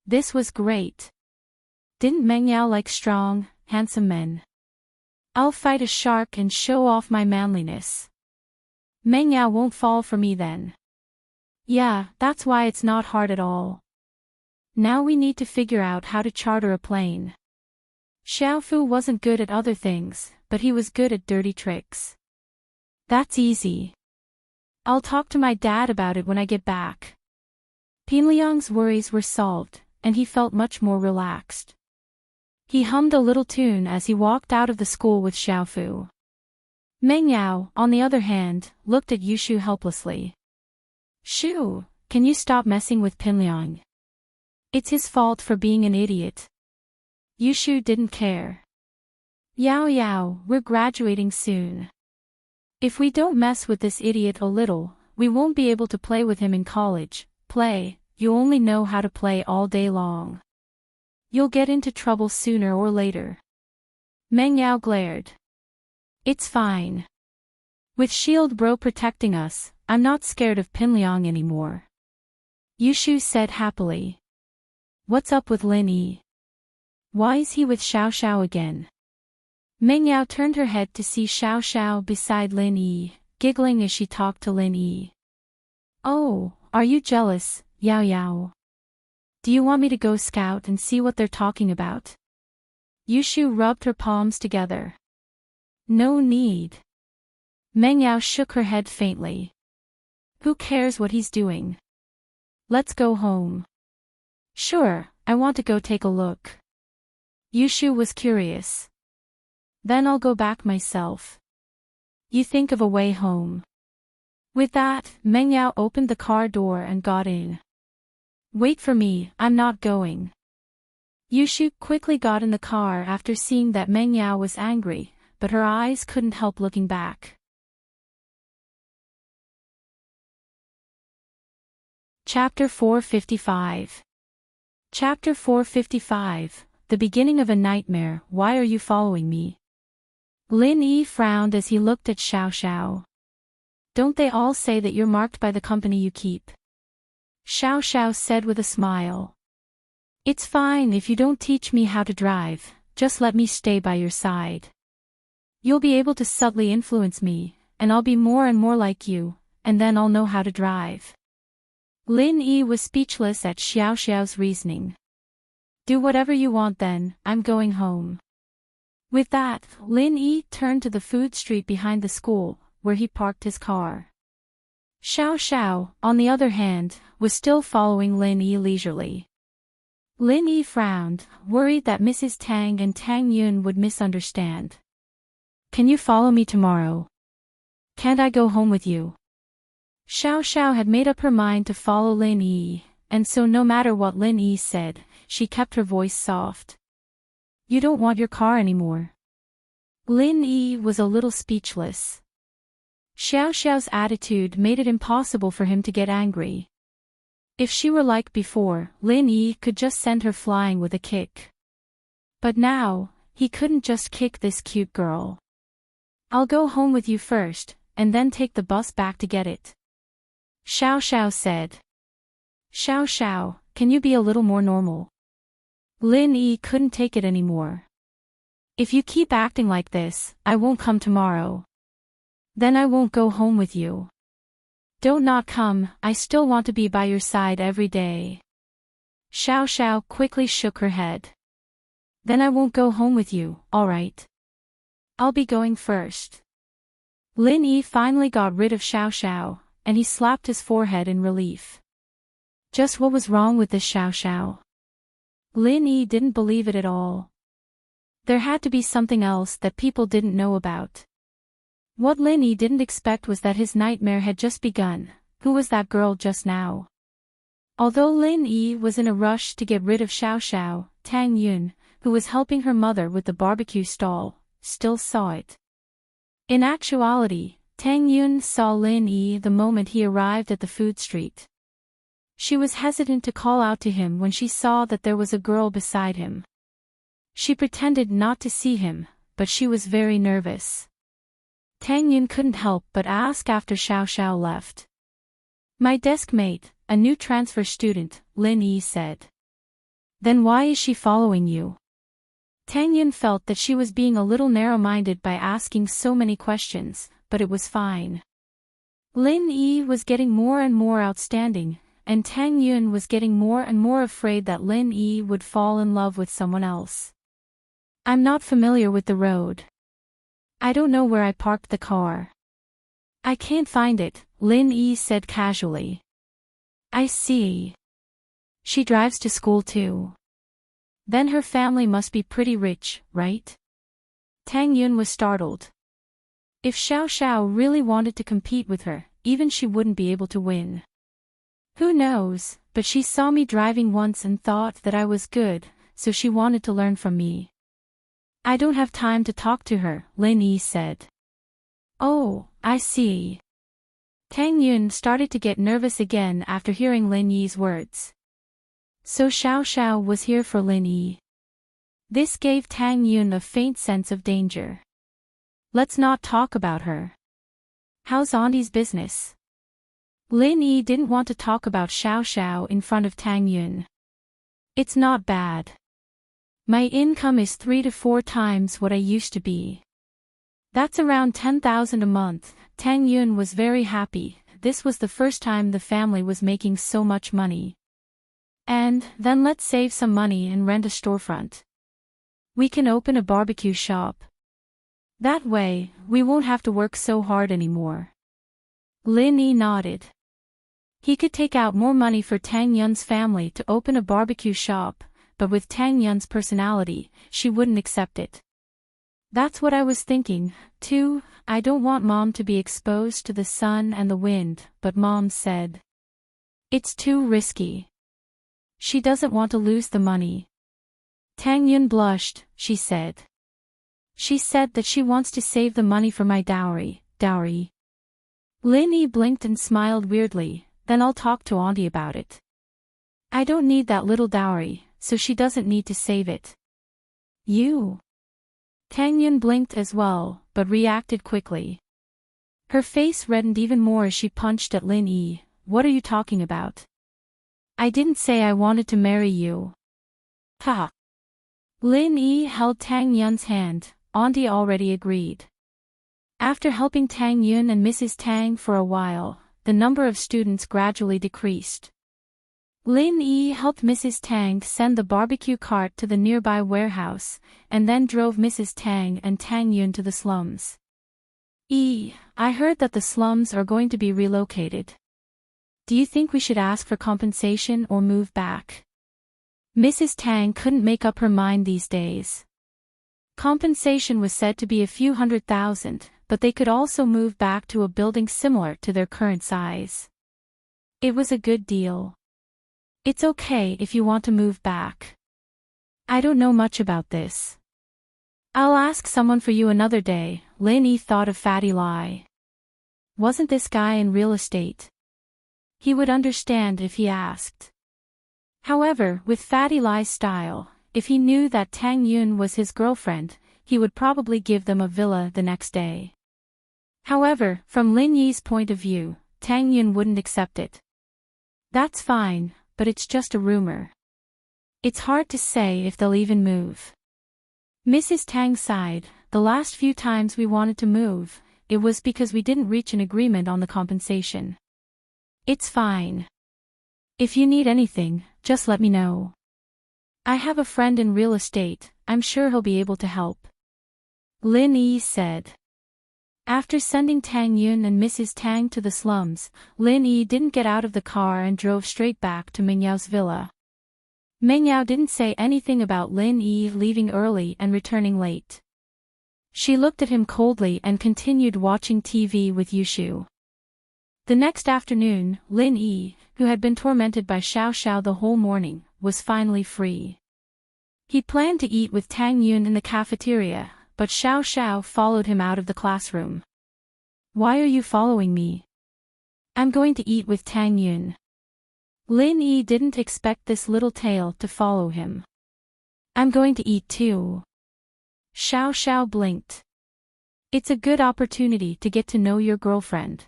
This was great. Didn't Meng Yao like strong, handsome men? I'll fight a shark and show off my manliness. Meng Yao won't fall for me then. Yeah, that's why it's not hard at all. Now we need to figure out how to charter a plane. Xiaofu wasn't good at other things, but he was good at dirty tricks. That's easy. I'll talk to my dad about it when I get back. Pinliang's worries were solved, and he felt much more relaxed. He hummed a little tune as he walked out of the school with Xiaofu. Meng Yao, on the other hand, looked at Yushu helplessly. Shu, can you stop messing with Pinliang? It's his fault for being an idiot. Yushu didn't care. Yao, we're graduating soon. If we don't mess with this idiot a little, we won't be able to play with him in college. Play, you only know how to play all day long. You'll get into trouble sooner or later. Meng Yao glared. It's fine. With Shield Bro protecting us, I'm not scared of Pinliang anymore. Yushu said happily. What's up with Lin Yi? Why is he with Xiao Xiao again? Meng Yao turned her head to see Xiao Xiao beside Lin Yi, giggling as she talked to Lin Yi. Oh, are you jealous, Yao? Do you want me to go scout and see what they're talking about? Yushu rubbed her palms together. No need. Meng Yao shook her head faintly. Who cares what he's doing? Let's go home. Sure, I want to go take a look. Yushu was curious. Then I'll go back myself. You think of a way home. With that, Meng Yao opened the car door and got in. Wait for me, I'm not going. Yushu quickly got in the car after seeing that Meng Yao was angry, but her eyes couldn't help looking back. Chapter 455. Chapter 455, The Beginning of a Nightmare. Why are you following me? Lin Yi frowned as he looked at Xiao Xiao. Don't they all say that you're marked by the company you keep? Xiao Xiao said with a smile. It's fine if you don't teach me how to drive, just let me stay by your side. You'll be able to subtly influence me, and I'll be more and more like you, and then I'll know how to drive. Lin Yi was speechless at Xiao Xiao's reasoning. Do whatever you want then, I'm going home. With that, Lin Yi turned to the food street behind the school, where he parked his car. Xiao Xiao, on the other hand, was still following Lin Yi leisurely. Lin Yi frowned, worried that Mrs. Tang and Tang Yun would misunderstand. Can you follow me tomorrow? Can't I go home with you? Xiao Xiao had made up her mind to follow Lin Yi, and so no matter what Lin Yi said, she kept her voice soft. You don't want your car anymore. Lin Yi was a little speechless. Xiao Xiao's attitude made it impossible for him to get angry. If she were like before, Lin Yi could just send her flying with a kick. But now, he couldn't just kick this cute girl. I'll go home with you first, and then take the bus back to get it. Xiao Xiao said. Xiao Xiao, can you be a little more normal? Lin Yi couldn't take it anymore. If you keep acting like this, I won't come tomorrow. Then I won't go home with you. Don't not come, I still want to be by your side every day. Xiao Xiao quickly shook her head. Then I won't go home with you, alright? I'll be going first. Lin Yi finally got rid of Xiao Xiao, and he slapped his forehead in relief. Just what was wrong with this Xiao Xiao? Lin Yi didn't believe it at all. There had to be something else that people didn't know about. What Lin Yi didn't expect was that his nightmare had just begun. Who was that girl just now? Although Lin Yi was in a rush to get rid of Xiao Xiao, Tang Yun, who was helping her mother with the barbecue stall, still saw it. In actuality, Tang Yun saw Lin Yi the moment he arrived at the food street. She was hesitant to call out to him when she saw that there was a girl beside him. She pretended not to see him, but she was very nervous. Tang Yun couldn't help but ask after Xiao Xiao left. My desk mate, a new transfer student, Lin Yi said. Then why is she following you? Tang Yun felt that she was being a little narrow-minded by asking so many questions, but it was fine. Lin Yi was getting more and more outstanding, and Tang Yun was getting more and more afraid that Lin Yi would fall in love with someone else. I'm not familiar with the road. I don't know where I parked the car. I can't find it, Lin Yi said casually. I see. She drives to school too. Then her family must be pretty rich, right? Tang Yun was startled. If Xiao Xiao really wanted to compete with her, even she wouldn't be able to win. Who knows, but she saw me driving once and thought that I was good, so she wanted to learn from me. I don't have time to talk to her, Lin Yi said. Oh, I see. Tang Yun started to get nervous again after hearing Lin Yi's words. So Xiao Xiao was here for Lin Yi. This gave Tang Yun a faint sense of danger. Let's not talk about her. How's Auntie's business? Lin Yi didn't want to talk about Xiao Xiao in front of Tang Yun. It's not bad. My income is 3 to 4 times what I used to be. That's around 10,000 a month. Tang Yun was very happy. This was the first time the family was making so much money. And then let's save some money and rent a storefront. We can open a barbecue shop. That way, we won't have to work so hard anymore. Lin Yi nodded. He could take out more money for Tang Yun's family to open a barbecue shop, but with Tang Yun's personality, she wouldn't accept it. That's what I was thinking, too. I don't want Mom to be exposed to the sun and the wind, but Mom said. It's too risky. She doesn't want to lose the money. Tang Yun blushed, she said. She said that she wants to save the money for my dowry. Lin Yi blinked and smiled weirdly, then I'll talk to Auntie about it. I don't need that little dowry, so she doesn't need to save it. You? Tang Yun blinked as well, but reacted quickly. Her face reddened even more as she punched at Lin Yi. What are you talking about? I didn't say I wanted to marry you. Ha! Lin Yi held Tang Yun's hand. Auntie already agreed. After helping Tang Yun and Mrs. Tang for a while, the number of students gradually decreased. Lin Yi helped Mrs. Tang send the barbecue cart to the nearby warehouse, and then drove Mrs. Tang and Tang Yun to the slums. I heard that the slums are going to be relocated. Do you think we should ask for compensation or move back? Mrs. Tang couldn't make up her mind these days. Compensation was said to be a few $100,000, but they could also move back to a building similar to their current size. It was a good deal. It's okay if you want to move back. I don't know much about this. I'll ask someone for you another day. Lin Yi thought of Fatty Lai. Wasn't this guy in real estate? He would understand if he asked. However, with Fatty Lai's style, if he knew that Tang Yun was his girlfriend, he would probably give them a villa the next day. However, from Lin Yi's point of view, Tang Yun wouldn't accept it. That's fine, but it's just a rumor. It's hard to say if they'll even move. Mrs. Tang sighed. The last few times we wanted to move, it was because we didn't reach an agreement on the compensation. It's fine. If you need anything, just let me know. I have a friend in real estate, I'm sure he'll be able to help. Lin Yi said. After sending Tang Yun and Mrs. Tang to the slums, Lin Yi didn't get out of the car and drove straight back to Meng Yao's villa. Meng Yao didn't say anything about Lin Yi leaving early and returning late. She looked at him coldly and continued watching TV with Yushu. The next afternoon, Lin Yi, who had been tormented by Xiao Xiao the whole morning, was finally free. He planned to eat with Tang Yun in the cafeteria, but Xiao Xiao followed him out of the classroom. "Why are you following me?" "I'm going to eat with Tang Yun." Lin Yi didn't expect this little tail to follow him. "I'm going to eat too." Xiao Xiao blinked. "It's a good opportunity to get to know your girlfriend.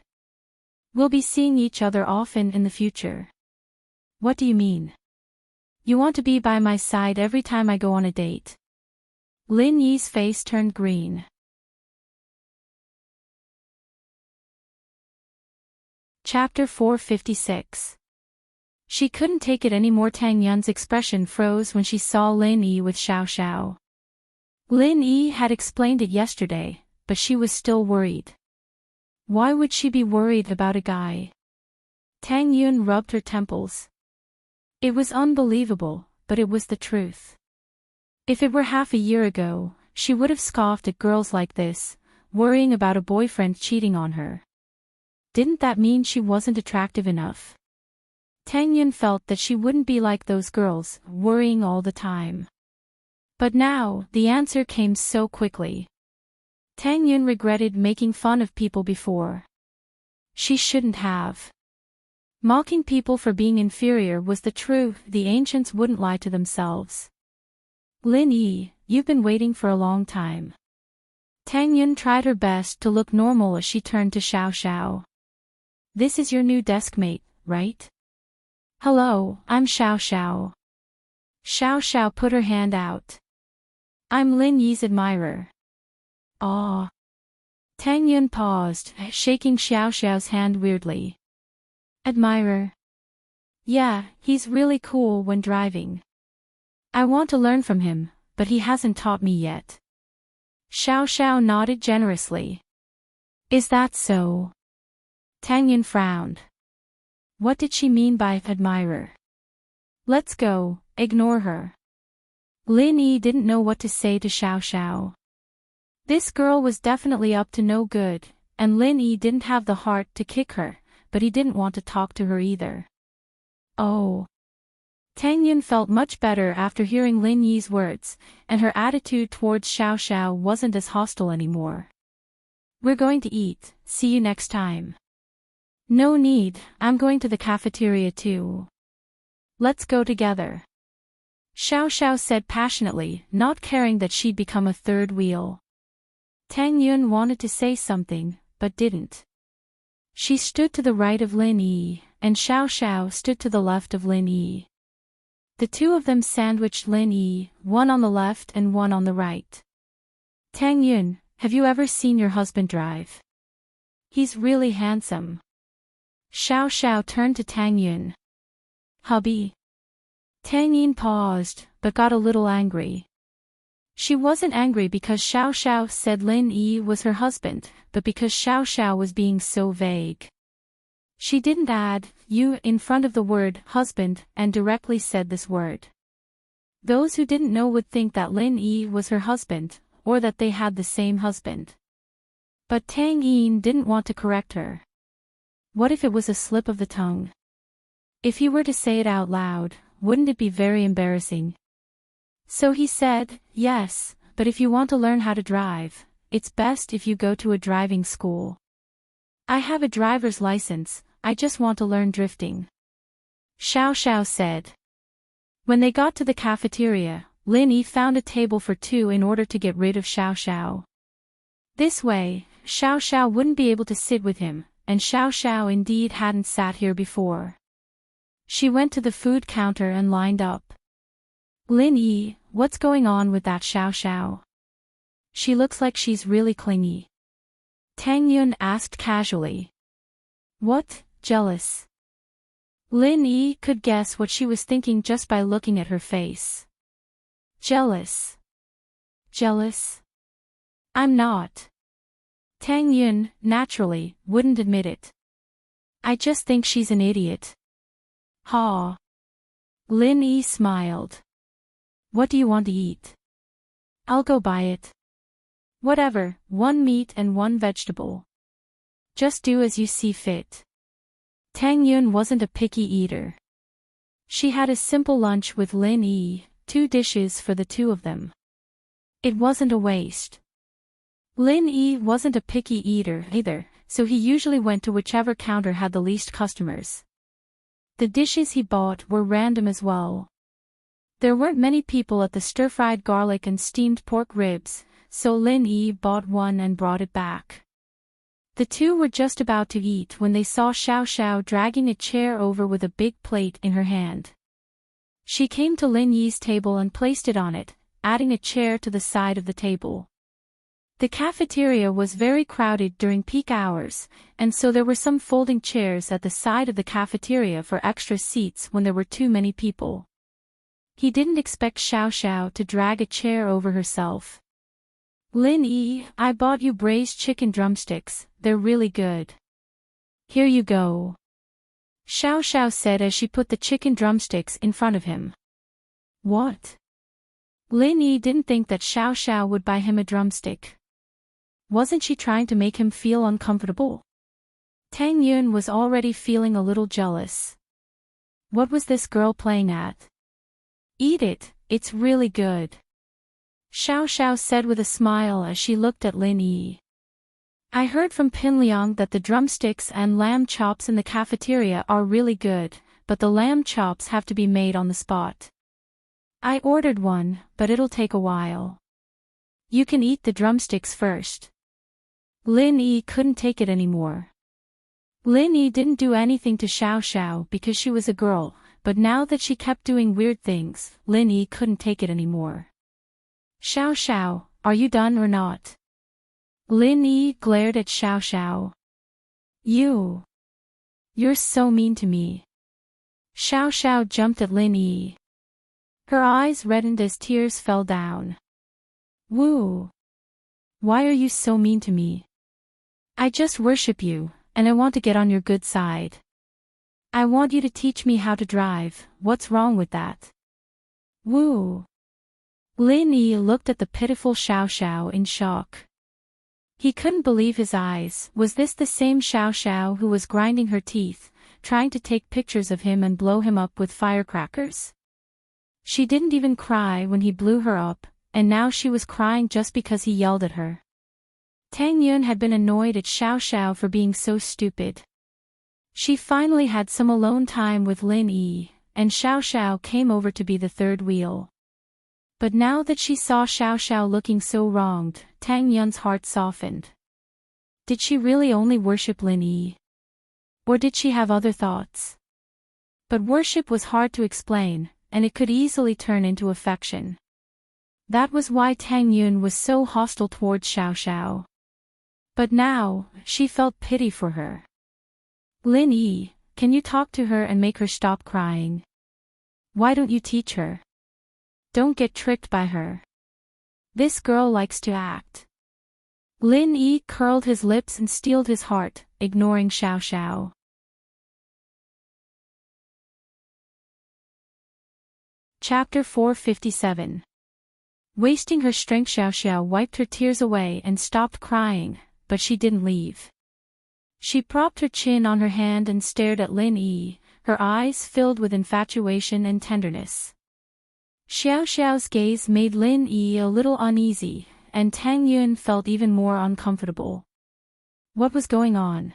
We'll be seeing each other often in the future." "What do you mean?" "You want to be by my side every time I go on a date." Lin Yi's face turned green. Chapter 456. She couldn't take it anymore. Tang Yun's expression froze when she saw Lin Yi with Xiao Xiao. Lin Yi had explained it yesterday, but she was still worried. Why would she be worried about a guy? Tang Yun rubbed her temples. It was unbelievable, but it was the truth. If it were half a year ago, she would have scoffed at girls like this, worrying about a boyfriend cheating on her. Didn't that mean she wasn't attractive enough? Tang Yun felt that she wouldn't be like those girls, worrying all the time. But now, the answer came so quickly. Tang Yun regretted making fun of people before. She shouldn't have. Mocking people for being inferior was the truth. The ancients wouldn't lie to themselves. "Lin Yi, you've been waiting for a long time." Tang Yun tried her best to look normal as she turned to Xiao Xiao. "This is your new deskmate, right?" "Hello, I'm Xiao Xiao." Xiao Xiao put her hand out. "I'm Lin Yi's admirer." "Aw." Tang Yun paused, shaking Xiao Xiao's hand weirdly. "Admirer?" "Yeah, he's really cool when driving. I want to learn from him, but he hasn't taught me yet." Xiao Xiao nodded generously. "Is that so?" Tang Yun frowned. What did she mean by admirer? "Let's go, ignore her." Lin Yi didn't know what to say to Xiao Xiao. This girl was definitely up to no good, and Lin Yi didn't have the heart to kick her, but he didn't want to talk to her either. Oh. Tang Yun felt much better after hearing Lin Yi's words, and her attitude towards Xiao Xiao wasn't as hostile anymore. "We're going to eat, see you next time." "No need, I'm going to the cafeteria too." "Let's go together," Xiao Xiao said passionately, not caring that she'd become a third wheel. Tang Yun wanted to say something, but didn't. She stood to the right of Lin Yi, and Xiao Xiao stood to the left of Lin Yi. The two of them sandwiched Lin Yi, one on the left and one on the right. "Tang Yun, have you ever seen your husband drive? He's really handsome." Xiao Xiao turned to Tang Yun. "Hubby?" Tang Yun paused, but got a little angry. She wasn't angry because Xiao Xiao said Lin Yi was her husband, but because Xiao Xiao was being so vague. She didn't add "you" in front of the word husband and directly said this word. Those who didn't know would think that Lin Yi was her husband, or that they had the same husband. But Tang Yin didn't want to correct her. What if it was a slip of the tongue? If he were to say it out loud, wouldn't it be very embarrassing? So he said, "Yes, but if you want to learn how to drive, it's best if you go to a driving school. I have a driver's license, I just want to learn drifting." Xiao Xiao said. When they got to the cafeteria, Lin Yi found a table for two in order to get rid of Xiao Xiao. This way, Xiao Xiao wouldn't be able to sit with him, and Xiao Xiao indeed hadn't sat here before. She went to the food counter and lined up. "Lin Yi, what's going on with that Xiao Xiao? She looks like she's really clingy." Tang Yun asked casually. "What, jealous?" Lin Yi could guess what she was thinking just by looking at her face. "Jealous? Jealous? I'm not." Tang Yun, naturally, wouldn't admit it. I just think she's an idiot. Ha. Lin Yi smiled. What do you want to eat? I'll go buy it. Whatever, 1 meat and 1 vegetable. Just do as you see fit. Tang Yun wasn't a picky eater. She had a simple lunch with Lin Yi, 2 dishes for the 2 of them. It wasn't a waste. Lin Yi wasn't a picky eater either, so he usually went to whichever counter had the least customers. The dishes he bought were random as well. There weren't many people at the stir-fried garlic and steamed pork ribs, so Lin Yi bought 1 and brought it back. The 2 were just about to eat when they saw Xiao Xiao dragging a chair over with a big plate in her hand. She came to Lin Yi's table and placed it on it, adding a chair to the side of the table. The cafeteria was very crowded during peak hours, and so there were some folding chairs at the side of the cafeteria for extra seats when there were too many people. He didn't expect Xiao Xiao to drag a chair over herself. Lin Yi, I bought you braised chicken drumsticks, they're really good. Here you go. Xiao Xiao said as she put the chicken drumsticks in front of him. What? Lin Yi didn't think that Xiao Xiao would buy him a drumstick. Wasn't she trying to make him feel uncomfortable? Tang Yun was already feeling a little jealous. What was this girl playing at? Eat it, it's really good. Xiao Xiao said with a smile as she looked at Lin Yi. I heard from Pinliang that the drumsticks and lamb chops in the cafeteria are really good, but the lamb chops have to be made on the spot. I ordered 1, but it'll take a while. You can eat the drumsticks first. Lin Yi couldn't take it anymore. Lin Yi didn't do anything to Xiao Xiao because she was a girl, but now that she kept doing weird things, Lin Yi couldn't take it anymore. Xiao Xiao, are you done or not? Lin Yi glared at Xiao Xiao. You're so mean to me. Xiao Xiao jumped at Lin Yi. Her eyes reddened as tears fell down. Woo! Why are you so mean to me? I just worship you, and I want to get on your good side. I want you to teach me how to drive, what's wrong with that? Woo! Lin Yi looked at the pitiful Xiao Xiao in shock. He couldn't believe his eyes. Was this the same Xiao Xiao who was grinding her teeth, trying to take pictures of him and blow him up with firecrackers? She didn't even cry when he blew her up, and now she was crying just because he yelled at her. Tang Yun had been annoyed at Xiao Xiao for being so stupid. She finally had some alone time with Lin Yi, and Xiao Xiao came over to be the third wheel. But now that she saw Xiao Xiao looking so wronged, Tang Yun's heart softened. Did she really only worship Lin Yi? Or did she have other thoughts? But worship was hard to explain, and it could easily turn into affection. That was why Tang Yun was so hostile towards Xiao Xiao. But now, she felt pity for her. Lin Yi, can you talk to her and make her stop crying? Why don't you teach her? Don't get tricked by her. This girl likes to act. Lin Yi curled his lips and steeled his heart, ignoring Xiao Xiao. Chapter 457. Wasting her strength, Xiao Xiao wiped her tears away and stopped crying, but she didn't leave. She propped her chin on her hand and stared at Lin Yi, her eyes filled with infatuation and tenderness. Xiao Xiao's gaze made Lin Yi a little uneasy, and Tang Yun felt even more uncomfortable. What was going on?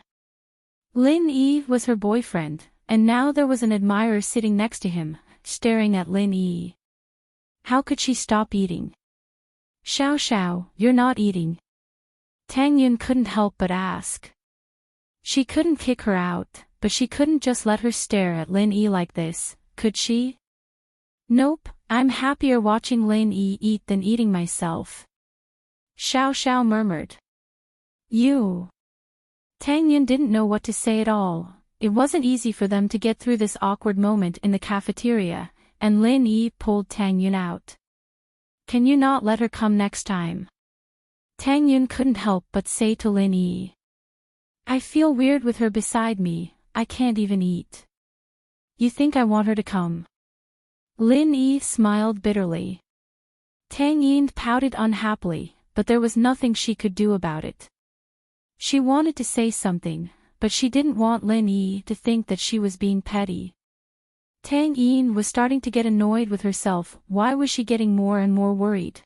Lin Yi was her boyfriend, and now there was an admirer sitting next to him, staring at Lin Yi. How could she stop eating? Xiao Xiao, you're not eating. Tang Yun couldn't help but ask. She couldn't kick her out, but she couldn't just let her stare at Lin Yi like this, could she? Nope, I'm happier watching Lin Yi eat than eating myself. Xiao Xiao murmured. You. Tang Yun didn't know what to say at all. It wasn't easy for them to get through this awkward moment in the cafeteria, and Lin Yi pulled Tang Yun out. Can you not let her come next time? Tang Yun couldn't help but say to Lin Yi. I feel weird with her beside me, I can't even eat. You think I want her to come? Lin Yi smiled bitterly. Tang Yin pouted unhappily, but there was nothing she could do about it. She wanted to say something, but she didn't want Lin Yi to think that she was being petty. Tang Yin was starting to get annoyed with herself. Why was she getting more and more worried?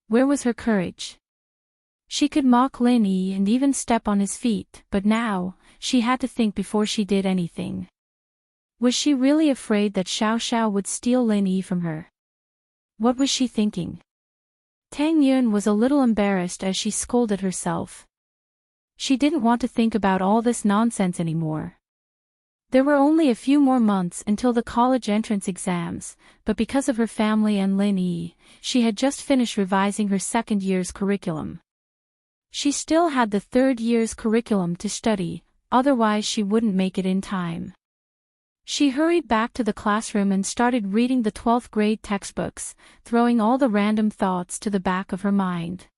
Where was her courage? She could mock Lin Yi and even step on his feet, but now, she had to think before she did anything. Was she really afraid that Xiao Xiao would steal Lin Yi from her? What was she thinking? Tang Yun was a little embarrassed as she scolded herself. She didn't want to think about all this nonsense anymore. There were only a few more months until the college entrance exams, but because of her family and Lin Yi, she had just finished revising her second year's curriculum. She still had the third year's curriculum to study, otherwise she wouldn't make it in time. She hurried back to the classroom and started reading the 12th grade textbooks, throwing all the random thoughts to the back of her mind.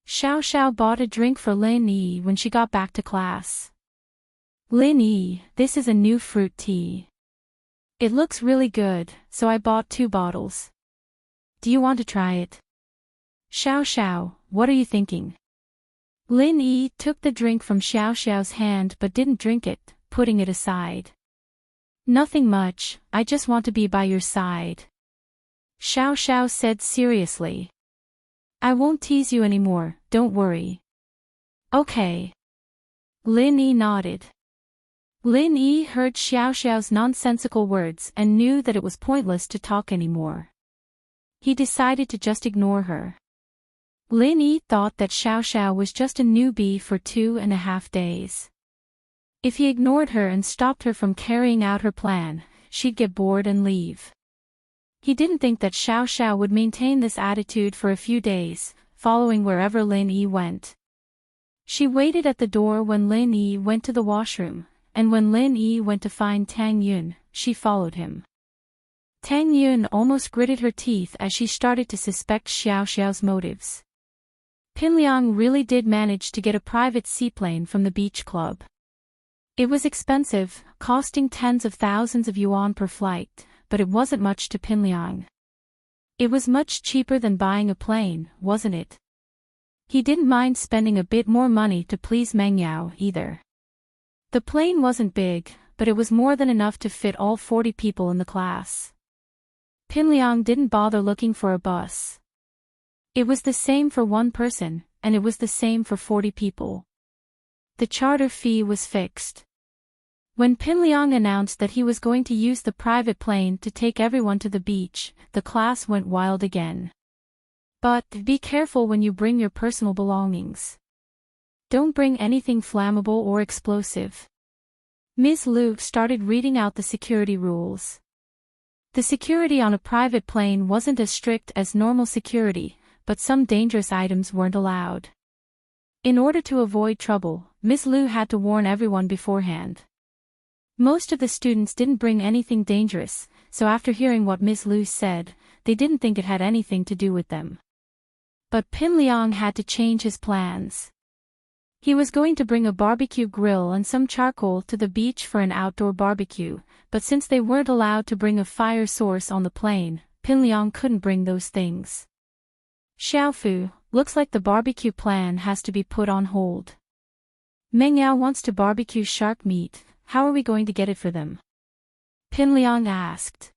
Xiao Xiao bought a drink for Lin Yi when she got back to class. Lin Yi, this is a new fruit tea. It looks really good, so I bought 2 bottles. Do you want to try it? Xiao Xiao, what are you thinking? Lin Yi took the drink from Xiao Xiao's hand but didn't drink it, putting it aside. Nothing much, I just want to be by your side. Xiao Xiao said seriously. I won't tease you anymore, don't worry. Okay. Lin Yi nodded. Lin Yi heard Xiao Xiao's nonsensical words and knew that it was pointless to talk anymore. He decided to just ignore her. Lin Yi thought that Xiao Xiao was just a newbie for 2.5 days. If he ignored her and stopped her from carrying out her plan, she'd get bored and leave. He didn't think that Xiao Xiao would maintain this attitude for a few days, following wherever Lin Yi went. She waited at the door when Lin Yi went to the washroom, and when Lin Yi went to find Tang Yun, she followed him. Tang Yun almost gritted her teeth as she started to suspect Xiao Xiao's motives. Pinliang really did manage to get a private seaplane from the beach club. It was expensive, costing tens of thousands of yuan per flight, but it wasn't much to Pinliang. It was much cheaper than buying a plane, wasn't it? He didn't mind spending a bit more money to please Meng Yao either. The plane wasn't big, but it was more than enough to fit all 40 people in the class. Pinliang didn't bother looking for a bus. It was the same for one person, and it was the same for 40 people. The charter fee was fixed. When Pinliang announced that he was going to use the private plane to take everyone to the beach, the class went wild again. But be careful when you bring your personal belongings. Don't bring anything flammable or explosive. Ms. Liu started reading out the security rules. The security on a private plane wasn't as strict as normal security, but some dangerous items weren't allowed. In order to avoid trouble, Ms. Liu had to warn everyone beforehand. Most of the students didn't bring anything dangerous, so after hearing what Ms. Liu said, they didn't think it had anything to do with them. But Pinliang had to change his plans. He was going to bring a barbecue grill and some charcoal to the beach for an outdoor barbecue, but since they weren't allowed to bring a fire source on the plane, Pinliang couldn't bring those things. Xiaofu, looks like the barbecue plan has to be put on hold. Meng Yao wants to barbecue shark meat, how are we going to get it for them? Pinliang asked.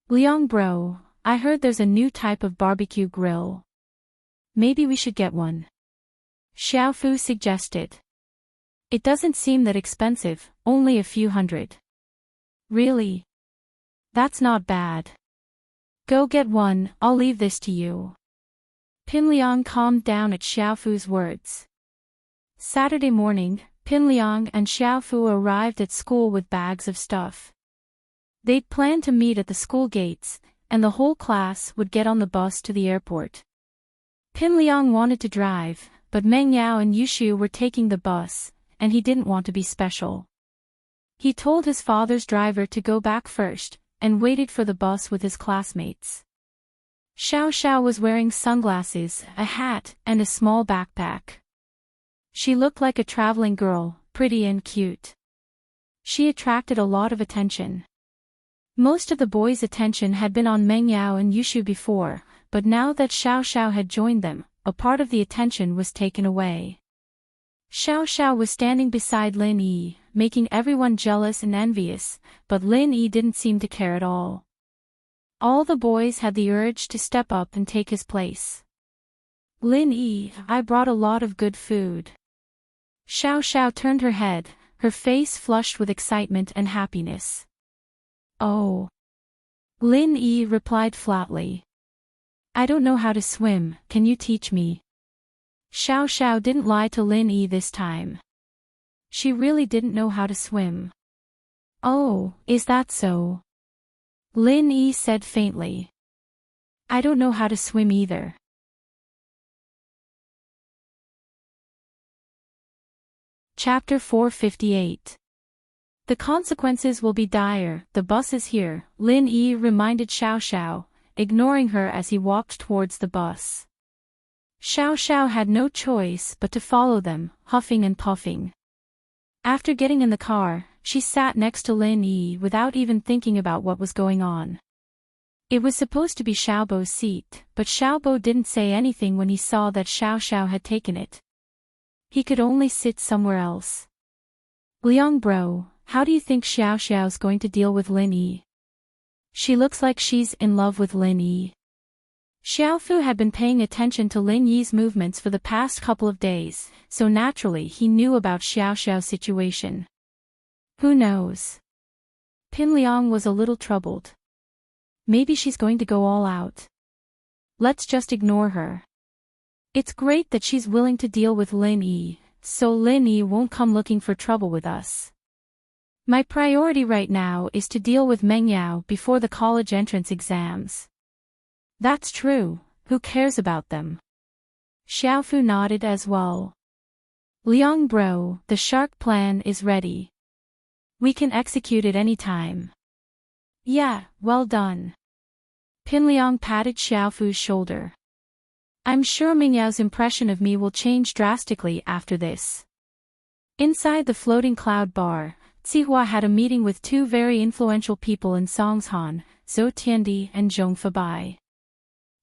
Liang bro, I heard there's a new type of barbecue grill. Maybe we should get one. Xiaofu suggested. It doesn't seem that expensive, only a few hundred. Really? That's not bad. Go get one, I'll leave this to you. Pinliang calmed down at Xiaofu's words. Saturday morning, Pinliang and Xiaofu arrived at school with bags of stuff. They'd planned to meet at the school gates, and the whole class would get on the bus to the airport. Pinliang wanted to drive, but Meng Yao and Yushu were taking the bus, and he didn't want to be special. He told his father's driver to go back first, and waited for the bus with his classmates. Xiao Xiao was wearing sunglasses, a hat, and a small backpack. She looked like a traveling girl, pretty and cute. She attracted a lot of attention. Most of the boys' attention had been on Meng Yao and Yushu before, but now that Xiao Xiao had joined them, a part of the attention was taken away. Xiao Xiao was standing beside Lin Yi, making everyone jealous and envious, but Lin Yi didn't seem to care at all. All the boys had the urge to step up and take his place. Lin Yi, I brought a lot of good food. Xiao Xiao turned her head, her face flushed with excitement and happiness. Oh. Lin Yi replied flatly. I don't know how to swim, can you teach me? Xiao Xiao didn't lie to Lin Yi this time. She really didn't know how to swim. Oh, is that so? Lin Yi said faintly. I don't know how to swim either. Chapter 458. The consequences will be dire, the bus is here, Lin Yi reminded Xiao Xiao, ignoring her as he walked towards the bus. Xiao Xiao had no choice but to follow them, huffing and puffing. After getting in the car, she sat next to Lin Yi without even thinking about what was going on. It was supposed to be Xiaobo's seat, but Xiaobo didn't say anything when he saw that Xiao Xiao had taken it. He could only sit somewhere else. Liang bro, how do you think Xiao Xiao's going to deal with Lin Yi? She looks like she's in love with Lin Yi. Xiaofu had been paying attention to Lin Yi's movements for the past couple of days, so naturally he knew about Xiao Xiao's situation. Who knows? Pin Liang was a little troubled. Maybe she's going to go all out. Let's just ignore her. It's great that she's willing to deal with Lin Yi, so Lin Yi won't come looking for trouble with us. My priority right now is to deal with Meng Yao before the college entrance exams. That's true, who cares about them? Xiaofu nodded as well. Liang bro, the shark plan is ready. We can execute it any time. Yeah, well done. Pin Liang patted Xiaofu's shoulder. I'm sure Meng Yao's impression of me will change drastically after this. Inside the floating cloud bar, Zihua had a meeting with two very influential people in Songshan, Zhou Tiandi and Zhong Fabai.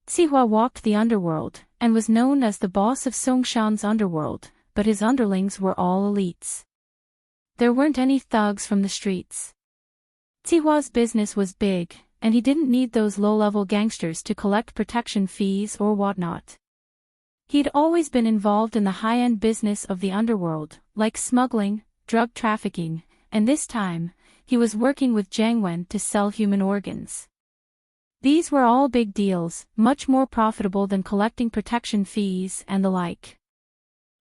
Zihua walked the underworld, and was known as the boss of Songshan's underworld, but his underlings were all elites. There weren't any thugs from the streets. Zihua's business was big, and he didn't need those low-level gangsters to collect protection fees or whatnot. He'd always been involved in the high-end business of the underworld, like smuggling, drug trafficking, and this time, he was working with Jiang Wen to sell human organs. These were all big deals, much more profitable than collecting protection fees and the like.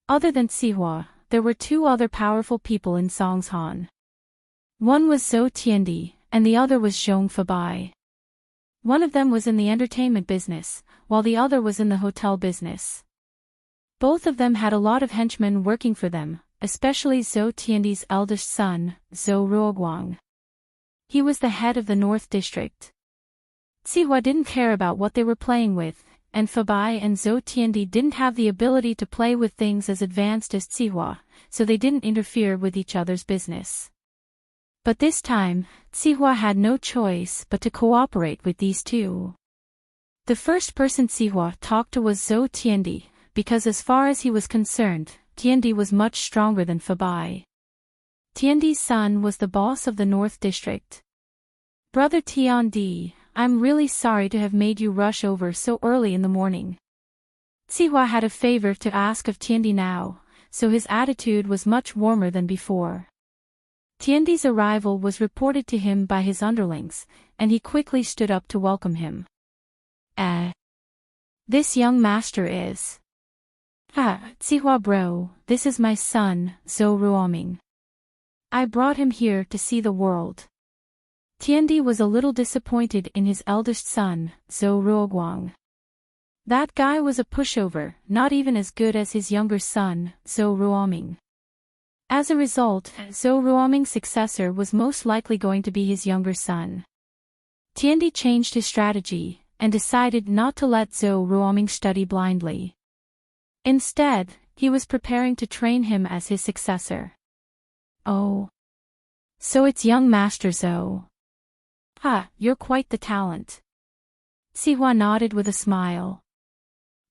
Other than Zihua, there were two other powerful people in Songshan. One was Zhou Tiandi, and the other was Zhong Fabai. One of them was in the entertainment business, while the other was in the hotel business. Both of them had a lot of henchmen working for them, especially Zhou Tiandi's eldest son, Zhou Ruoguang. He was the head of the North District. Zihua didn't care about what they were playing with, and Fabai and Zhou Tiandi didn't have the ability to play with things as advanced as Zihua, so they didn't interfere with each other's business. But this time, Zihua had no choice but to cooperate with these two. The first person Zihua talked to was Zhou Tiandi, because as far as he was concerned, Tiandi was much stronger than Fabai. Tiandi's son was the boss of the North District. Brother Tiandi, I'm really sorry to have made you rush over so early in the morning. Zihua had a favor to ask of Tiandi now, so his attitude was much warmer than before. Tiandi's arrival was reported to him by his underlings, and he quickly stood up to welcome him. This young master is... Zihua bro, this is my son, Zhou Ruoming. I brought him here to see the world. Tiandi was a little disappointed in his eldest son, Zhou Ruoguang. That guy was a pushover, not even as good as his younger son, Zhou Ruoming. As a result, Zhou Ruoming's successor was most likely going to be his younger son. Tiandi changed his strategy, and decided not to let Zhou Ruoming study blindly. Instead, he was preparing to train him as his successor. Oh. So it's young Master Zhou. You're quite the talent. Sihua nodded with a smile.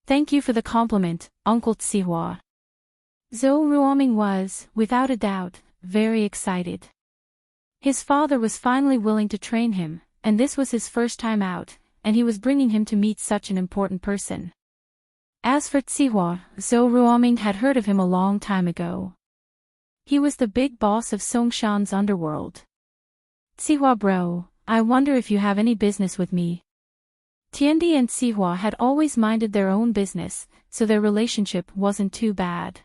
Thank you for the compliment, Uncle Sihua. Zhou Ruoming was, without a doubt, very excited. His father was finally willing to train him, and this was his first time out, and he was bringing him to meet such an important person. As for Sihua, Zhou Ruoming had heard of him a long time ago. He was the big boss of Songshan's underworld. Sihua bro, I wonder if you have any business with me. Tiandi and Sihua had always minded their own business, so their relationship wasn't too bad.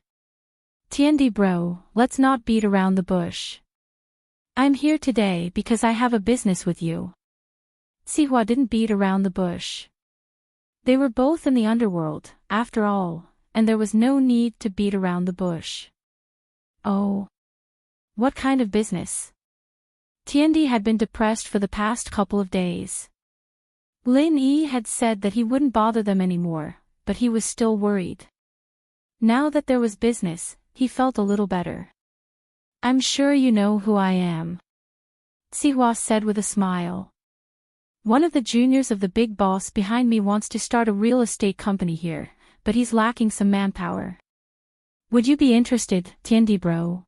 Tiandi bro, let's not beat around the bush. I'm here today because I have a business with you. Sihua didn't beat around the bush. They were both in the underworld, after all, and there was no need to beat around the bush. Oh. What kind of business? Tiandi had been depressed for the past couple of days. Lin Yi had said that he wouldn't bother them anymore, but he was still worried. Now that there was business, he felt a little better. I'm sure you know who I am. Sihua said with a smile. One of the juniors of the big boss behind me wants to start a real estate company here, but he's lacking some manpower. Would you be interested, Tiandi bro?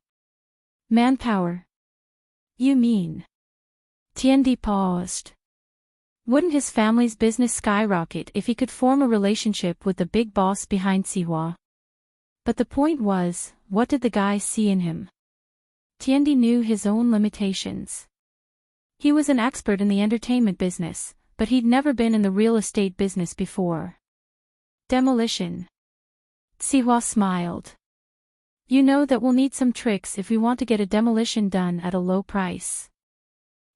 Manpower? You mean? Tiandi paused. Wouldn't his family's business skyrocket if he could form a relationship with the big boss behind Sihua? But the point was, what did the guy see in him? Tiandi knew his own limitations. He was an expert in the entertainment business, but he'd never been in the real estate business before. Demolition. Sihua smiled. You know that we'll need some tricks if we want to get a demolition done at a low price.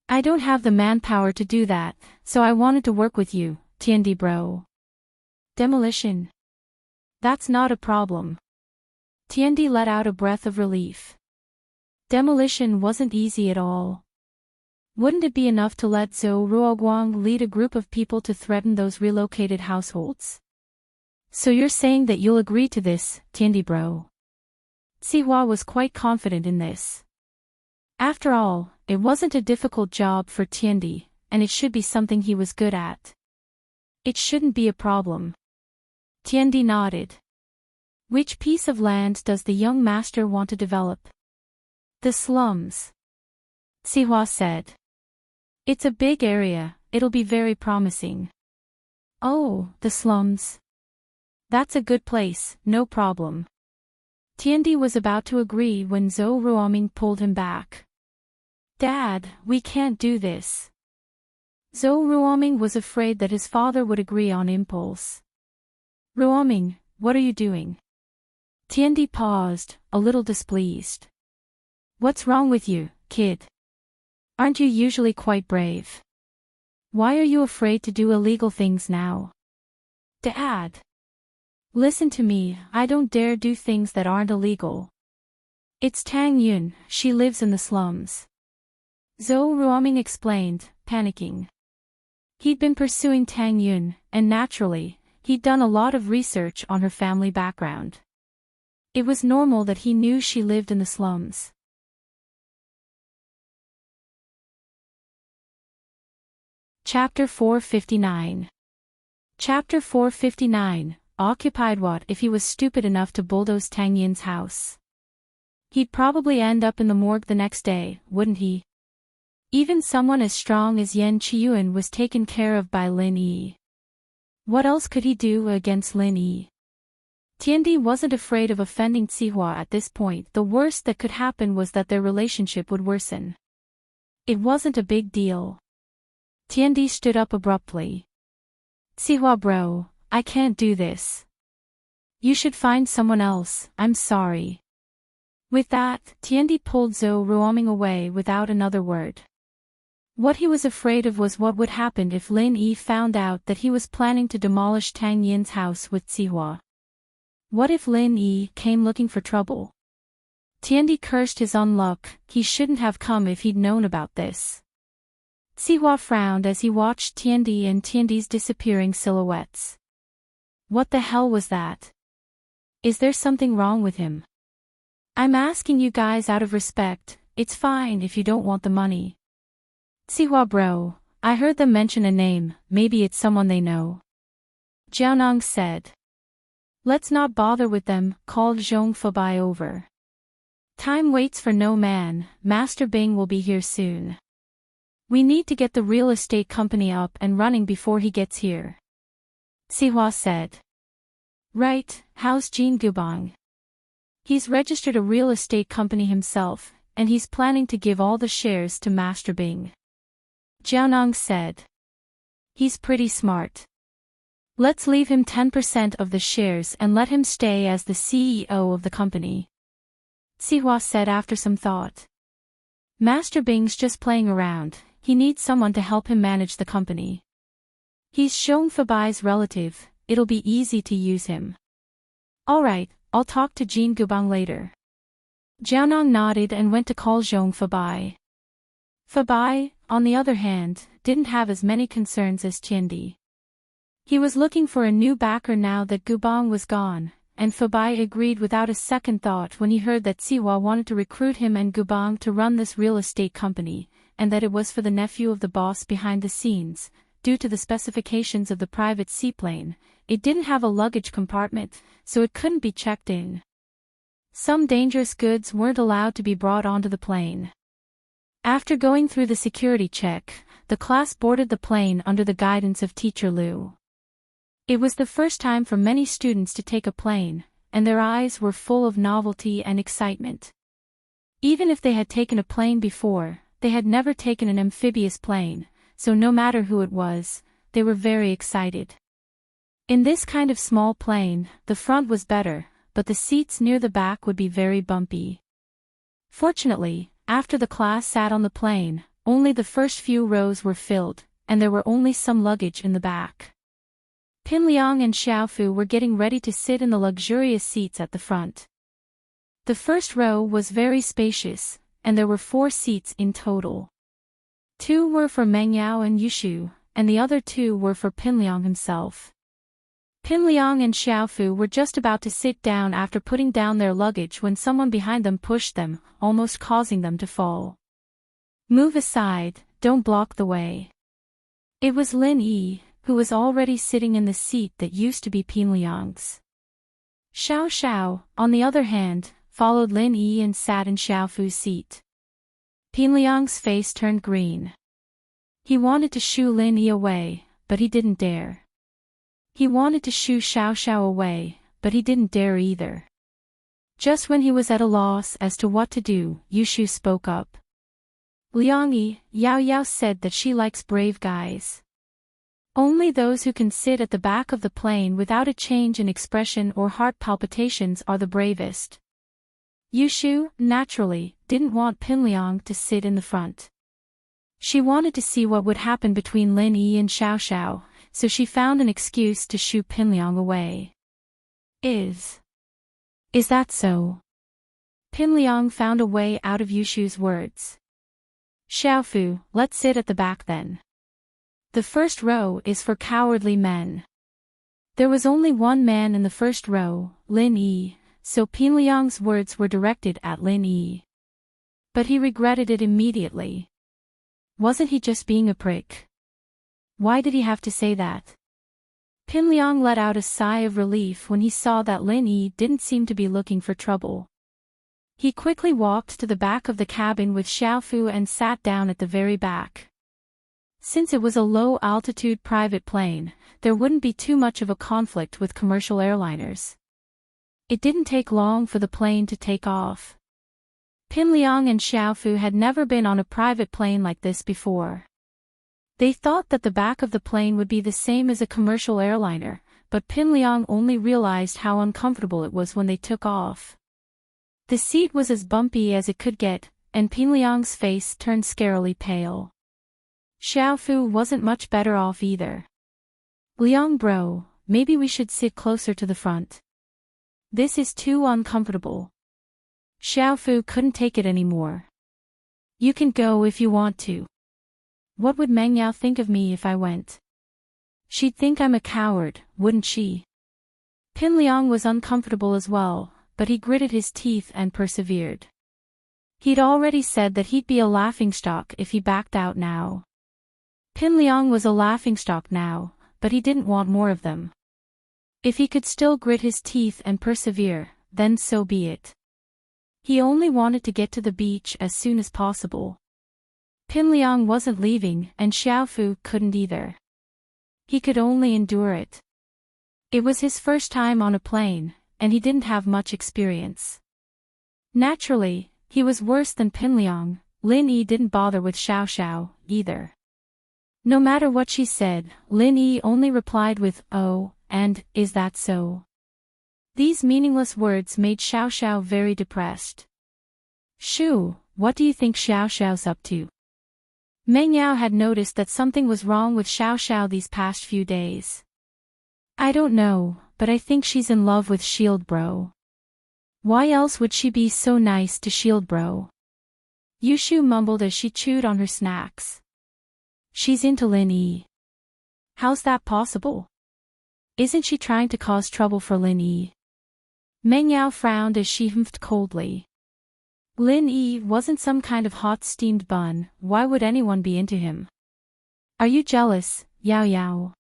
I don't have the manpower to do that, so I wanted to work with you, Tiandi bro. Demolition? That's not a problem. Tiandi let out a breath of relief. Demolition wasn't easy at all. Wouldn't it be enough to let Zhou Ruoguang lead a group of people to threaten those relocated households? So you're saying that you'll agree to this, Tiandi bro? Sihua was quite confident in this. After all, it wasn't a difficult job for Tiandi, and it should be something he was good at. It shouldn't be a problem. Tiandi nodded. Which piece of land does the young master want to develop? The slums. Sihua said. It's a big area, it'll be very promising. Oh, the slums. That's a good place, no problem. Tiandi was about to agree when Zhou Ruoming pulled him back. Dad, we can't do this. Zhou Ruoming was afraid that his father would agree on impulse. Ruoming, what are you doing? Tiandi paused, a little displeased. What's wrong with you, kid? Aren't you usually quite brave? Why are you afraid to do illegal things now? Dad. Listen to me, I don't dare do things that aren't illegal. It's Tang Yun, she lives in the slums. Zhou Ruoming explained, panicking. He'd been pursuing Tang Yun, and naturally, he'd done a lot of research on her family background. It was normal that he knew she lived in the slums. Chapter 459. Chapter 459, occupied. What if he was stupid enough to bulldoze Tang Yin's house? He'd probably end up in the morgue the next day, wouldn't he? Even someone as strong as Yan Chiyuan was taken care of by Lin Yi. What else could he do against Lin Yi? Tiandi wasn't afraid of offending Sihua at this point. The worst that could happen was that their relationship would worsen. It wasn't a big deal. Tiandi stood up abruptly. Sihua bro, I can't do this. You should find someone else, I'm sorry. With that, Tiandi pulled Zhou Ruoming away without another word. What he was afraid of was what would happen if Lin Yi found out that he was planning to demolish Tang Yin's house with Sihua. What if Lin Yi came looking for trouble? Tiandi cursed his own luck, he shouldn't have come if he'd known about this. Sihua frowned as he watched Tiandi and Tiandi's disappearing silhouettes. What the hell was that? Is there something wrong with him? I'm asking you guys out of respect, it's fine if you don't want the money. Sihua bro, I heard them mention a name, maybe it's someone they know. Jiaonong said. Let's not bother with them, called Zhong Fubai over. Time waits for no man, Master Bing will be here soon. We need to get the real estate company up and running before he gets here. Sihua said. Right, how's Jin Gubang? He's registered a real estate company himself, and he's planning to give all the shares to Master Bing. Jiaonong said. He's pretty smart. Let's leave him 10% of the shares and let him stay as the CEO of the company. Sihua said after some thought. Master Bing's just playing around, he needs someone to help him manage the company. He's Zhong Fubai's relative, it'll be easy to use him. Alright, I'll talk to Jin Gubang later. Jiaonong nodded and went to call Zhong Fubai. Fubai, on the other hand, didn't have as many concerns as Tiandi. He was looking for a new backer now that Gubang was gone, and Fubai agreed without a second thought when he heard that Sihua wanted to recruit him and Gubang to run this real estate company, and that it was for the nephew of the boss behind the scenes. Due to the specifications of the private seaplane, it didn't have a luggage compartment, so it couldn't be checked in. Some dangerous goods weren't allowed to be brought onto the plane. After going through the security check, the class boarded the plane under the guidance of Teacher Liu. It was the first time for many students to take a plane, and their eyes were full of novelty and excitement. Even if they had taken a plane before, they had never taken an amphibious plane, so no matter who it was, they were very excited. In this kind of small plane, the front was better, but the seats near the back would be very bumpy. Fortunately, after the class sat on the plane, only the first few rows were filled, and there were only some luggage in the back. Pin Liang and Xiaofu were getting ready to sit in the luxurious seats at the front. The first row was very spacious, and there were 4 seats in total. 2 were for Meng Yao and Yushu, and the other 2 were for Pin Liang himself. Pin Liang and Xiaofu were just about to sit down after putting down their luggage when someone behind them pushed them, almost causing them to fall. Move aside, don't block the way. It was Lin Yi, who was already sitting in the seat that used to be Pin Liang's. Xiao Xiao, on the other hand, followed Lin Yi and sat in Xiaofu's seat. Pin Liang's face turned green. He wanted to shoo Lin Yi away, but he didn't dare. He wanted to shoo Xiao Xiao away, but he didn't dare either. Just when he was at a loss as to what to do, Yushu spoke up. Liang Yi, Yao Yao said that she likes brave guys. Only those who can sit at the back of the plane without a change in expression or heart palpitations are the bravest. Yushu, naturally, didn't want Pin Liang to sit in the front. She wanted to see what would happen between Lin Yi and Xiao Xiao, so she found an excuse to shoo Pin Liang away. Is that so? Pin Liang found a way out of Yushu's words. Xiaofu, let's sit at the back then. The first row is for cowardly men. There was only one man in the first row, Lin Yi, so Pin Liang's words were directed at Lin Yi. But he regretted it immediately. Wasn't he just being a prick? Why did he have to say that? Pin Liang let out a sigh of relief when he saw that Lin Yi didn't seem to be looking for trouble. He quickly walked to the back of the cabin with Xiaofu and sat down at the very back. Since it was a low-altitude private plane, there wouldn't be too much of a conflict with commercial airliners. It didn't take long for the plane to take off. Pin Liang and Xiaofu had never been on a private plane like this before. They thought that the back of the plane would be the same as a commercial airliner, but Pin Liang only realized how uncomfortable it was when they took off. The seat was as bumpy as it could get, and Pin Liang's face turned scarily pale. Xiaofu wasn't much better off either. Liang bro, maybe we should sit closer to the front. This is too uncomfortable. Xiaofu couldn't take it anymore. You can go if you want to. What would Meng Yao think of me if I went? She'd think I'm a coward, wouldn't she? Pin Liang was uncomfortable as well, but he gritted his teeth and persevered. He'd already said that he'd be a laughingstock if he backed out now. Pin Liang was a laughingstock now, but he didn't want more of them. If he could still grit his teeth and persevere, then so be it. He only wanted to get to the beach as soon as possible. Pin Liang wasn't leaving and Xiaofu couldn't either. He could only endure it. It was his first time on a plane, and he didn't have much experience. Naturally, he was worse than Pin Liang. Lin Yi didn't bother with Xiao Xiao, either. No matter what she said, Lin Yi only replied with, "Oh, and, is that so?" These meaningless words made Xiao Xiao very depressed. "Shoo, what do you think Xiao Xiao's up to?" Meng Yao had noticed that something was wrong with Xiao Xiao these past few days. "I don't know, but I think she's in love with Shield Bro." "Why else would she be so nice to Shield Bro?" Yushu mumbled as she chewed on her snacks. "She's into Lin Yi." "How's that possible? Isn't she trying to cause trouble for Lin Yi?" Meng Yao frowned as she humphed coldly. Lin Yi wasn't some kind of hot steamed bun, why would anyone be into him? "Are you jealous, Yao Yao?"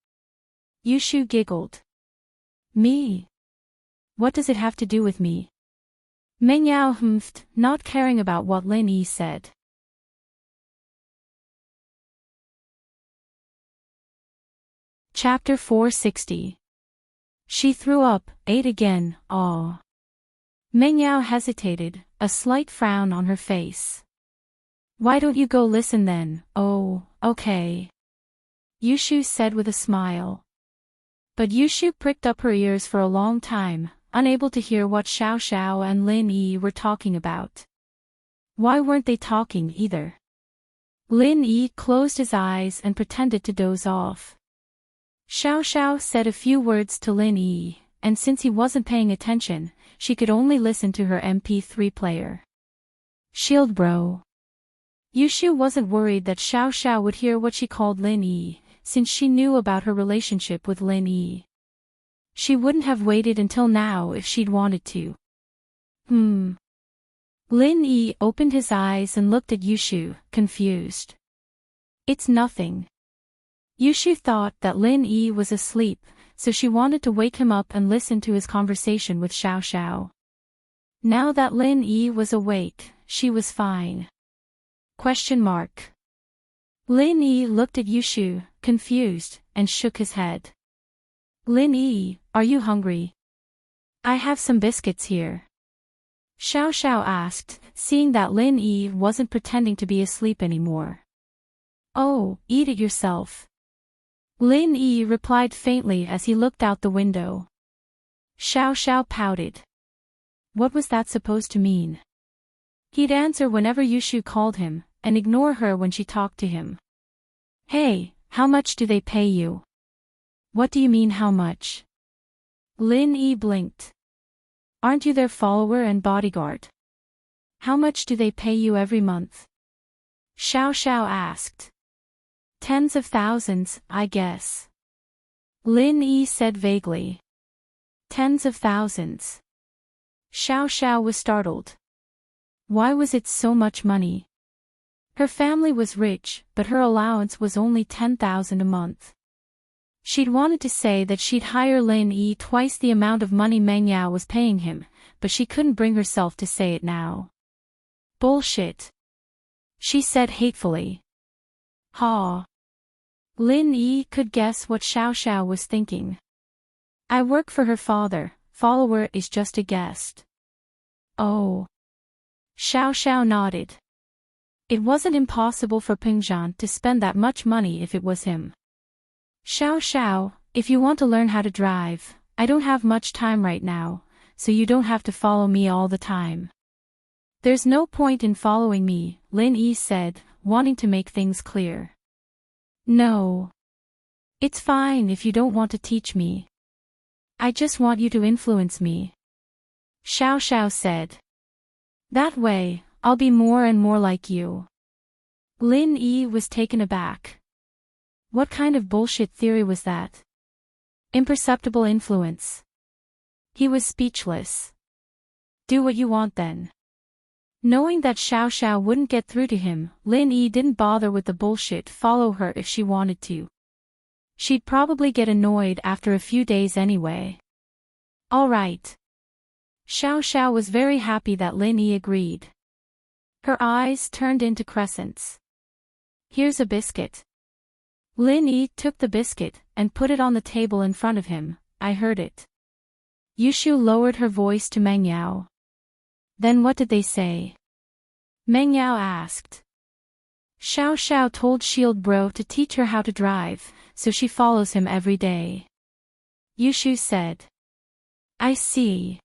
Yushu giggled. "Me? What does it have to do with me?" Meng Yao humphed, not caring about what Lin Yi said. Chapter 460. She threw up, ate again, aw. Meng Yao hesitated, a slight frown on her face. "Why don't you go listen then?" "Oh, okay," Yushu said with a smile. But Yushu pricked up her ears for a long time, unable to hear what Xiao Xiao and Lin Yi were talking about. Why weren't they talking either? Lin Yi closed his eyes and pretended to doze off. Xiao Xiao said a few words to Lin Yi, and since he wasn't paying attention, she could only listen to her MP3 player. "Shield Bro." Yushu wasn't worried that Xiao Xiao would hear what she called Lin Yi, since she knew about her relationship with Lin Yi. She wouldn't have waited until now if she'd wanted to. Lin Yi opened his eyes and looked at Yushu, confused. "It's nothing." Yushu thought that Lin Yi was asleep, so she wanted to wake him up and listen to his conversation with Xiao Xiao. Now that Lin Yi was awake, she was fine. Lin Yi looked at Yushu, confused, and shook his head. "Lin Yi, are you hungry? I have some biscuits here." Xiao Xiao asked, seeing that Lin Yi wasn't pretending to be asleep anymore. "Oh, eat it yourself." Lin Yi replied faintly as he looked out the window. Xiao Xiao pouted. What was that supposed to mean? He'd answer whenever Yushu called him, and ignore her when she talked to him. "Hey, how much do they pay you?" "What do you mean how much?" Lin Yi blinked. "Aren't you their follower and bodyguard? How much do they pay you every month?" Xiao Xiao asked. "Tens of thousands, I guess." Lin Yi said vaguely. "Tens of thousands." Xiao Xiao was startled. Why was it so much money? Her family was rich, but her allowance was only 10,000 a month. She'd wanted to say that she'd hire Lin Yi twice the amount of money Meng Yao was paying him, but she couldn't bring herself to say it now. "Bullshit," she said hatefully. "Ha." Lin Yi could guess what Xiao Xiao was thinking. "I work for her father, follower is just a guest." "Oh." Xiao Xiao nodded. It wasn't impossible for Pingzhan to spend that much money if it was him. "Xiao Xiao, if you want to learn how to drive, I don't have much time right now, so you don't have to follow me all the time." "There's no point in following me," Lin Yi said, wanting to make things clear. "No. It's fine if you don't want to teach me. I just want you to influence me," Xiao Xiao said. "That way, I'll be more and more like you." Lin Yi was taken aback. What kind of bullshit theory was that? Imperceptible influence. He was speechless. Do what you want then. Knowing that Xiao Xiao wouldn't get through to him, Lin Yi didn't bother with the bullshit. Follow her if she wanted to. She'd probably get annoyed after a few days anyway. All right. Xiao Xiao was very happy that Lin Yi agreed. Her eyes turned into crescents. Here's a biscuit. Lin Yi took the biscuit and put it on the table in front of him. I heard it. Yushu lowered her voice to Meng Yao. Then what did they say? Meng Yao asked. Xiao Xiao told Shield Bro to teach her how to drive, so she follows him every day. Yushu said. I see.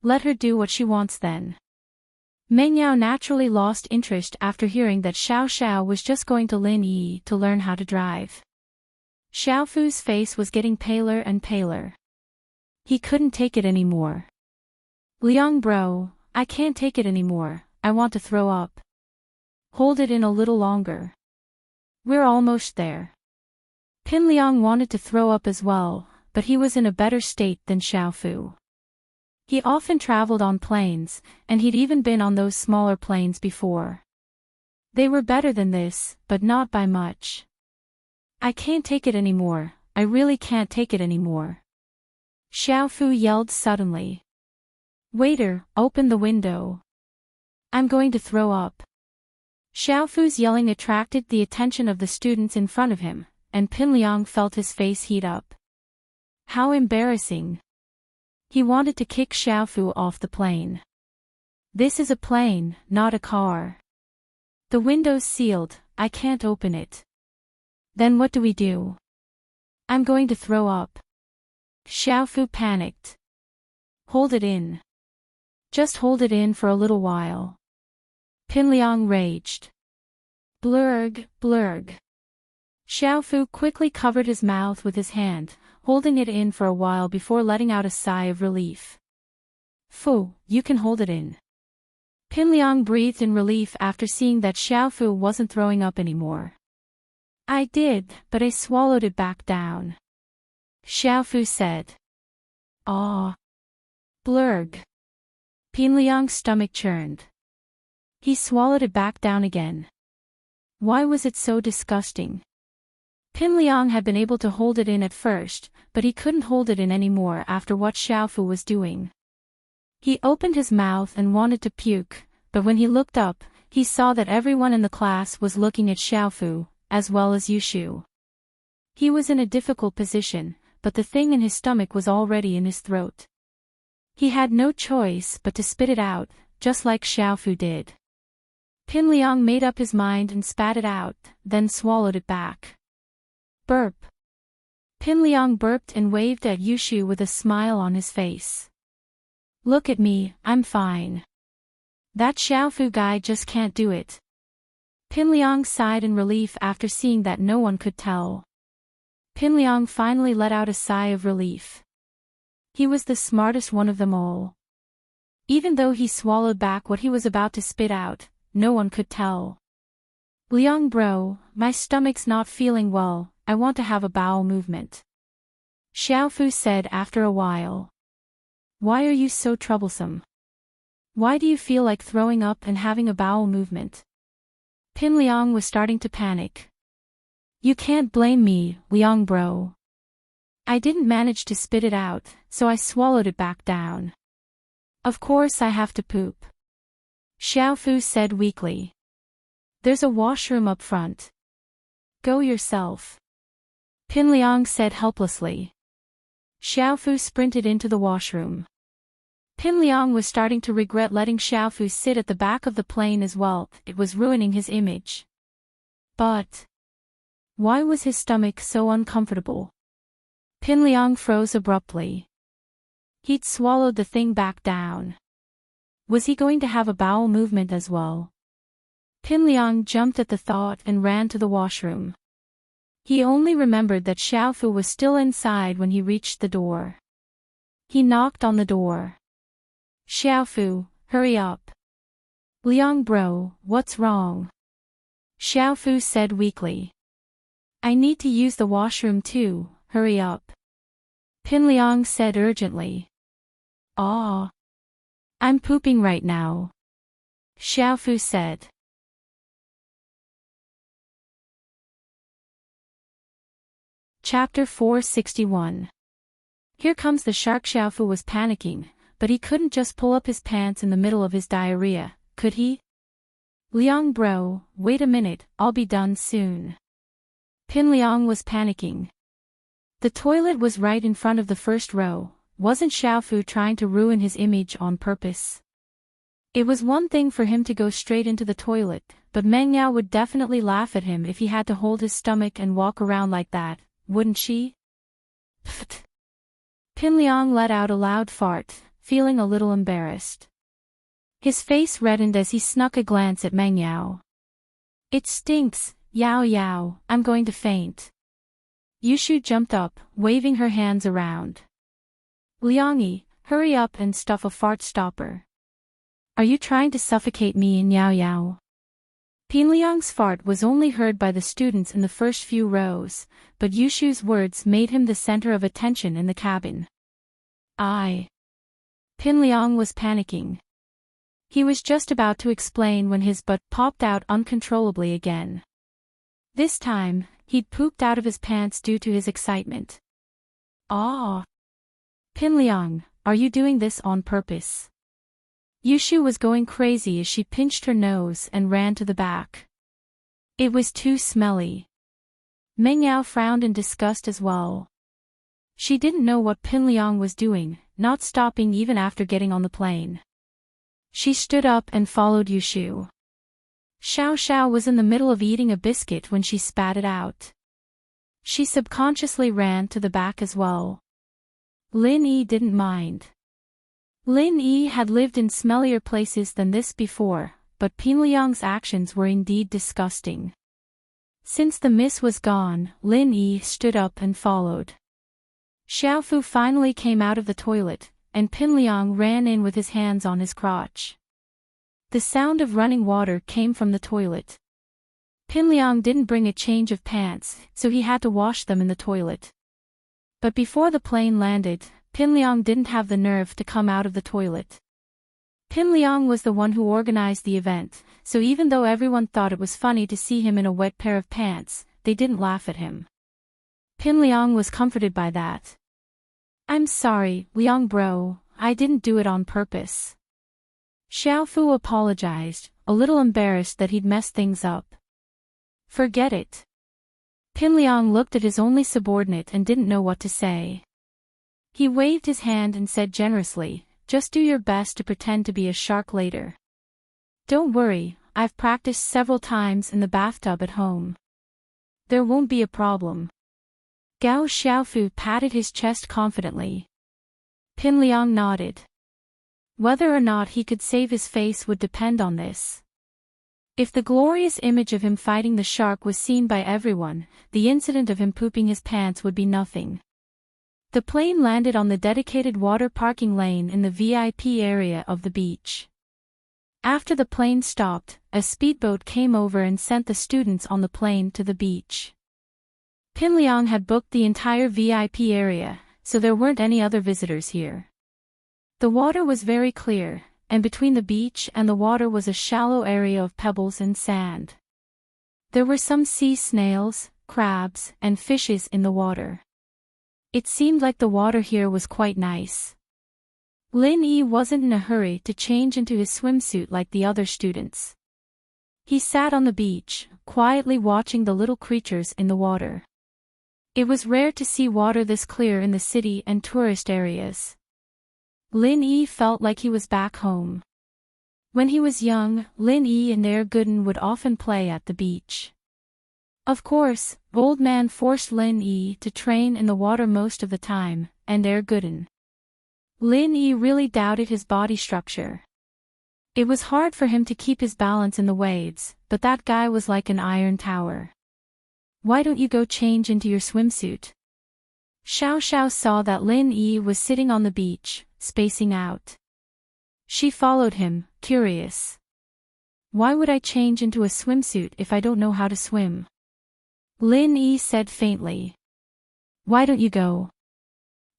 Let her do what she wants then. Meng Yao naturally lost interest after hearing that Xiao Xiao was just going to Lin Yi to learn how to drive. Xiaofu's face was getting paler and paler. He couldn't take it anymore. Liang Bro, I can't take it anymore, I want to throw up. Hold it in a little longer. We're almost there. Pin Liang wanted to throw up as well, but he was in a better state than Xiaofu. He often traveled on planes, and he'd even been on those smaller planes before. They were better than this, but not by much. I can't take it anymore, I really can't take it anymore. Xiaofu yelled suddenly. Waiter, open the window. I'm going to throw up. Xiaofu's yelling attracted the attention of the students in front of him, and Pin Liang felt his face heat up. How embarrassing. He wanted to kick Xiaofu off the plane. This is a plane, not a car. The window's sealed, I can't open it. Then what do we do? I'm going to throw up. Xiaofu panicked. Hold it in. Just hold it in for a little while. Pin Liang raged. Blurg, blurg. Xiaofu quickly covered his mouth with his hand, holding it in for a while before letting out a sigh of relief. Fu, you can hold it in. Pin Liang breathed in relief after seeing that Xiaofu wasn't throwing up anymore. I did, but I swallowed it back down. Xiaofu said. Ah. Blurg. Pin Liang's stomach churned. He swallowed it back down again. Why was it so disgusting? Pin Liang had been able to hold it in at first, but he couldn't hold it in anymore after what Xiaofu was doing. He opened his mouth and wanted to puke, but when he looked up, he saw that everyone in the class was looking at Xiaofu, as well as Yushu. He was in a difficult position, but the thing in his stomach was already in his throat. He had no choice but to spit it out, just like Xiaofu did. Pin Liang made up his mind and spat it out, then swallowed it back. Burp. Pin Liang burped and waved at Yushu with a smile on his face. Look at me, I'm fine. That Xiaofu guy just can't do it. Pin Liang sighed in relief after seeing that no one could tell. Pin Liang finally let out a sigh of relief. He was the smartest one of them all. Even though he swallowed back what he was about to spit out, no one could tell. Liang Bro, my stomach's not feeling well, I want to have a bowel movement. Xiaofu said after a while. Why are you so troublesome? Why do you feel like throwing up and having a bowel movement? Pin Liang was starting to panic. You can't blame me, Liang Bro. I didn't manage to spit it out, so I swallowed it back down. Of course I have to poop. Xiaofu said weakly. There's a washroom up front. Go yourself. Pin Liang said helplessly. Xiaofu sprinted into the washroom. Pin Liang was starting to regret letting Xiaofu sit at the back of the plane as well, it was ruining his image. But why was his stomach so uncomfortable? Pin Liang froze abruptly. He'd swallowed the thing back down. Was he going to have a bowel movement as well? Pin Liang jumped at the thought and ran to the washroom. He only remembered that Xiaofu was still inside when he reached the door. He knocked on the door. Xiaofu, hurry up. Liang Bro, what's wrong? Xiaofu said weakly. I need to use the washroom too, hurry up. Pinliang said urgently. Ah. I'm pooping right now. Xiaofu said. Chapter 461. Here comes the shark. Xiaofu was panicking, but he couldn't just pull up his pants in the middle of his diarrhea, could he? Liang bro, wait a minute, I'll be done soon. Pinliang was panicking. The toilet was right in front of the first row. Wasn't Xiaofu trying to ruin his image on purpose? It was one thing for him to go straight into the toilet, but Meng Yao would definitely laugh at him if he had to hold his stomach and walk around like that, wouldn't she? Pfft. Pinliang let out a loud fart, feeling a little embarrassed. His face reddened as he snuck a glance at Meng Yao. It stinks, Yao Yao, I'm going to faint. Yushu jumped up, waving her hands around. Liangyi, hurry up and stuff a fart stopper. Are you trying to suffocate me in Yao Yao? Pinliang's fart was only heard by the students in the first few rows, but Yushu's words made him the center of attention in the cabin. Pinliang was panicking. He was just about to explain when his butt popped out uncontrollably again. This time, he'd pooped out of his pants due to his excitement. Ah! Pinliang, are you doing this on purpose? Yushu was going crazy as she pinched her nose and ran to the back. It was too smelly. Meng Yao frowned in disgust as well. She didn't know what Pinliang was doing, not stopping even after getting on the plane. She stood up and followed Yushu. Xiao Xiao was in the middle of eating a biscuit when she spat it out. She subconsciously ran to the back as well. Lin Yi didn't mind. Lin Yi had lived in smellier places than this before, but Pinliang's actions were indeed disgusting. Since the miss was gone, Lin Yi stood up and followed. Xiaofu finally came out of the toilet, and Pinliang ran in with his hands on his crotch. The sound of running water came from the toilet. Pinliang didn't bring a change of pants, so he had to wash them in the toilet. But before the plane landed, Pinliang didn't have the nerve to come out of the toilet. Pinliang was the one who organized the event, so even though everyone thought it was funny to see him in a wet pair of pants, they didn't laugh at him. Pinliang was comforted by that. I'm sorry, Liang bro, I didn't do it on purpose. Xiaofu apologized, a little embarrassed that he'd messed things up. Forget it. Pinliang looked at his only subordinate and didn't know what to say. He waved his hand and said generously, just do your best to pretend to be a shark later. Don't worry, I've practiced several times in the bathtub at home. There won't be a problem. Gao Xiaofu patted his chest confidently. Pinliang nodded. Whether or not he could save his face would depend on this. If the glorious image of him fighting the shark was seen by everyone, the incident of him pooping his pants would be nothing. The plane landed on the dedicated water parking lane in the VIP area of the beach. After the plane stopped, a speedboat came over and sent the students on the plane to the beach. Pinliang had booked the entire VIP area, so there weren't any other visitors here. The water was very clear, and between the beach and the water was a shallow area of pebbles and sand. There were some sea snails, crabs, and fishes in the water. It seemed like the water here was quite nice. Lin Yi wasn't in a hurry to change into his swimsuit like the other students. He sat on the beach, quietly watching the little creatures in the water. It was rare to see water this clear in the city and tourist areas. Lin Yi felt like he was back home. When he was young, Lin Yi and Er Gooden would often play at the beach. Of course, Old Man forced Lin Yi to train in the water most of the time, and Er Gooden. Lin Yi really doubted his body structure. It was hard for him to keep his balance in the waves, but that guy was like an iron tower. Why don't you go change into your swimsuit? Xiao Xiao saw that Lin Yi was sitting on the beach, spacing out. She followed him, curious. Why would I change into a swimsuit if I don't know how to swim? Lin Yi said faintly. Why don't you go?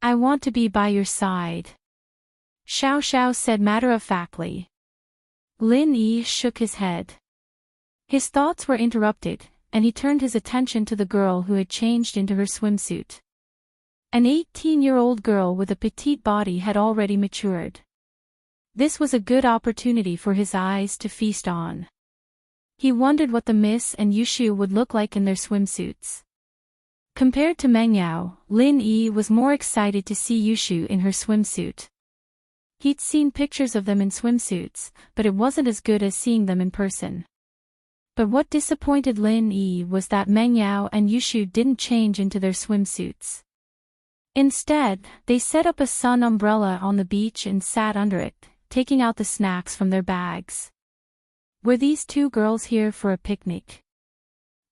I want to be by your side. Xiao Xiao said matter-of-factly. Lin Yi shook his head. His thoughts were interrupted, and he turned his attention to the girl who had changed into her swimsuit. An 18-year-old girl with a petite body had already matured. This was a good opportunity for his eyes to feast on. He wondered what the Miss and Yushu would look like in their swimsuits. Compared to Meng Yao, Lin Yi was more excited to see Yushu in her swimsuit. He'd seen pictures of them in swimsuits, but it wasn't as good as seeing them in person. But what disappointed Lin Yi was that Meng Yao and Yushu didn't change into their swimsuits. Instead, they set up a sun umbrella on the beach and sat under it, taking out the snacks from their bags. Were these two girls here for a picnic?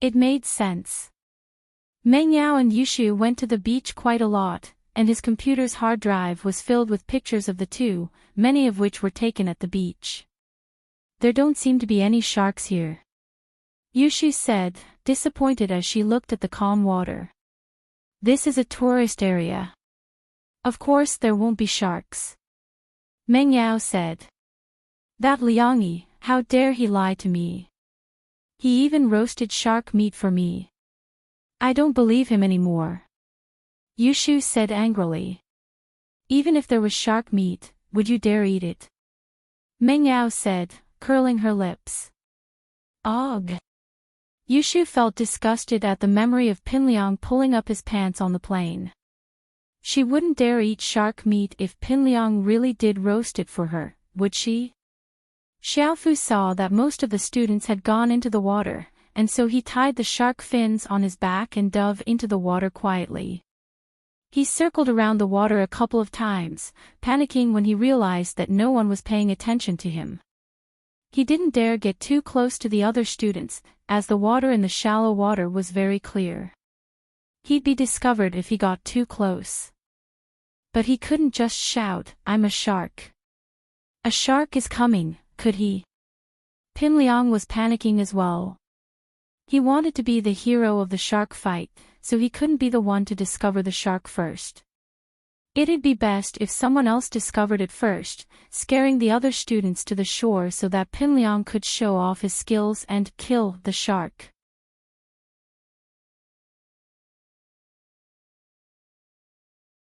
It made sense. Meng Yao and Yushu went to the beach quite a lot, and his computer's hard drive was filled with pictures of the two, many of which were taken at the beach. There don't seem to be any sharks here, Yushu said, disappointed as she looked at the calm water. This is a tourist area. Of course there won't be sharks. Meng Yao said. That Liangyi, how dare he lie to me? He even roasted shark meat for me. I don't believe him anymore. Yushu said angrily. Even if there was shark meat, would you dare eat it? Meng Yao said, curling her lips. Ugh. Yushu felt disgusted at the memory of Pinliang pulling up his pants on the plane. She wouldn't dare eat shark meat if Pinliang really did roast it for her, would she? Xiaofu saw that most of the students had gone into the water, and so he tied the shark fins on his back and dove into the water quietly. He circled around the water a couple of times, panicking when he realized that no one was paying attention to him. He didn't dare get too close to the other students, as the water in the shallow water was very clear. He'd be discovered if he got too close. But he couldn't just shout, "I'm a shark. A shark is coming," could he? Pinliang was panicking as well. He wanted to be the hero of the shark fight, so he couldn't be the one to discover the shark first. It'd be best if someone else discovered it first, scaring the other students to the shore so that Pinliang could show off his skills and kill the shark.